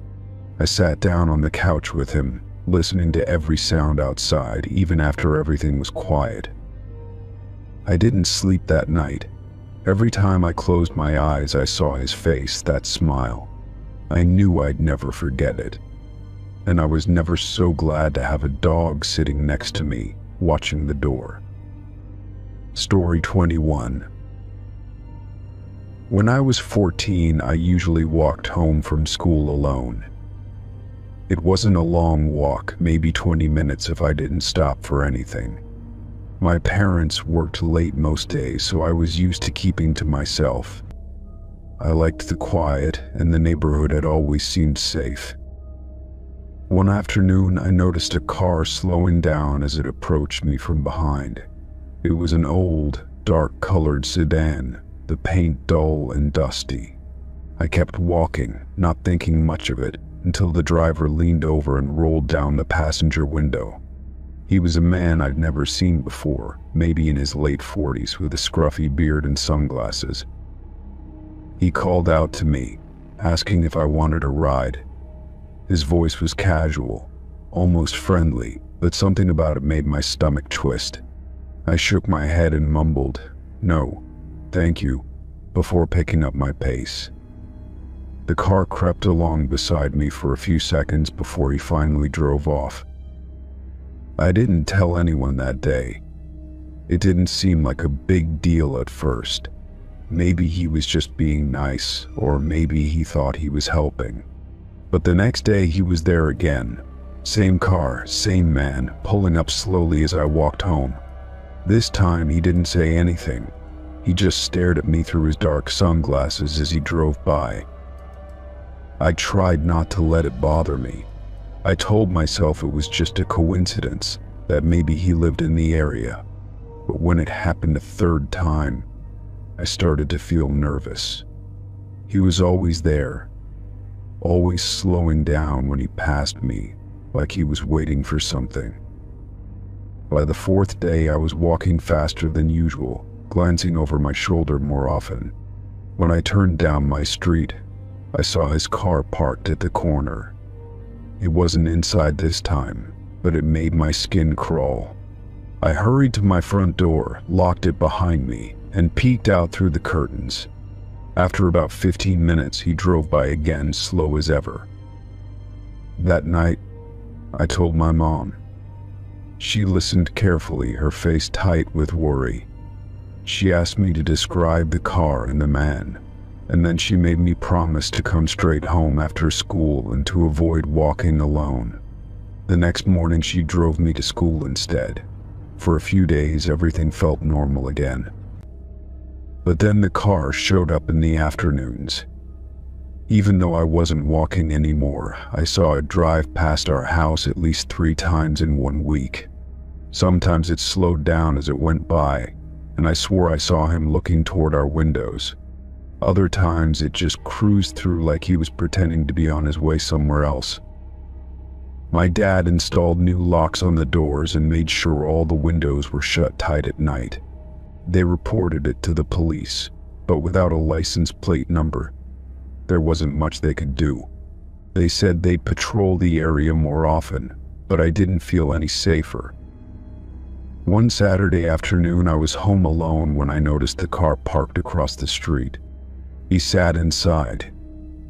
I sat down on the couch with him, listening to every sound outside, even after everything was quiet. I didn't sleep that night. Every time I closed my eyes, I saw his face, that smile. I knew I'd never forget it. And I was never so glad to have a dog sitting next to me, watching the door. Story 21. When I was 14, I usually walked home from school alone. It wasn't a long walk, maybe 20 minutes if I didn't stop for anything. My parents worked late most days, so I was used to keeping to myself. I liked the quiet, and the neighborhood had always seemed safe. One afternoon, I noticed a car slowing down as it approached me from behind. It was an old, dark-colored sedan, the paint dull and dusty. I kept walking, not thinking much of it, until the driver leaned over and rolled down the passenger window. He was a man I'd never seen before, maybe in his late 40s, with a scruffy beard and sunglasses. He called out to me, asking if I wanted a ride. His voice was casual, almost friendly, but something about it made my stomach twist. I shook my head and mumbled, "No, thank you," before picking up my pace. The car crept along beside me for a few seconds before he finally drove off. I didn't tell anyone that day. It didn't seem like a big deal at first. Maybe he was just being nice, or maybe he thought he was helping. But the next day he was there again. Same car, same man, pulling up slowly as I walked home. This time he didn't say anything. He just stared at me through his dark sunglasses as he drove by. I tried not to let it bother me. I told myself it was just a coincidence, that maybe he lived in the area. But when it happened a third time, I started to feel nervous. He was always there, always slowing down when he passed me, like he was waiting for something. By the fourth day, I was walking faster than usual, glancing over my shoulder more often. When I turned down my street, I saw his car parked at the corner. It wasn't inside this time, but it made my skin crawl. I hurried to my front door, locked it behind me, and peeked out through the curtains. After about 15 minutes, he drove by again, slow as ever. That night, I told my mom. She listened carefully, her face tight with worry. She asked me to describe the car and the man, and then she made me promise to come straight home after school and to avoid walking alone. The next morning, she drove me to school instead. For a few days, everything felt normal again. But then the car showed up in the afternoons. Even though I wasn't walking anymore, I saw it drive past our house at least 3 times in 1 week. Sometimes it slowed down as it went by, and I swore I saw him looking toward our windows. Other times it just cruised through like he was pretending to be on his way somewhere else. My dad installed new locks on the doors and made sure all the windows were shut tight at night. They reported it to the police, but without a license plate number, there wasn't much they could do. They said they'd patrol the area more often, but I didn't feel any safer. One Saturday afternoon, I was home alone when I noticed the car parked across the street. He sat inside,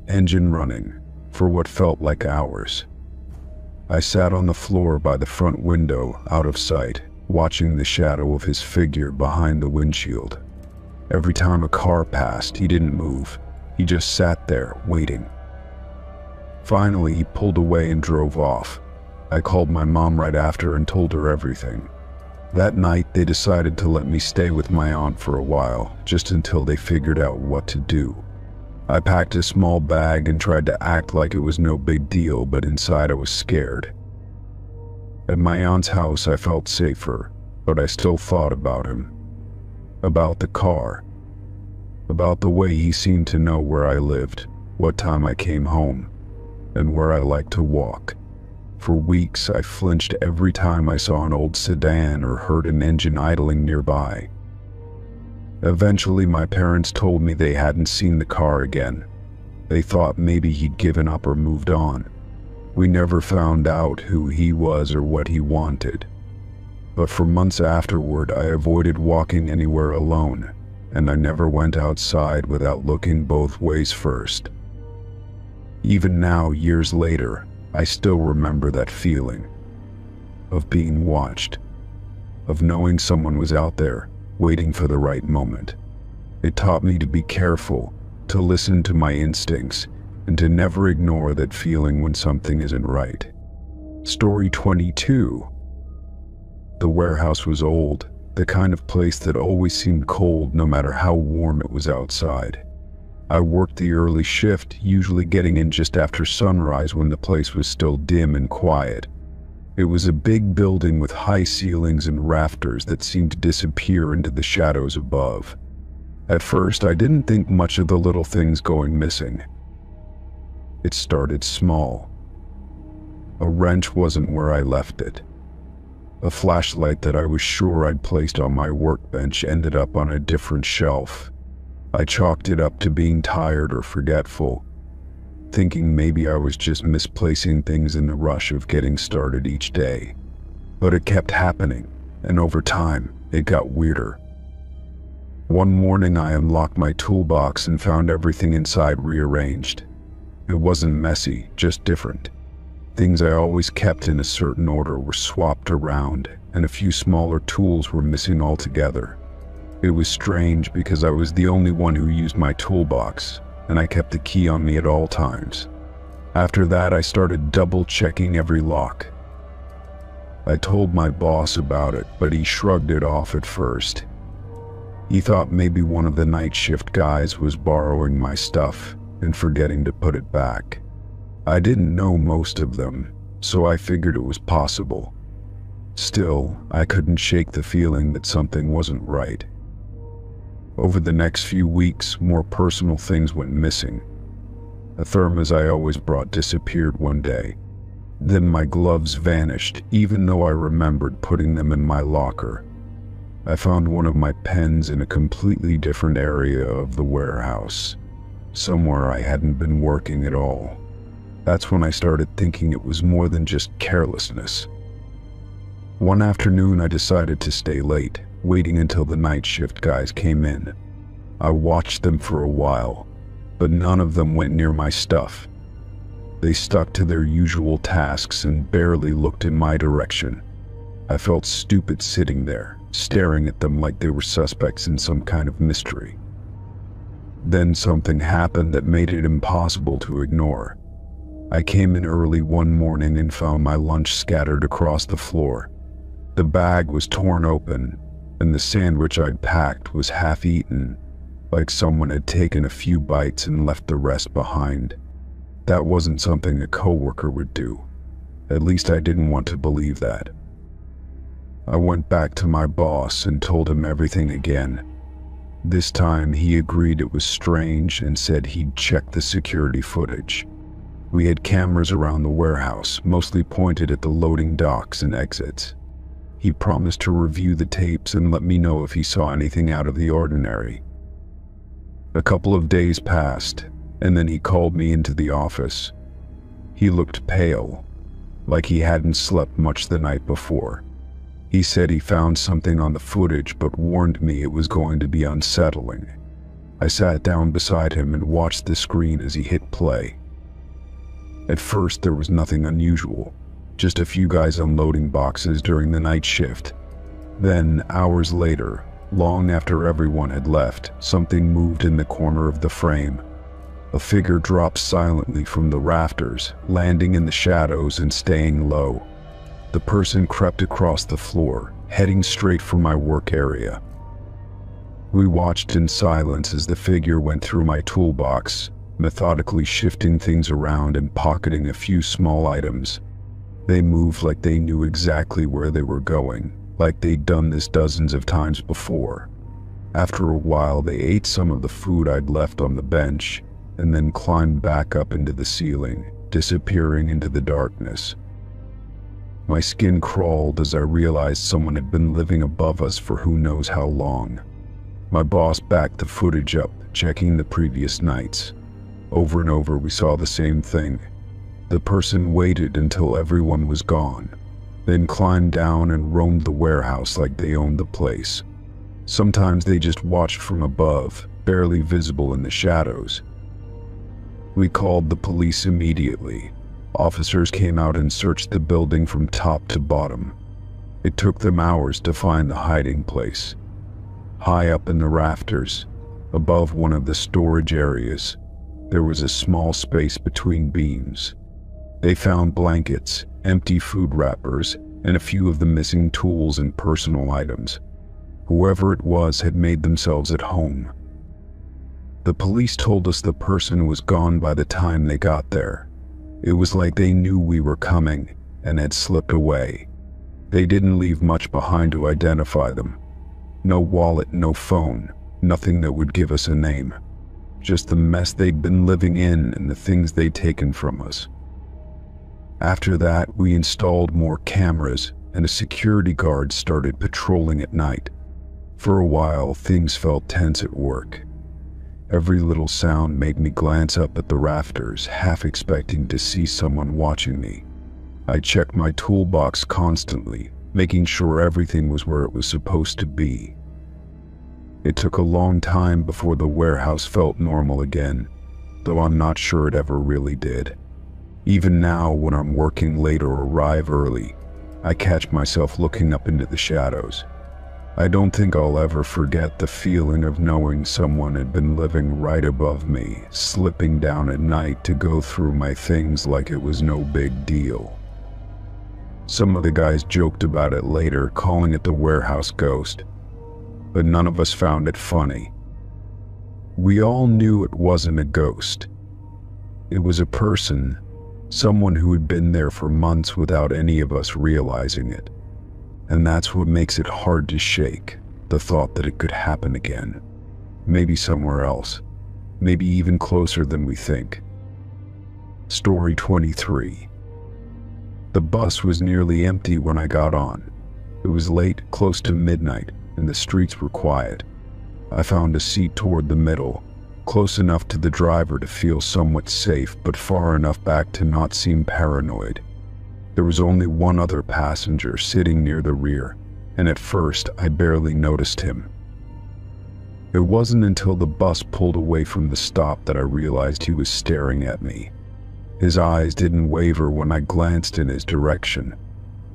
engine running, for what felt like hours. I sat on the floor by the front window, out of sight, watching the shadow of his figure behind the windshield. Every time a car passed, he didn't move. He just sat there, waiting. Finally, he pulled away and drove off. I called my mom right after and told her everything. That night, they decided to let me stay with my aunt for a while, just until they figured out what to do. I packed a small bag and tried to act like it was no big deal, but inside I was scared. At my aunt's house, I felt safer, but I still thought about him. About the car. About the way he seemed to know where I lived, what time I came home, and where I liked to walk. For weeks, I flinched every time I saw an old sedan or heard an engine idling nearby. Eventually, my parents told me they hadn't seen the car again. They thought maybe he'd given up or moved on. We never found out who he was or what he wanted. But for months afterward, I avoided walking anywhere alone, and I never went outside without looking both ways first. Even now, years later, I still remember that feeling of being watched, of knowing someone was out there, waiting for the right moment. It taught me to be careful, to listen to my instincts, and to never ignore that feeling when something isn't right. Story 22. The warehouse was old, the kind of place that always seemed cold no matter how warm it was outside. I worked the early shift, usually getting in just after sunrise when the place was still dim and quiet. It was a big building with high ceilings and rafters that seemed to disappear into the shadows above. At first, I didn't think much of the little things going missing. It started small. A wrench wasn't where I left it. A flashlight that I was sure I'd placed on my workbench ended up on a different shelf. I chalked it up to being tired or forgetful, thinking maybe I was just misplacing things in the rush of getting started each day. But it kept happening, and over time, it got weirder. One morning I unlocked my toolbox and found everything inside rearranged. It wasn't messy, just different. Things I always kept in a certain order were swapped around, and a few smaller tools were missing altogether. It was strange because I was the only one who used my toolbox, and I kept the key on me at all times. After that, I started double-checking every lock. I told my boss about it, but he shrugged it off at first. He thought maybe one of the night shift guys was borrowing my stuff and forgetting to put it back. I didn't know most of them, so I figured it was possible. Still, I couldn't shake the feeling that something wasn't right. Over the next few weeks, more personal things went missing. A thermos I always brought disappeared one day. Then my gloves vanished, even though I remembered putting them in my locker. I found one of my pens in a completely different area of the warehouse, somewhere I hadn't been working at all. That's when I started thinking it was more than just carelessness. One afternoon I decided to stay late, waiting until the night shift guys came in. I watched them for a while, but none of them went near my stuff. They stuck to their usual tasks and barely looked in my direction. I felt stupid sitting there, staring at them like they were suspects in some kind of mystery. Then something happened that made it impossible to ignore. I came in early one morning and found my lunch scattered across the floor. The bag was torn open, and the sandwich I'd packed was half-eaten, like someone had taken a few bites and left the rest behind. That wasn't something a coworker would do. At least I didn't want to believe that. I went back to my boss and told him everything again. This time he agreed it was strange and said he'd check the security footage. We had cameras around the warehouse, mostly pointed at the loading docks and exits. He promised to review the tapes and let me know if he saw anything out of the ordinary. A couple of days passed, and then he called me into the office. He looked pale, like he hadn't slept much the night before. He said he found something on the footage but warned me it was going to be unsettling. I sat down beside him and watched the screen as he hit play. At first there was nothing unusual, just a few guys unloading boxes during the night shift. Then, hours later, long after everyone had left, something moved in the corner of the frame. A figure dropped silently from the rafters, landing in the shadows and staying low. The person crept across the floor, heading straight for my work area. We watched in silence as the figure went through my toolbox, methodically shifting things around and pocketing a few small items. They moved like they knew exactly where they were going, like they'd done this dozens of times before. After a while, they ate some of the food I'd left on the bench, and then climbed back up into the ceiling, disappearing into the darkness. My skin crawled as I realized someone had been living above us for who knows how long. My boss backed the footage up, checking the previous nights. Over and over we saw the same thing. The person waited until everyone was gone, then climbed down and roamed the warehouse like they owned the place. Sometimes they just watched from above, barely visible in the shadows. We called the police immediately. Officers came out and searched the building from top to bottom. It took them hours to find the hiding place. High up in the rafters, above one of the storage areas, there was a small space between beams. They found blankets, empty food wrappers, and a few of the missing tools and personal items. Whoever it was had made themselves at home. The police told us the person was gone by the time they got there. It was like they knew we were coming and had slipped away. They didn't leave much behind to identify them. No wallet, no phone, nothing that would give us a name. Just the mess they'd been living in and the things they'd taken from us. After that, we installed more cameras and a security guard started patrolling at night. For a while, things felt tense at work. Every little sound made me glance up at the rafters, half expecting to see someone watching me. I checked my toolbox constantly, making sure everything was where it was supposed to be. It took a long time before the warehouse felt normal again, though I'm not sure it ever really did. Even now, when I'm working late or arrive early, I catch myself looking up into the shadows. I don't think I'll ever forget the feeling of knowing someone had been living right above me, slipping down at night to go through my things like it was no big deal. Some of the guys joked about it later, calling it the warehouse ghost, but none of us found it funny. We all knew it wasn't a ghost. It was a person, someone who had been there for months without any of us realizing it. And that's what makes it hard to shake, the thought that it could happen again. Maybe somewhere else, maybe even closer than we think. Story 23. The bus was nearly empty when I got on. It was late, close to midnight, and the streets were quiet. I found a seat toward the middle, close enough to the driver to feel somewhat safe, but far enough back to not seem paranoid. There was only one other passenger sitting near the rear, and at first I barely noticed him. It wasn't until the bus pulled away from the stop that I realized he was staring at me. His eyes didn't waver when I glanced in his direction.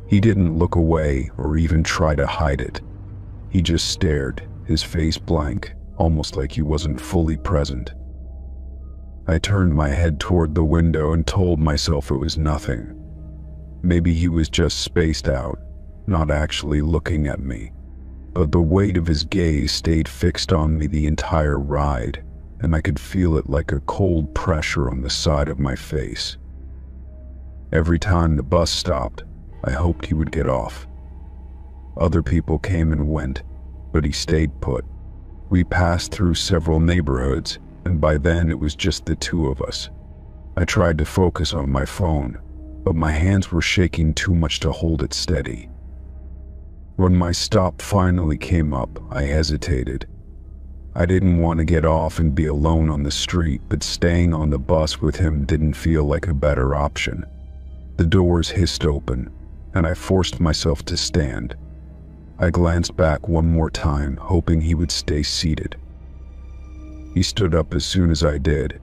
He didn't look away or even try to hide it. He just stared, his face blank, almost like he wasn't fully present. I turned my head toward the window and told myself it was nothing. Maybe he was just spaced out, not actually looking at me. But the weight of his gaze stayed fixed on me the entire ride, and I could feel it like a cold pressure on the side of my face. Every time the bus stopped, I hoped he would get off. Other people came and went, but he stayed put. We passed through several neighborhoods, and by then it was just the two of us. I tried to focus on my phone, but my hands were shaking too much to hold it steady. When my stop finally came up, I hesitated. I didn't want to get off and be alone on the street, but staying on the bus with him didn't feel like a better option. The doors hissed open, and I forced myself to stand. I glanced back one more time, hoping he would stay seated. He stood up as soon as I did.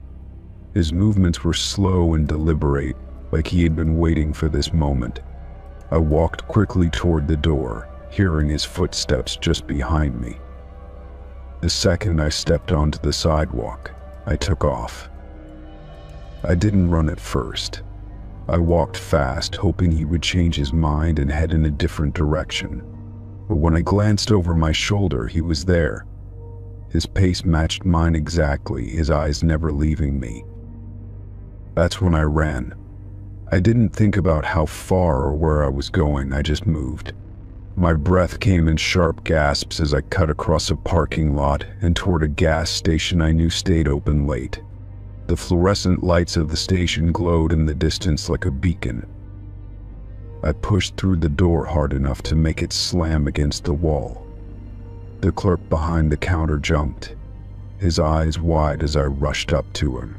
His movements were slow and deliberate, like he had been waiting for this moment. I walked quickly toward the door, hearing his footsteps just behind me. The second I stepped onto the sidewalk, I took off. I didn't run at first. I walked fast, hoping he would change his mind and head in a different direction. But when I glanced over my shoulder, he was there. His pace matched mine exactly, his eyes never leaving me. That's when I ran. I didn't think about how far or where I was going, I just moved. My breath came in sharp gasps as I cut across a parking lot and toward a gas station I knew stayed open late. The fluorescent lights of the station glowed in the distance like a beacon. I pushed through the door hard enough to make it slam against the wall. The clerk behind the counter jumped, his eyes wide as I rushed up to him.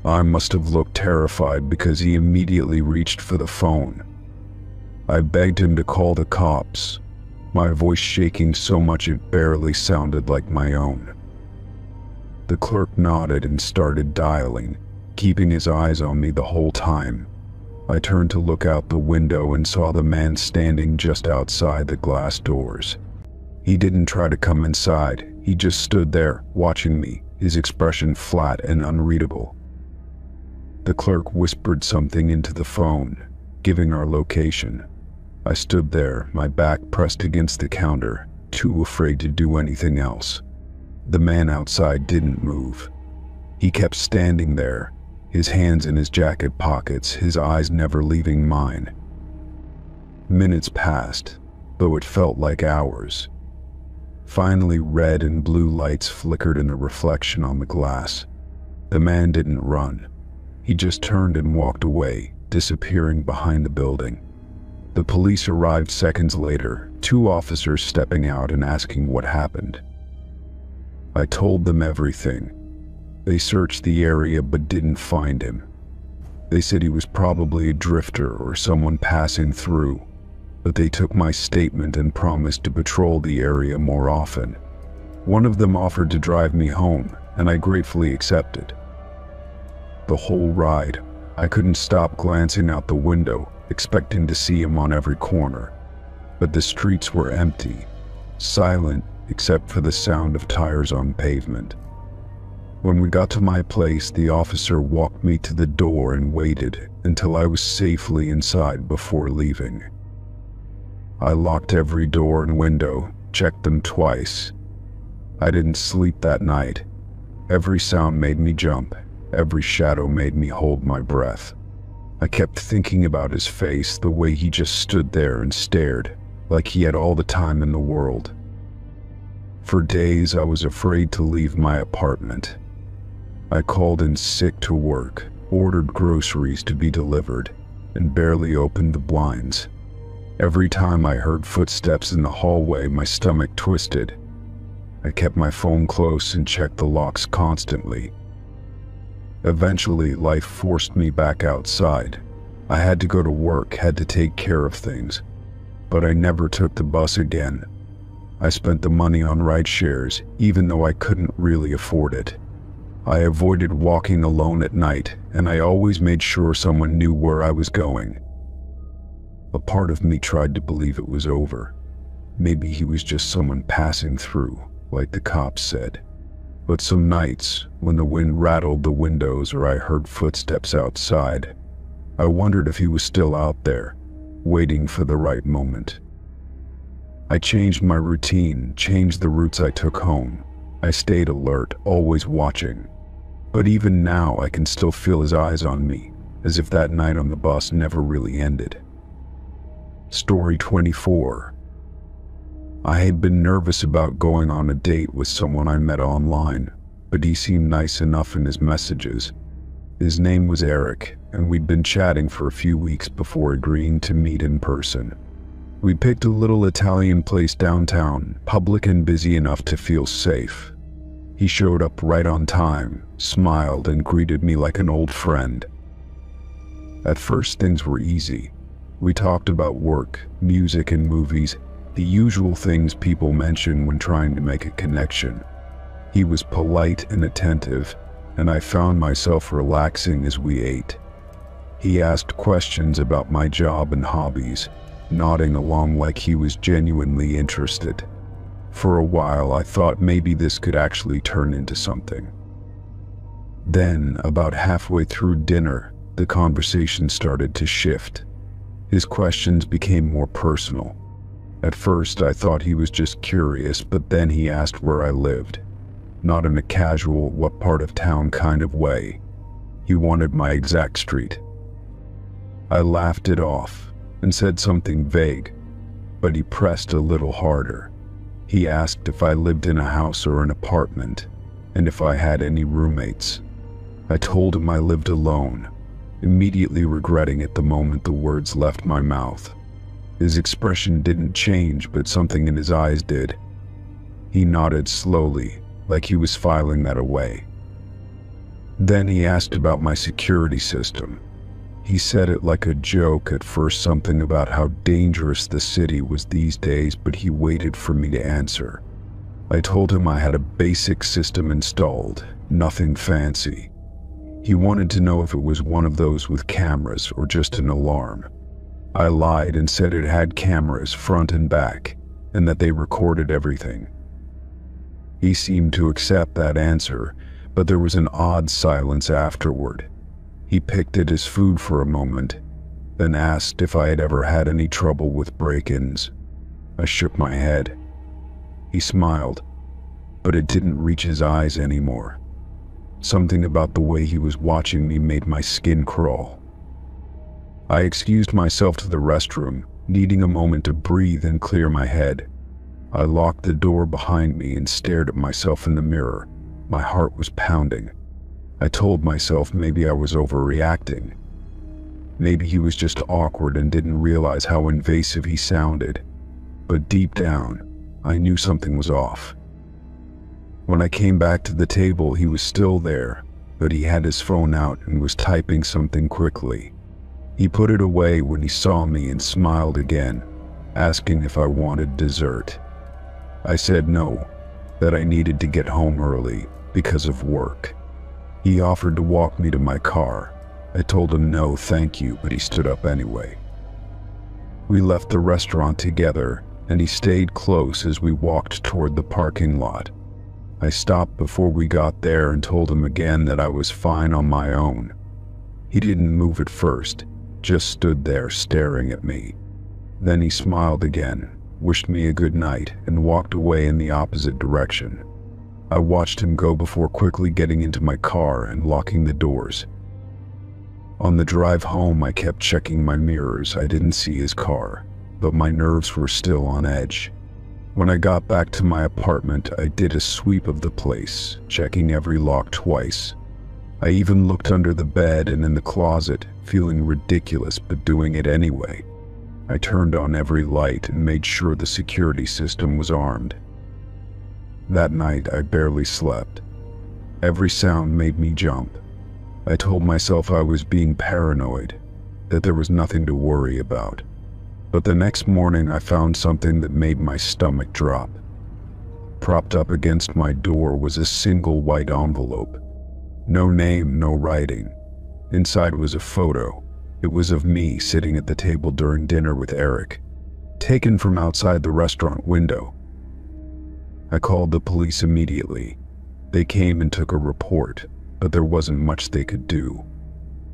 I must have looked terrified because he immediately reached for the phone. I begged him to call the cops, my voice shaking so much it barely sounded like my own. The clerk nodded and started dialing, keeping his eyes on me the whole time. I turned to look out the window and saw the man standing just outside the glass doors. He didn't try to come inside, he just stood there, watching me, his expression flat and unreadable. The clerk whispered something into the phone, giving our location. I stood there, my back pressed against the counter, too afraid to do anything else. The man outside didn't move. He kept standing there, his hands in his jacket pockets, his eyes never leaving mine. Minutes passed, though it felt like hours. Finally, red and blue lights flickered in the reflection on the glass. The man didn't run. He just turned and walked away, disappearing behind the building. The police arrived seconds later, 2 officers stepping out and asking what happened. I told them everything. They searched the area but didn't find him. They said he was probably a drifter or someone passing through. but they took my statement and promised to patrol the area more often. One of them offered to drive me home, and I gratefully accepted. The whole ride, I couldn't stop glancing out the window, expecting to see him on every corner. But the streets were empty, silent except for the sound of tires on pavement. When we got to my place, the officer walked me to the door and waited until I was safely inside before leaving. I locked every door and window, checked them twice. I didn't sleep that night. Every sound made me jump. Every shadow made me hold my breath. I kept thinking about his face, the way he just stood there and stared, like he had all the time in the world. For days, I was afraid to leave my apartment. I called in sick to work, ordered groceries to be delivered, and barely opened the blinds. Every time I heard footsteps in the hallway, my stomach twisted. I kept my phone close and checked the locks constantly. Eventually, life forced me back outside. I had to go to work, had to take care of things. But I never took the bus again. I spent the money on ride shares, even though I couldn't really afford it. I avoided walking alone at night, and I always made sure someone knew where I was going. A part of me tried to believe it was over. Maybe he was just someone passing through, like the cops said. But some nights, when the wind rattled the windows or I heard footsteps outside, I wondered if he was still out there, waiting for the right moment. I changed my routine, changed the routes I took home. I stayed alert, always watching. But even now, I can still feel his eyes on me, as if that night on the bus never really ended. Story 24. I had been nervous about going on a date with someone I met online, but he seemed nice enough in his messages. His name was Eric, and we'd been chatting for a few weeks before agreeing to meet in person. We picked a little Italian place downtown, public and busy enough to feel safe. He showed up right on time, smiled, and greeted me like an old friend. At first, things were easy. We talked about work, music, and movies, the usual things people mention when trying to make a connection. He was polite and attentive, and I found myself relaxing as we ate. He asked questions about my job and hobbies, nodding along like he was genuinely interested. For a while, I thought maybe this could actually turn into something. Then, about halfway through dinner, the conversation started to shift. His questions became more personal. At first, I thought he was just curious, but then he asked where I lived. Not in a casual, what part of town kind of way. He wanted my exact street. I laughed it off and said something vague, but he pressed a little harder. He asked if I lived in a house or an apartment, and if I had any roommates. I told him I lived alone, immediately regretting it the moment the words left my mouth. His expression didn't change, but something in his eyes did. He nodded slowly, like he was filing that away. Then he asked about my security system. He said it like a joke at first, something about how dangerous the city was these days, but he waited for me to answer. I told him I had a basic system installed, nothing fancy. He wanted to know if it was one of those with cameras or just an alarm. I lied and said it had cameras front and back, and that they recorded everything. He seemed to accept that answer, but there was an odd silence afterward. He picked at his food for a moment, then asked if I had ever had any trouble with break-ins. I shook my head. He smiled, but it didn't reach his eyes anymore. Something about the way he was watching me made my skin crawl. I excused myself to the restroom, needing a moment to breathe and clear my head. I locked the door behind me and stared at myself in the mirror. My heart was pounding. I told myself maybe I was overreacting. Maybe he was just awkward and didn't realize how invasive he sounded. But deep down, I knew something was off. When I came back to the table, he was still there, but he had his phone out and was typing something quickly. He put it away when he saw me and smiled again, asking if I wanted dessert. I said no, that I needed to get home early because of work. He offered to walk me to my car. I told him no, thank you, but he stood up anyway. We left the restaurant together, and he stayed close as we walked toward the parking lot. I stopped before we got there and told him again that I was fine on my own. He didn't move at first, just stood there staring at me. Then he smiled again, wished me a good night, and walked away in the opposite direction. I watched him go before quickly getting into my car and locking the doors. On the drive home, I kept checking my mirrors. I didn't see his car, but my nerves were still on edge. When I got back to my apartment, I did a sweep of the place, checking every lock twice. I even looked under the bed and in the closet, feeling ridiculous but doing it anyway. I turned on every light and made sure the security system was armed. That night, I barely slept. Every sound made me jump. I told myself I was being paranoid, that there was nothing to worry about. But the next morning, I found something that made my stomach drop. Propped up against my door was a single white envelope. No name, no writing. Inside was a photo. It was of me sitting at the table during dinner with Eric, taken from outside the restaurant window. I called the police immediately. They came and took a report, but there wasn't much they could do.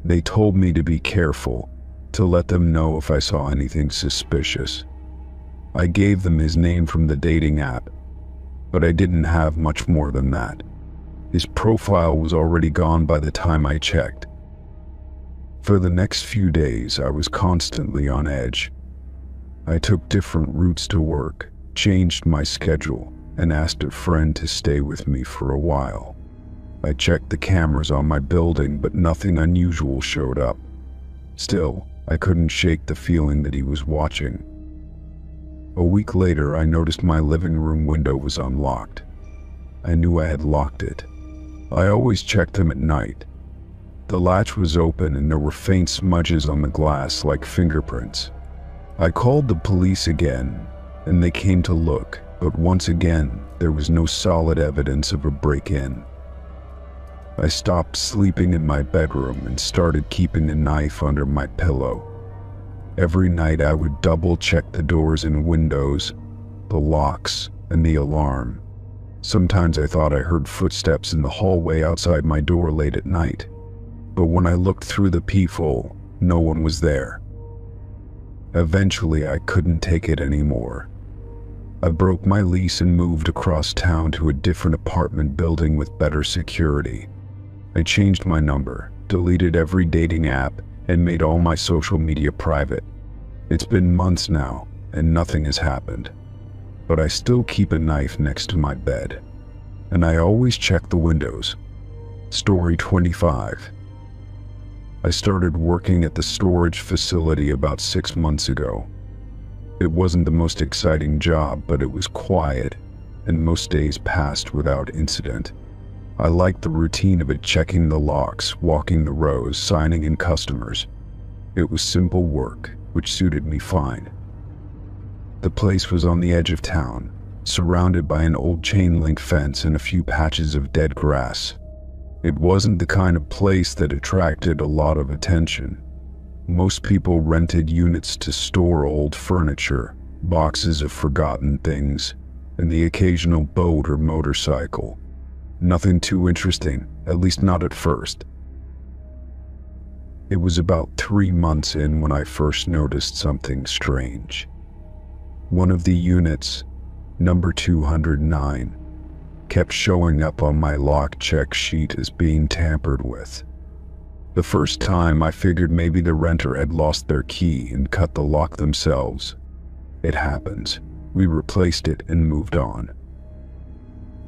They told me to be careful, to let them know if I saw anything suspicious. I gave them his name from the dating app, but I didn't have much more than that. His profile was already gone by the time I checked. For the next few days, I was constantly on edge. I took different routes to work, changed my schedule, and asked a friend to stay with me for a while. I checked the cameras on my building, but nothing unusual showed up. Still, I couldn't shake the feeling that he was watching. A week later, I noticed my living room window was unlocked. I knew I had locked it. I always checked them at night. The latch was open and there were faint smudges on the glass like fingerprints. I called the police again, and they came to look, but once again, there was no solid evidence of a break-in. I stopped sleeping in my bedroom and started keeping a knife under my pillow. Every night I would double-check the doors and windows, the locks, and the alarm. Sometimes I thought I heard footsteps in the hallway outside my door late at night, but when I looked through the peephole, no one was there. Eventually, I couldn't take it anymore. I broke my lease and moved across town to a different apartment building with better security. I changed my number, deleted every dating app, and made all my social media private. It's been months now, and nothing has happened. But I still keep a knife next to my bed, and I always check the windows. Story 25. I started working at the storage facility about 6 months ago. It wasn't the most exciting job, but it was quiet, and most days passed without incident. I liked the routine of it, checking the locks, walking the rows, signing in customers. It was simple work, which suited me fine. The place was on the edge of town, surrounded by an old chain-link fence and a few patches of dead grass. It wasn't the kind of place that attracted a lot of attention. Most people rented units to store old furniture, boxes of forgotten things, and the occasional boat or motorcycle. Nothing too interesting, at least not at first. It was about 3 months in when I first noticed something strange. One of the units, number 209, kept showing up on my lock check sheet as being tampered with. The first time, I figured maybe the renter had lost their key and cut the lock themselves. It happens. We replaced it and moved on.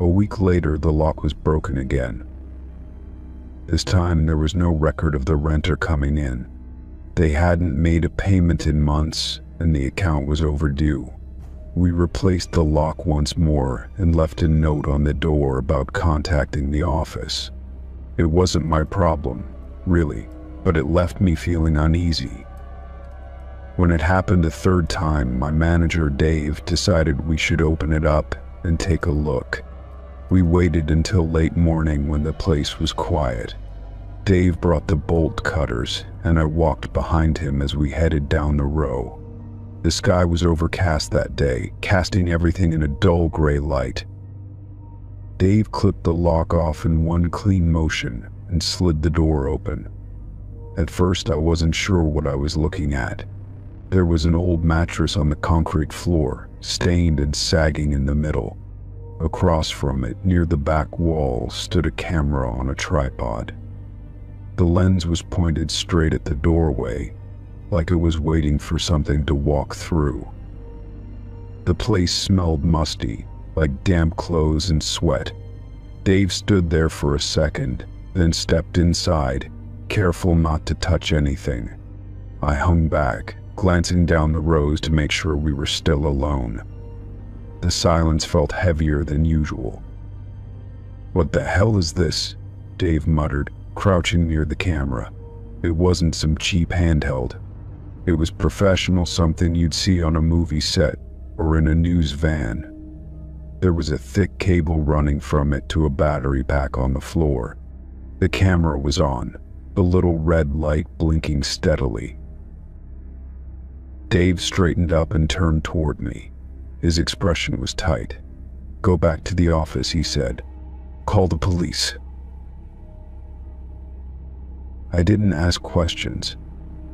A week later, the lock was broken again. This time, there was no record of the renter coming in. They hadn't made a payment in months, and the account was overdue. We replaced the lock once more and left a note on the door about contacting the office. It wasn't my problem, really, but it left me feeling uneasy. When it happened the third time, my manager Dave decided we should open it up and take a look. We waited until late morning when the place was quiet. Dave brought the bolt cutters, and I walked behind him as we headed down the row. The sky was overcast that day, casting everything in a dull gray light. Dave clipped the lock off in one clean motion and slid the door open. At first, I wasn't sure what I was looking at. There was an old mattress on the concrete floor, stained and sagging in the middle. Across from it, near the back wall, stood a camera on a tripod. The lens was pointed straight at the doorway, like it was waiting for something to walk through. The place smelled musty, like damp clothes and sweat. Dave stood there for a second, then stepped inside, careful not to touch anything. I hung back, glancing down the rows to make sure we were still alone. The silence felt heavier than usual. "What the hell is this?" Dave muttered, crouching near the camera. It wasn't some cheap handheld. It was professional, something you'd see on a movie set or in a news van. There was a thick cable running from it to a battery pack on the floor. The camera was on, the little red light blinking steadily. Dave straightened up and turned toward me. His expression was tight. "Go back to the office," he said. "Call the police." I didn't ask questions.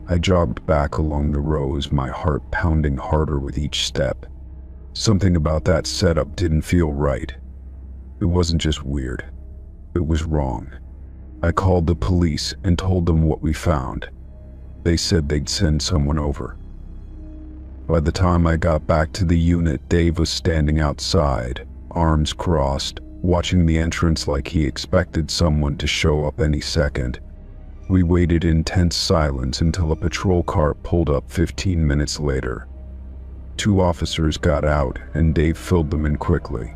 I jogged back along the rows, my heart pounding harder with each step. Something about that setup didn't feel right. It wasn't just weird. It was wrong. I called the police and told them what we found. They said they'd send someone over. By the time I got back to the unit, Dave was standing outside, arms crossed, watching the entrance like he expected someone to show up any second. We waited in tense silence until a patrol car pulled up 15 minutes later. 2 officers got out, and Dave filled them in quickly.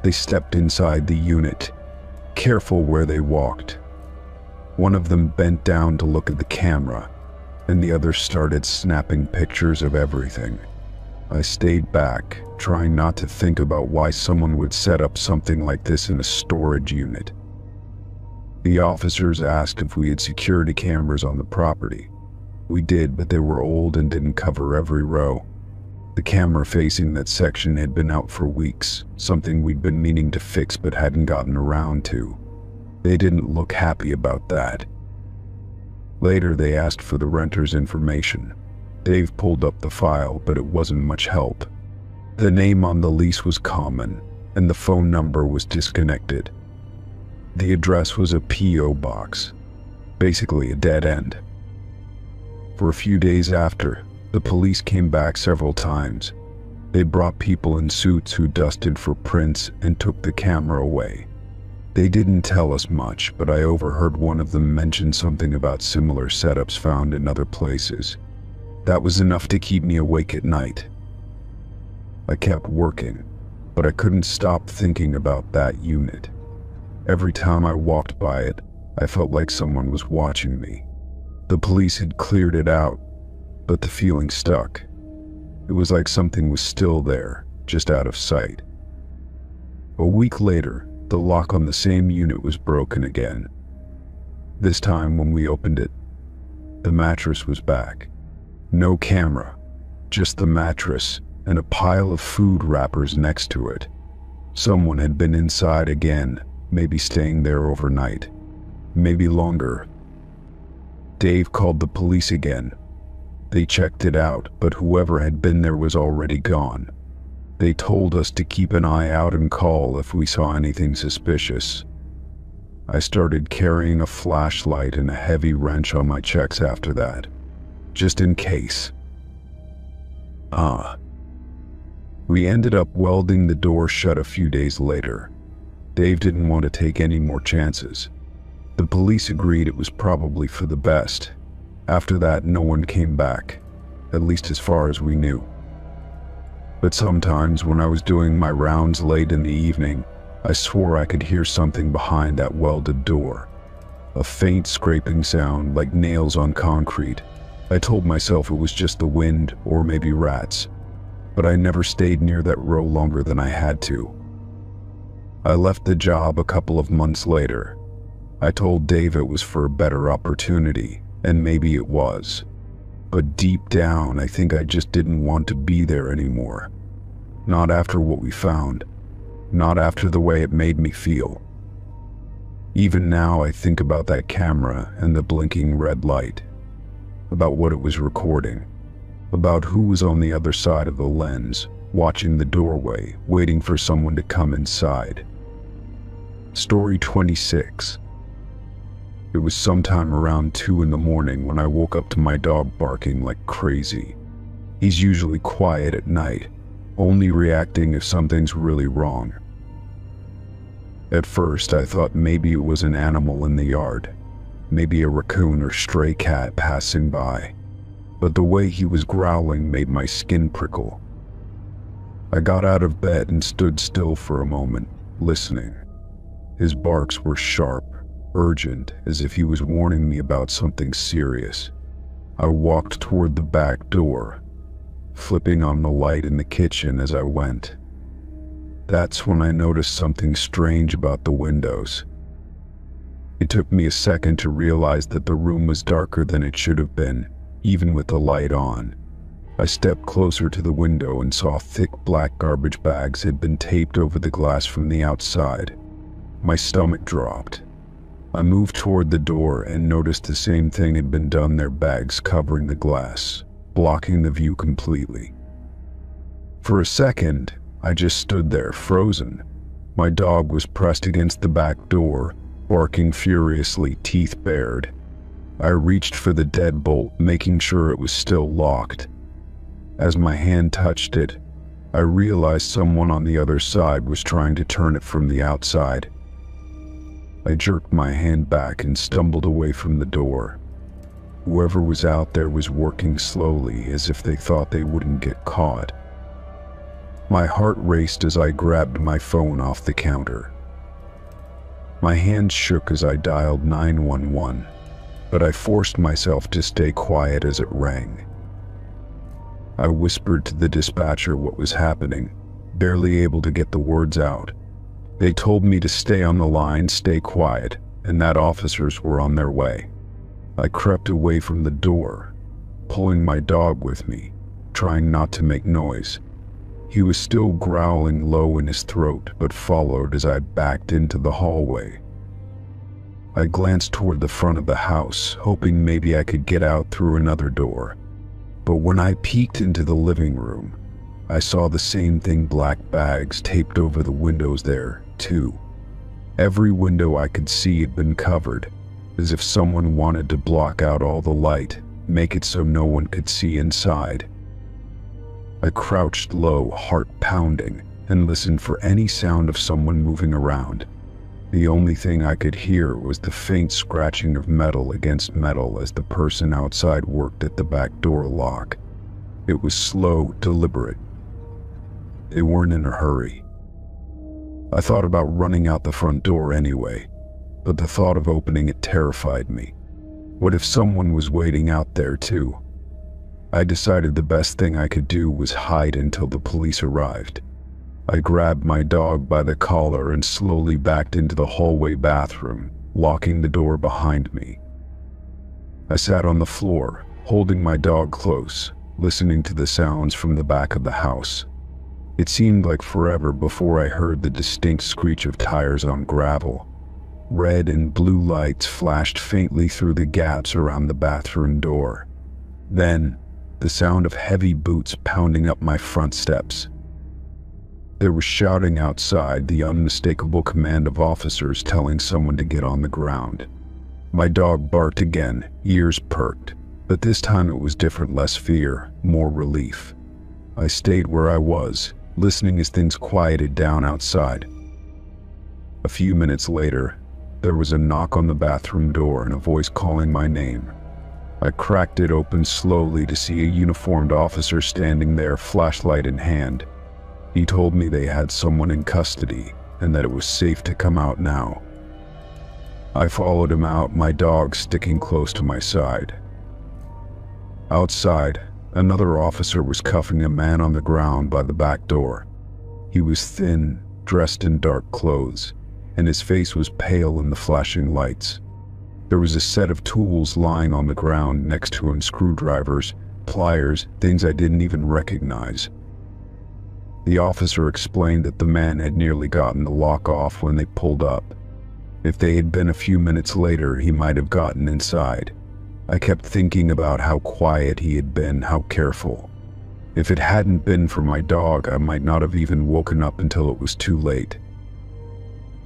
They stepped inside the unit, careful where they walked. One of them bent down to look at the camera, and the other started snapping pictures of everything. I stayed back, trying not to think about why someone would set up something like this in a storage unit. The officers asked if we had security cameras on the property. We did, but they were old and didn't cover every row. The camera facing that section had been out for weeks, something we'd been meaning to fix but hadn't gotten around to. They didn't look happy about that. Later, they asked for the renter's information. Dave pulled up the file, but it wasn't much help. The name on the lease was common, and the phone number was disconnected. The address was a P.O. box, basically a dead end. For a few days after, the police came back several times. They brought people in suits who dusted for prints and took the camera away. They didn't tell us much, but I overheard one of them mention something about similar setups found in other places. That was enough to keep me awake at night. I kept working, but I couldn't stop thinking about that unit. Every time I walked by it, I felt like someone was watching me. The police had cleared it out, but the feeling stuck. It was like something was still there, just out of sight. A week later, the lock on the same unit was broken again. This time, when we opened it, the mattress was back. No camera, just the mattress and a pile of food wrappers next to it. Someone had been inside again, maybe staying there overnight, maybe longer. Dave called the police again. They checked it out, but whoever had been there was already gone. They told us to keep an eye out and call if we saw anything suspicious. I started carrying a flashlight and a heavy wrench on my checks after that, just in case. We ended up welding the door shut a few days later. Dave didn't want to take any more chances. The police agreed it was probably for the best. After that, no one came back, at least as far as we knew. But sometimes when I was doing my rounds late in the evening, I swore I could hear something behind that welded door. A faint scraping sound like nails on concrete, I told myself it was just the wind or maybe rats, but I never stayed near that row longer than I had to. I left the job a couple of months later. I told Dave it was for a better opportunity, and maybe it was. But deep down, I think I just didn't want to be there anymore. Not after what we found. Not after the way it made me feel. Even now, I think about that camera and the blinking red light. About what it was recording. About who was on the other side of the lens, watching the doorway, waiting for someone to come inside. Story 26. It was sometime around 2 in the morning when I woke up to my dog barking like crazy. He's usually quiet at night, only reacting if something's really wrong. At first, I thought maybe it was an animal in the yard, maybe a raccoon or stray cat passing by, but the way he was growling made my skin prickle. I got out of bed and stood still for a moment, listening. His barks were sharp, urgent, as if he was warning me about something serious. I walked toward the back door, flipping on the light in the kitchen as I went. That's when I noticed something strange about the windows. It took me a second to realize that the room was darker than it should have been, even with the light on. I stepped closer to the window and saw thick black garbage bags had been taped over the glass from the outside. My stomach dropped. I moved toward the door and noticed the same thing had been done, their bags covering the glass, blocking the view completely. For a second, I just stood there, frozen. My dog was pressed against the back door, barking furiously, teeth bared. I reached for the deadbolt, making sure it was still locked. As my hand touched it, I realized someone on the other side was trying to turn it from the outside. I jerked my hand back and stumbled away from the door. Whoever was out there was working slowly, as if they thought they wouldn't get caught. My heart raced as I grabbed my phone off the counter. My hands shook as I dialed 911, but I forced myself to stay quiet as it rang. I whispered to the dispatcher what was happening, barely able to get the words out. They told me to stay on the line, stay quiet, and that officers were on their way. I crept away from the door, pulling my dog with me, trying not to make noise. He was still growling low in his throat, but followed as I backed into the hallway. I glanced toward the front of the house, hoping maybe I could get out through another door. But when I peeked into the living room, I saw the same thing, black bags taped over the windows there, too. Every window I could see had been covered, as if someone wanted to block out all the light, make it so no one could see inside. I crouched low, heart pounding, and listened for any sound of someone moving around. The only thing I could hear was the faint scratching of metal against metal as the person outside worked at the back door lock. It was slow, deliberate. They weren't in a hurry. I thought about running out the front door anyway, but the thought of opening it terrified me. What if someone was waiting out there too? I decided the best thing I could do was hide until the police arrived. I grabbed my dog by the collar and slowly backed into the hallway bathroom, locking the door behind me. I sat on the floor, holding my dog close, listening to the sounds from the back of the house. It seemed like forever before I heard the distinct screech of tires on gravel. Red and blue lights flashed faintly through the gaps around the bathroom door. Then, the sound of heavy boots pounding up my front steps. There was shouting outside, the unmistakable command of officers telling someone to get on the ground. My dog barked again, ears perked, but this time it was different, less fear, more relief. I stayed where I was, listening as things quieted down outside. A few minutes later, there was a knock on the bathroom door and a voice calling my name. I cracked it open slowly to see a uniformed officer standing there, flashlight in hand. He told me they had someone in custody and that it was safe to come out now. I followed him out, my dog sticking close to my side. Outside, another officer was cuffing a man on the ground by the back door. He was thin, dressed in dark clothes, and his face was pale in the flashing lights. There was a set of tools lying on the ground next to him: screwdrivers, pliers, things I didn't even recognize. The officer explained that the man had nearly gotten the lock off when they pulled up. If they had been a few minutes later, he might have gotten inside. I kept thinking about how quiet he had been, how careful. If it hadn't been for my dog, I might not have even woken up until it was too late.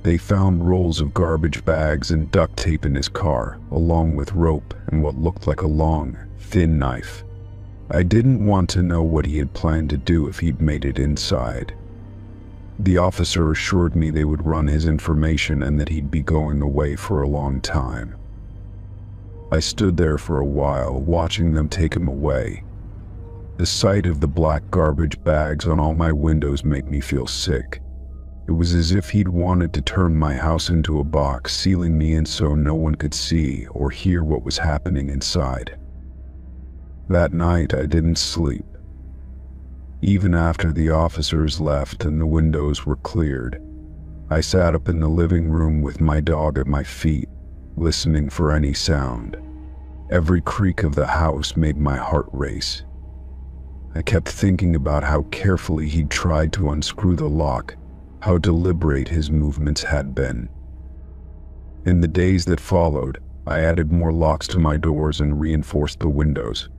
They found rolls of garbage bags and duct tape in his car, along with rope and what looked like a long, thin knife. I didn't want to know what he had planned to do if he'd made it inside. The officer assured me they would run his information and that he'd be going away for a long time. I stood there for a while, watching them take him away. The sight of the black garbage bags on all my windows made me feel sick. It was as if he'd wanted to turn my house into a box, sealing me in so no one could see or hear what was happening inside. That night, I didn't sleep. Even after the officers left and the windows were cleared, I sat up in the living room with my dog at my feet, listening for any sound. Every creak of the house made my heart race. I kept thinking about how carefully he'd tried to unscrew the lock, how deliberate his movements had been. In the days that followed, I added more locks to my doors and reinforced the windows.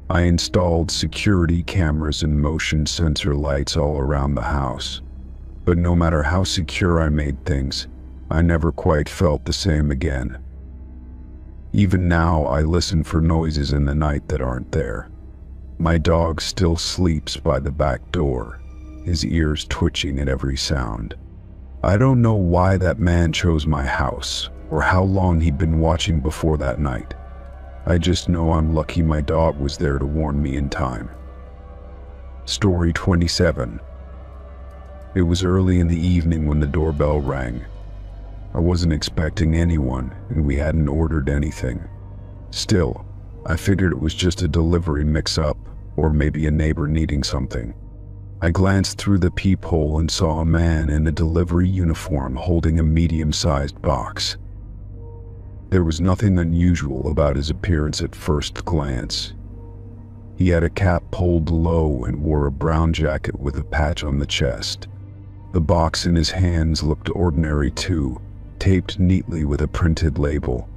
I installed security cameras and motion sensor lights all around the house. But no matter how secure I made things, I never quite felt the same again. Even now, I listen for noises in the night that aren't there. My dog still sleeps by the back door, his ears twitching at every sound. I don't know why that man chose my house, or how long he'd been watching before that night. I just know I'm lucky my dog was there to warn me in time. Story 27. It was early in the evening when the doorbell rang. I wasn't expecting anyone, and we hadn't ordered anything. Still, I figured it was just a delivery mix-up, or maybe a neighbor needing something. I glanced through the peephole and saw a man in a delivery uniform holding a medium-sized box. There was nothing unusual about his appearance at first glance. He had a cap pulled low and wore a brown jacket with a patch on the chest. The box in his hands looked ordinary too, taped neatly with a printed label.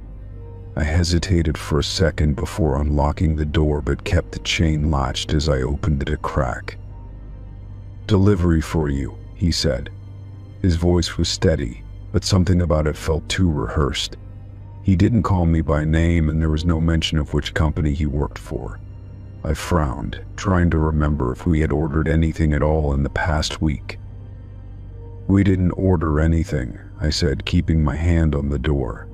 I hesitated for a second before unlocking the door, but kept the chain latched as I opened it a crack. "Delivery for you," he said. His voice was steady, but something about it felt too rehearsed. He didn't call me by name, and there was no mention of which company he worked for. I frowned, trying to remember if we had ordered anything at all in the past week. "We didn't order anything," I said, keeping my hand on the door.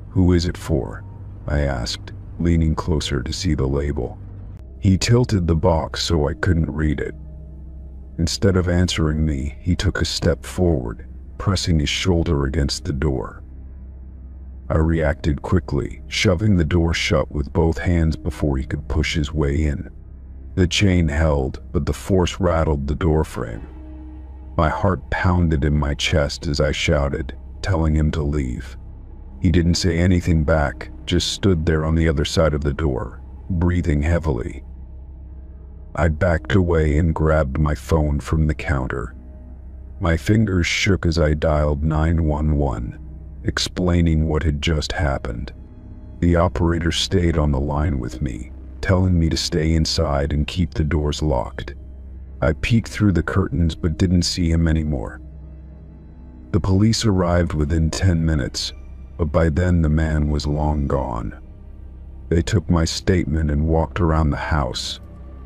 "Who is it for?" I asked, leaning closer to see the label. He tilted the box so I couldn't read it. Instead of answering me, he took a step forward, pressing his shoulder against the door. I reacted quickly, shoving the door shut with both hands before he could push his way in. The chain held, but the force rattled the door frame. My heart pounded in my chest as I shouted, telling him to leave. He didn't say anything back, just stood there on the other side of the door, breathing heavily. I backed away and grabbed my phone from the counter. My fingers shook as I dialed 911. Explaining what had just happened. The operator stayed on the line with me, telling me to stay inside and keep the doors locked. I peeked through the curtains but didn't see him anymore. The police arrived within 10 minutes, but by then the man was long gone. They took my statement and walked around the house,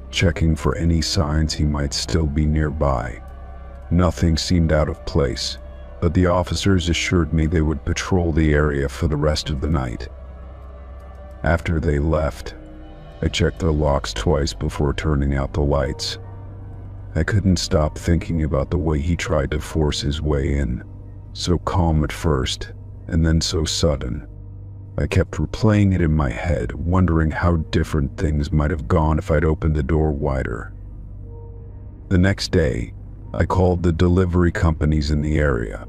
checking for any signs he might still be nearby. Nothing seemed out of place, but the officers assured me they would patrol the area for the rest of the night. After they left, I checked the locks twice before turning out the lights. I couldn't stop thinking about the way he tried to force his way in, so calm at first, and then so sudden. I kept replaying it in my head, wondering how different things might have gone if I'd opened the door wider. The next day, I called the delivery companies in the area.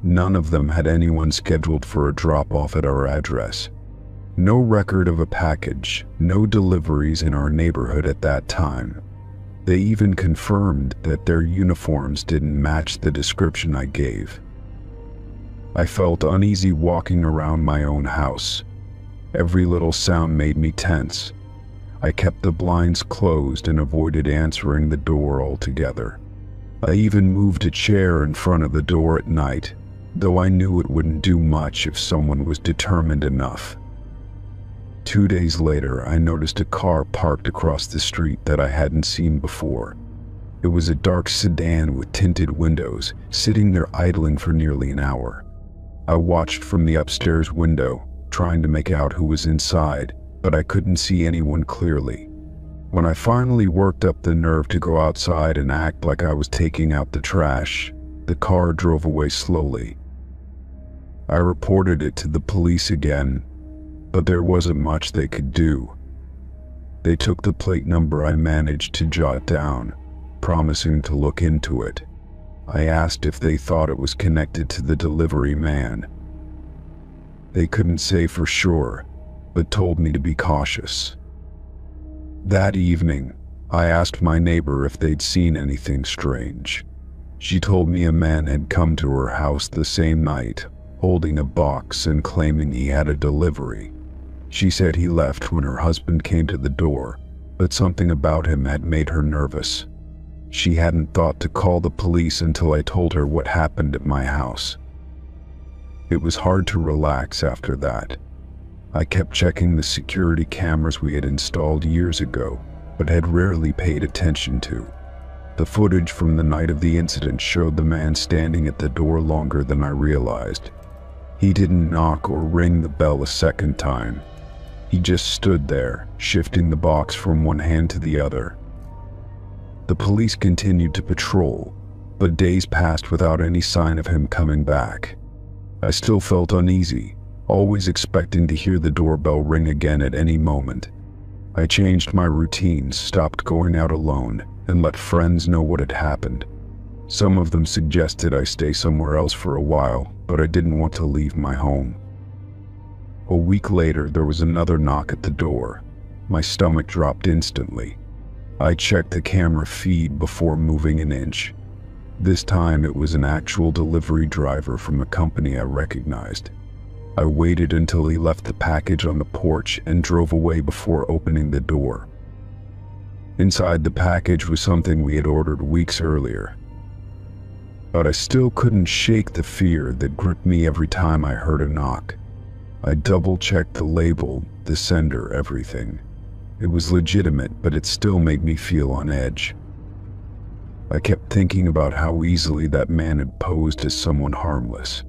None of them had anyone scheduled for a drop-off at our address. No record of a package, no deliveries in our neighborhood at that time. They even confirmed that their uniforms didn't match the description I gave. I felt uneasy walking around my own house. Every little sound made me tense. I kept the blinds closed and avoided answering the door altogether. I even moved a chair in front of the door at night, though I knew it wouldn't do much if someone was determined enough. 2 days later, I noticed a car parked across the street that I hadn't seen before. It was a dark sedan with tinted windows, sitting there idling for nearly an hour. I watched from the upstairs window, trying to make out who was inside, but I couldn't see anyone clearly. When I finally worked up the nerve to go outside and act like I was taking out the trash, the car drove away slowly. I reported it to the police again, but there wasn't much they could do. They took the plate number I managed to jot down, promising to look into it. I asked if they thought it was connected to the delivery man. They couldn't say for sure, but told me to be cautious. That evening, I asked my neighbor if they'd seen anything strange. She told me a man had come to her house the same night, holding a box and claiming he had a delivery. She said he left when her husband came to the door, but something about him had made her nervous. She hadn't thought to call the police until I told her what happened at my house. It was hard to relax after that. I kept checking the security cameras we had installed years ago, but had rarely paid attention to. The footage from the night of the incident showed the man standing at the door longer than I realized. He didn't knock or ring the bell a second time. He just stood there, shifting the box from one hand to the other. The police continued to patrol, but days passed without any sign of him coming back. I still felt uneasy, always expecting to hear the doorbell ring again at any moment. I changed my routine, stopped going out alone, and let friends know what had happened. Some of them suggested I stay somewhere else for a while, but I didn't want to leave my home. A week later, there was another knock at the door. My stomach dropped instantly. I checked the camera feed before moving an inch. This time it was an actual delivery driver from a company I recognized. I waited until he left the package on the porch and drove away before opening the door. Inside the package was something we had ordered weeks earlier. But I still couldn't shake the fear that gripped me every time I heard a knock. I double-checked the label, the sender, everything. It was legitimate, but it still made me feel on edge. I kept thinking about how easily that man had posed as someone harmless,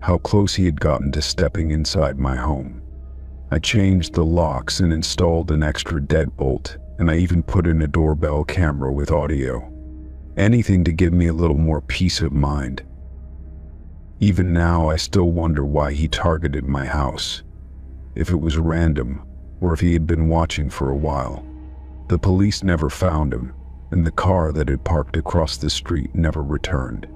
how close he had gotten to stepping inside my home. I changed the locks and installed an extra deadbolt, and I even put in a doorbell camera with audio. Anything to give me a little more peace of mind. Even now, I still wonder why he targeted my house. If it was random, or if he had been watching for a while. The police never found him, and the car that had parked across the street never returned.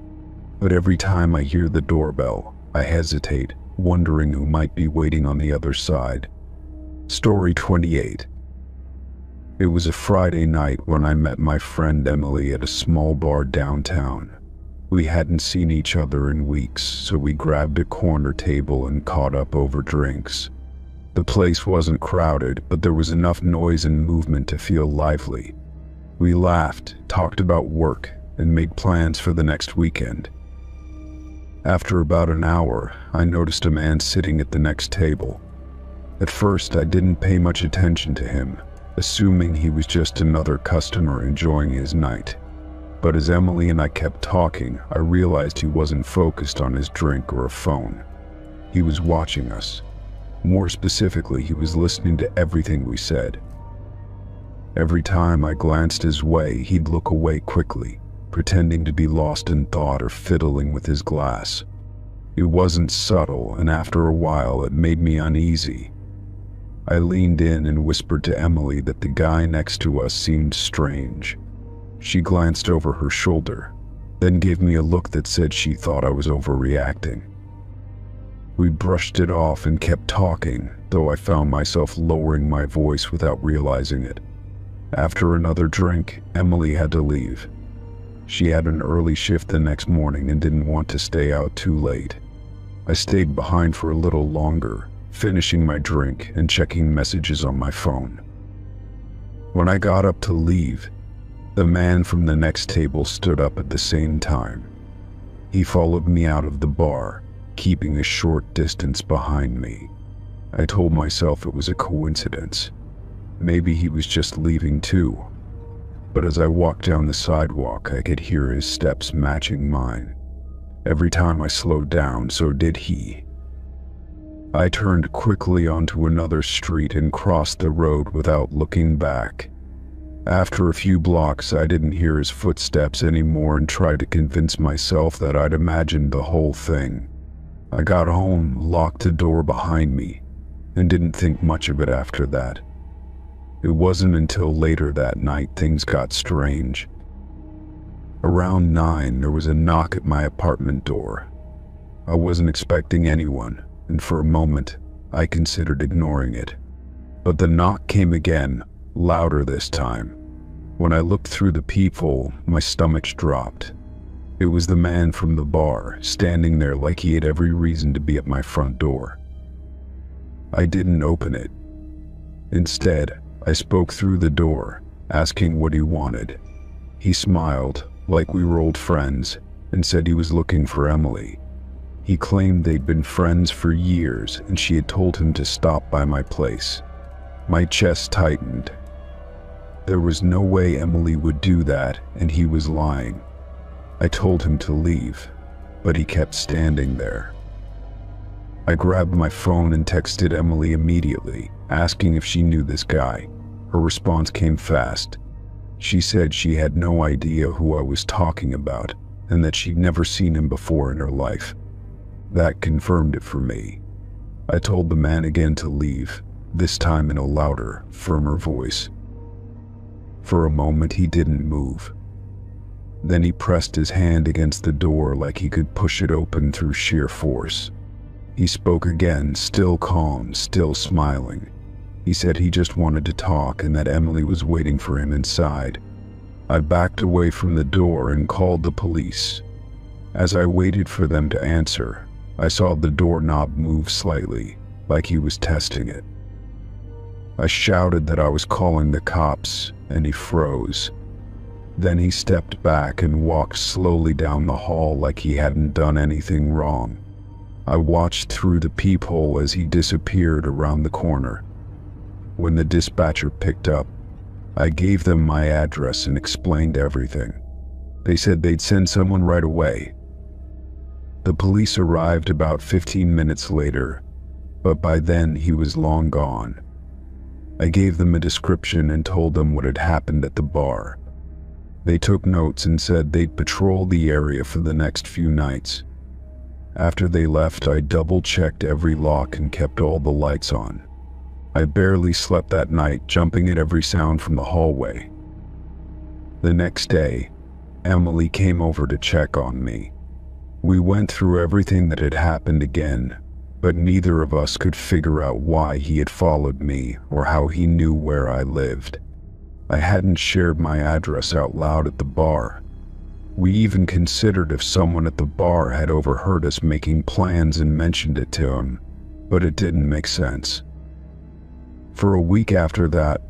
But every time I hear the doorbell, I hesitate, wondering who might be waiting on the other side. Story 28. It was a Friday night when I met my friend Emily at a small bar downtown. We hadn't seen each other in weeks, so we grabbed a corner table and caught up over drinks. The place wasn't crowded, but there was enough noise and movement to feel lively. We laughed, talked about work, and made plans for the next weekend. After about an hour, I noticed a man sitting at the next table. At first, I didn't pay much attention to him, assuming he was just another customer enjoying his night. But as Emily and I kept talking, I realized he wasn't focused on his drink or a phone. He was watching us. More specifically, he was listening to everything we said. Every time I glanced his way, he'd look away quickly, pretending to be lost in thought or fiddling with his glass. It wasn't subtle, and after a while it made me uneasy. I leaned in and whispered to Emily that the guy next to us seemed strange. She glanced over her shoulder, then gave me a look that said she thought I was overreacting. We brushed it off and kept talking, though I found myself lowering my voice without realizing it. After another drink, Emily had to leave. She had an early shift the next morning and didn't want to stay out too late. I stayed behind for a little longer, finishing my drink and checking messages on my phone. When I got up to leave, the man from the next table stood up at the same time. He followed me out of the bar, keeping a short distance behind me. I told myself it was a coincidence. Maybe he was just leaving too. But as I walked down the sidewalk, I could hear his steps matching mine. Every time I slowed down, so did he. I turned quickly onto another street and crossed the road without looking back. After a few blocks, I didn't hear his footsteps anymore and tried to convince myself that I'd imagined the whole thing. I got home, locked the door behind me, and didn't think much of it after that. It wasn't until later that night things got strange. Around 9, there was a knock at my apartment door. I wasn't expecting anyone, and for a moment, I considered ignoring it. But the knock came again, louder this time. When I looked through the peephole, my stomach dropped. It was the man from the bar, standing there like he had every reason to be at my front door. I didn't open it. Instead, I spoke through the door, asking what he wanted. He smiled, like we were old friends, and said he was looking for Emily. He claimed they'd been friends for years, and she had told him to stop by my place. My chest tightened. There was no way Emily would do that, and he was lying. I told him to leave, but he kept standing there. I grabbed my phone and texted Emily immediately, asking if she knew this guy. Her response came fast. She said she had no idea who I was talking about, and that she'd never seen him before in her life. That confirmed it for me. I told the man again to leave, this time in a louder, firmer voice. For a moment he didn't move. Then he pressed his hand against the door like he could push it open through sheer force. He spoke again, still calm, still smiling. He said he just wanted to talk and that Emily was waiting for him inside. I backed away from the door and called the police. As I waited for them to answer, I saw the doorknob move slightly, like he was testing it. I shouted that I was calling the cops, and he froze. Then he stepped back and walked slowly down the hall like he hadn't done anything wrong. I watched through the peephole as he disappeared around the corner. When the dispatcher picked up, I gave them my address and explained everything. They said they'd send someone right away. The police arrived about 15 minutes later, but by then he was long gone. I gave them a description and told them what had happened at the bar. They took notes and said they'd patrol the area for the next few nights. After they left, I double-checked every lock and kept all the lights on. I barely slept that night, jumping at every sound from the hallway. The next day, Emily came over to check on me. We went through everything that had happened again, but neither of us could figure out why he had followed me or how he knew where I lived. I hadn't shared my address out loud at the bar. We even considered if someone at the bar had overheard us making plans and mentioned it to him, but it didn't make sense. For a week after that,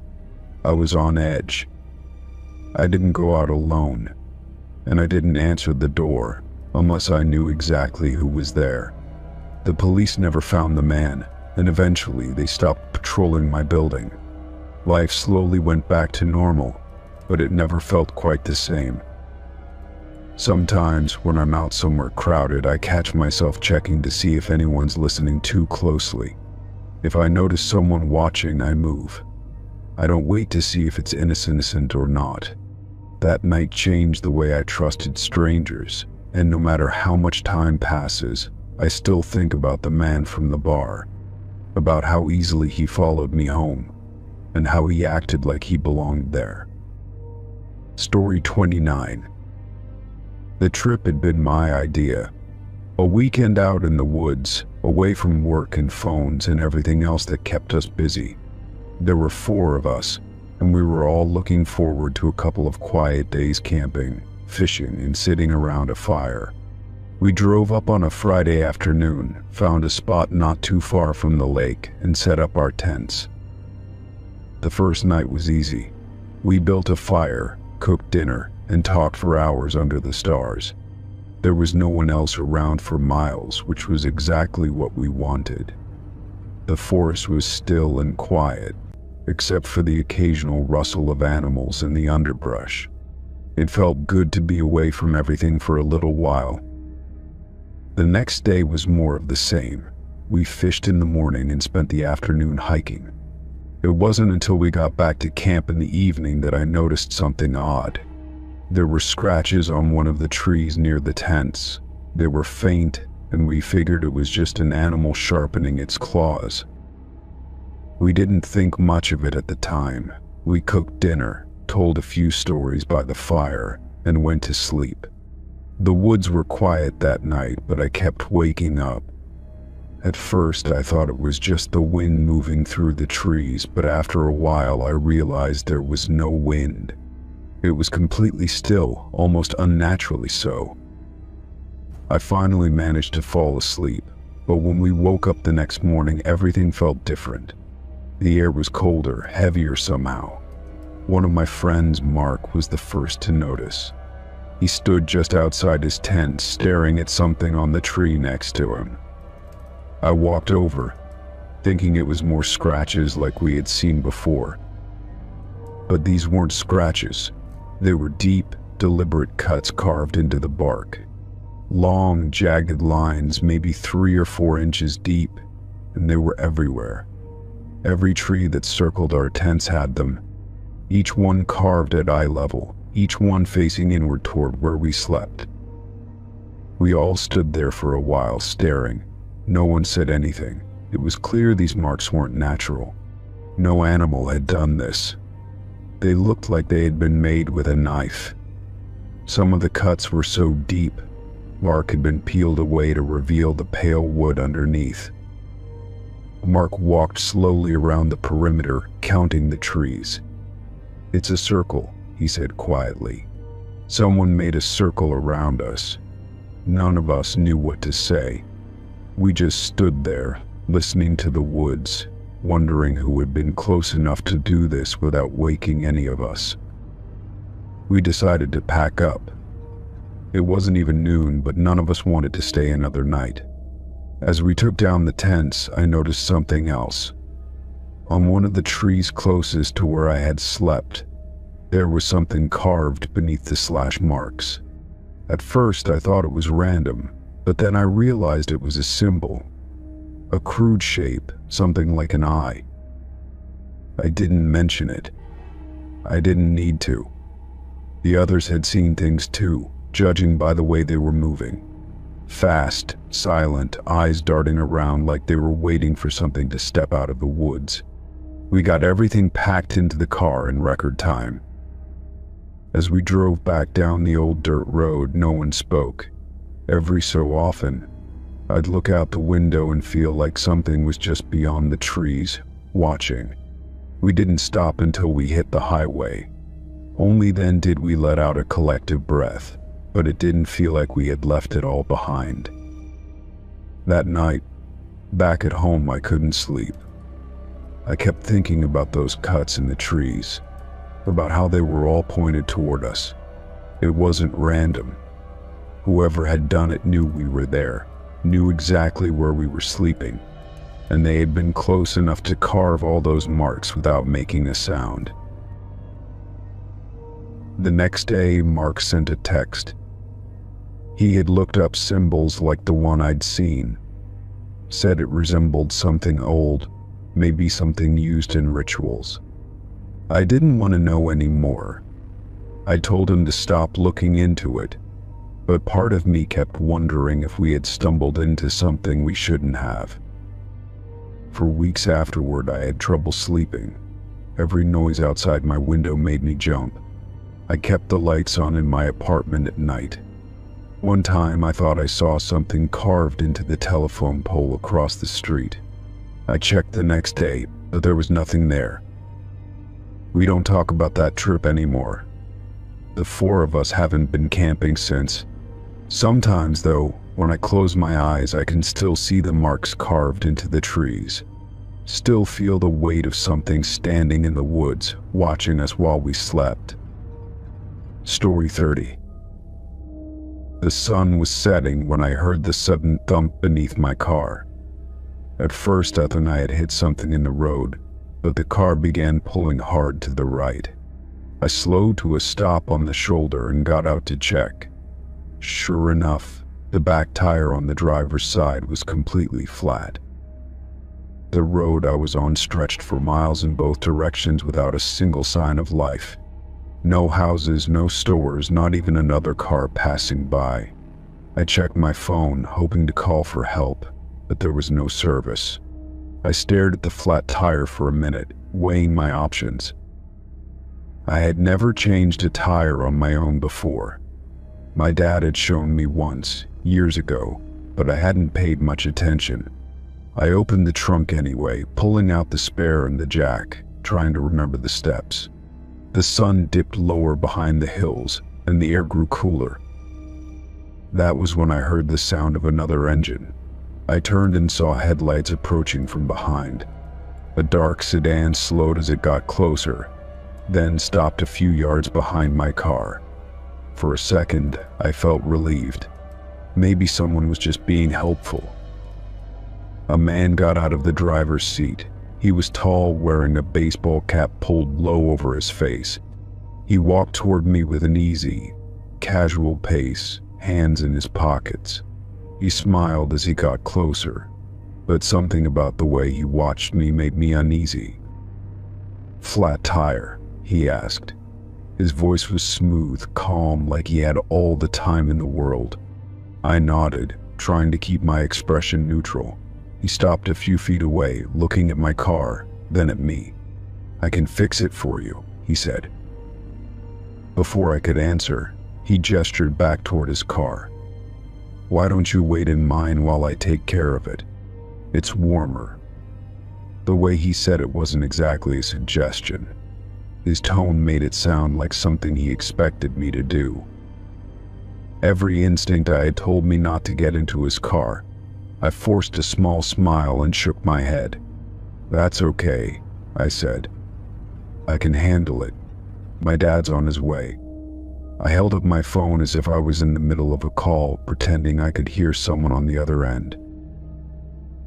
I was on edge. I didn't go out alone, and I didn't answer the door unless I knew exactly who was there. The police never found the man, and eventually they stopped patrolling my building. Life slowly went back to normal, but it never felt quite the same. Sometimes, when I'm out somewhere crowded, I catch myself checking to see if anyone's listening too closely. If I notice someone watching, I move. I don't wait to see if it's innocent or not. That night changed the way I trusted strangers, and no matter how much time passes, I still think about the man from the bar, about how easily he followed me home, and how he acted like he belonged there. Story 29. The trip had been my idea. A weekend out in the woods, away from work and phones and everything else that kept us busy. There were 4 of us, and we were all looking forward to a couple of quiet days camping, fishing, and sitting around a fire. We drove up on a Friday afternoon, found a spot not too far from the lake, and set up our tents. The first night was easy. We built a fire, cooked dinner, and talked for hours under the stars. There was no one else around for miles, which was exactly what we wanted. The forest was still and quiet, except for the occasional rustle of animals in the underbrush. It felt good to be away from everything for a little while. The next day was more of the same. We fished in the morning and spent the afternoon hiking. It wasn't until we got back to camp in the evening that I noticed something odd. There were scratches on one of the trees near the tents. They were faint, and we figured it was just an animal sharpening its claws. We didn't think much of it at the time. We cooked dinner, told a few stories by the fire, and went to sleep. The woods were quiet that night, but I kept waking up. At first, I thought it was just the wind moving through the trees, but after a while I realized there was no wind. It was completely still, almost unnaturally so. I finally managed to fall asleep, but when we woke up the next morning, everything felt different. The air was colder, heavier somehow. One of my friends, Mark, was the first to notice. He stood just outside his tent, staring at something on the tree next to him. I walked over, thinking it was more scratches like we had seen before. But these weren't scratches. They were deep, deliberate cuts carved into the bark. Long, jagged lines, maybe 3 or 4 inches deep, and they were everywhere. Every tree that circled our tents had them, each one carved at eye level, each one facing inward toward where we slept. We all stood there for a while, staring. No one said anything. It was clear these marks weren't natural. No animal had done this. They looked like they had been made with a knife. Some of the cuts were so deep, bark had been peeled away to reveal the pale wood underneath. Mark walked slowly around the perimeter, counting the trees. "It's a circle," he said quietly. Someone made a circle around us. None of us knew what to say. We just stood there, listening to the woods, wondering who had been close enough to do this without waking any of us. We decided to pack up. It wasn't even noon, but none of us wanted to stay another night. As we took down the tents, I noticed something else. On one of the trees closest to where I had slept, there was something carved beneath the slash marks. At first, I thought it was random, but then I realized it was a symbol. A crude shape, something like an eye. I didn't mention it. I didn't need to. The others had seen things too, judging by the way they were moving. Fast, silent, eyes darting around like they were waiting for something to step out of the woods. We got everything packed into the car in record time. As we drove back down the old dirt road, no one spoke. Every so often, I'd look out the window and feel like something was just beyond the trees, watching. We didn't stop until we hit the highway. Only then did we let out a collective breath, but it didn't feel like we had left it all behind. That night, back at home, I couldn't sleep. I kept thinking about those cuts in the trees, about how they were all pointed toward us. It wasn't random. Whoever had done it knew we were there, knew exactly where we were sleeping, and they had been close enough to carve all those marks without making a sound. The next day, Mark sent a text. He had looked up symbols like the one I'd seen, said it resembled something old, maybe something used in rituals. I didn't want to know any more. I told him to stop looking into it, but part of me kept wondering if we had stumbled into something we shouldn't have. For weeks afterward, I had trouble sleeping. Every noise outside my window made me jump. I kept the lights on in my apartment at night. One time I thought I saw something carved into the telephone pole across the street. I checked the next day, but there was nothing there. We don't talk about that trip anymore. The four of us haven't been camping since. Sometimes, though, when I close my eyes, I can still see the marks carved into the trees. Still feel the weight of something standing in the woods, watching us while we slept. Story 30. The sun was setting when I heard the sudden thump beneath my car. At first I thought I had hit something in the road, but the car began pulling hard to the right. I slowed to a stop on the shoulder and got out to check. Sure enough, the back tire on the driver's side was completely flat. The road I was on stretched for miles in both directions without a single sign of life. No houses, no stores, not even another car passing by. I checked my phone, hoping to call for help, but there was no service. I stared at the flat tire for a minute, weighing my options. I had never changed a tire on my own before. My dad had shown me once, years ago, but I hadn't paid much attention. I opened the trunk anyway, pulling out the spare and the jack, trying to remember the steps. The sun dipped lower behind the hills, and the air grew cooler. That was when I heard the sound of another engine. I turned and saw headlights approaching from behind. A dark sedan slowed as it got closer, then stopped a few yards behind my car. For a second, I felt relieved. Maybe someone was just being helpful. A man got out of the driver's seat. He was tall, wearing a baseball cap pulled low over his face. He walked toward me with an easy, casual pace, hands in his pockets. He smiled as he got closer, but something about the way he watched me made me uneasy. "Flat tire?" he asked. His voice was smooth, calm, like he had all the time in the world. I nodded, trying to keep my expression neutral. He stopped a few feet away, looking at my car, then at me. "I can fix it for you," he said. Before I could answer, he gestured back toward his car. "Why don't you wait in mine while I take care of it? It's warmer." The way he said it wasn't exactly a suggestion. His tone made it sound like something he expected me to do. Every instinct I had told me not to get into his car. I forced a small smile and shook my head. "That's okay," I said. "I can handle it. My dad's on his way." I held up my phone as if I was in the middle of a call, pretending I could hear someone on the other end.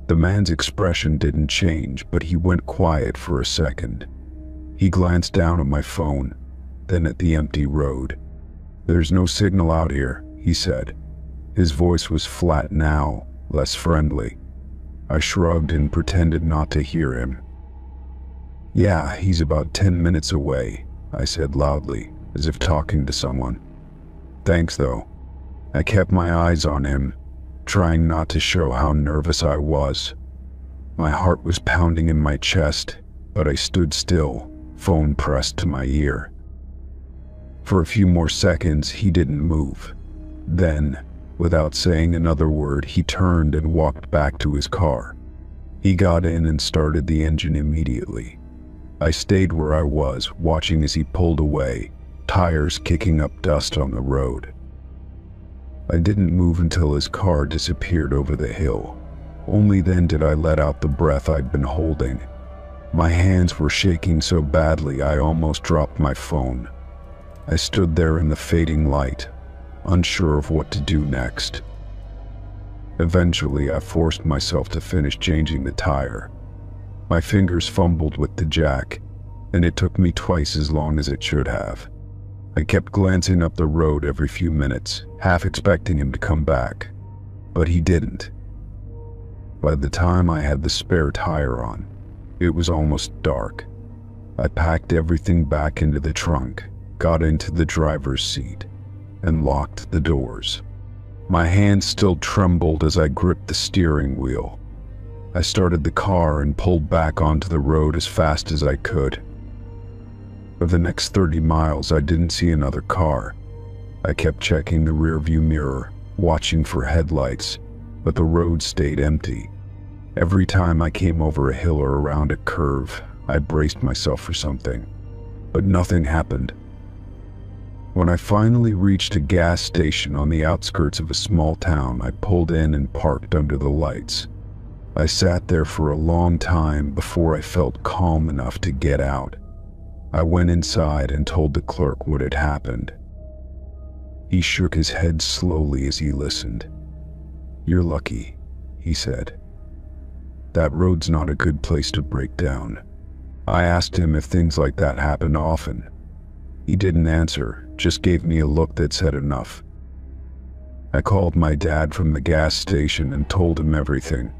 The man's expression didn't change, but he went quiet for a second. He glanced down at my phone, then at the empty road. "There's no signal out here," he said. His voice was flat now, less friendly. I shrugged and pretended not to hear him. "Yeah, he's about 10 minutes away," I said loudly, as if talking to someone. "Thanks, though." I kept my eyes on him, trying not to show how nervous I was. My heart was pounding in my chest, but I stood still, phone pressed to my ear. For a few more seconds, he didn't move. Then, without saying another word, he turned and walked back to his car. He got in and started the engine immediately. I stayed where I was, watching as he pulled away, tires kicking up dust on the road. I didn't move until his car disappeared over the hill. Only then did I let out the breath I'd been holding. My hands were shaking so badly I almost dropped my phone. I stood there in the fading light, unsure of what to do next. Eventually, I forced myself to finish changing the tire. My fingers fumbled with the jack, and it took me twice as long as it should have. I kept glancing up the road every few minutes, half expecting him to come back, but he didn't. By the time I had the spare tire on, it was almost dark. I packed everything back into the trunk, got into the driver's seat, and locked the doors. My hand still trembled as I gripped the steering wheel. I started the car and pulled back onto the road as fast as I could. For the next 30 miles, I didn't see another car. I kept checking the rearview mirror, watching for headlights, but the road stayed empty. Every time I came over a hill or around a curve, I braced myself for something, but nothing happened. When I finally reached a gas station on the outskirts of a small town, I pulled in and parked under the lights. I sat there for a long time before I felt calm enough to get out. I went inside and told the clerk what had happened. He shook his head slowly as he listened. "You're lucky," he said. "That road's not a good place to break down." I asked him if things like that happened often. He didn't answer, just gave me a look that said enough. I called my dad from the gas station and told him everything.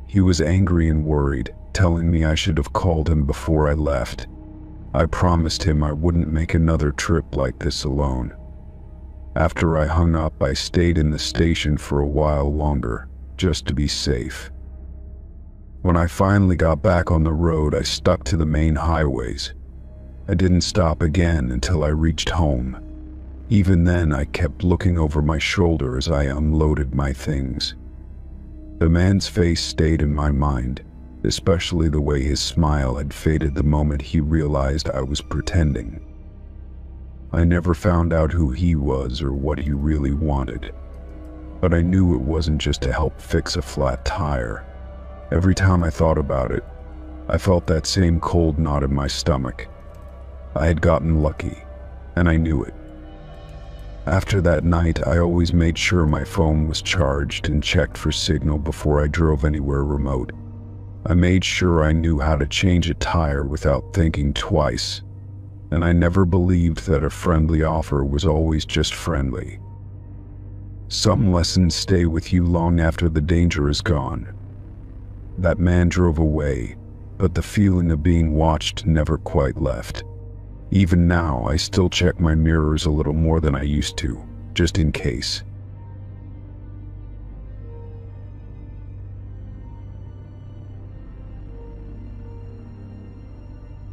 He was angry and worried, telling me I should have called him before I left. I promised him I wouldn't make another trip like this alone. After I hung up, I stayed in the station for a while longer, just to be safe. When I finally got back on the road, I stuck to the main highways. I didn't stop again until I reached home. Even then, I kept looking over my shoulder as I unloaded my things. The man's face stayed in my mind, especially the way his smile had faded the moment he realized I was pretending. I never found out who he was or what he really wanted, but I knew it wasn't just to help fix a flat tire. Every time I thought about it, I felt that same cold knot in my stomach. I had gotten lucky, and I knew it. After that night, I always made sure my phone was charged and checked for signal before I drove anywhere remote. I made sure I knew how to change a tire without thinking twice, and I never believed that a friendly offer was always just friendly. Some lessons stay with you long after the danger is gone. That man drove away, but the feeling of being watched never quite left. Even now, I still check my mirrors a little more than I used to, just in case.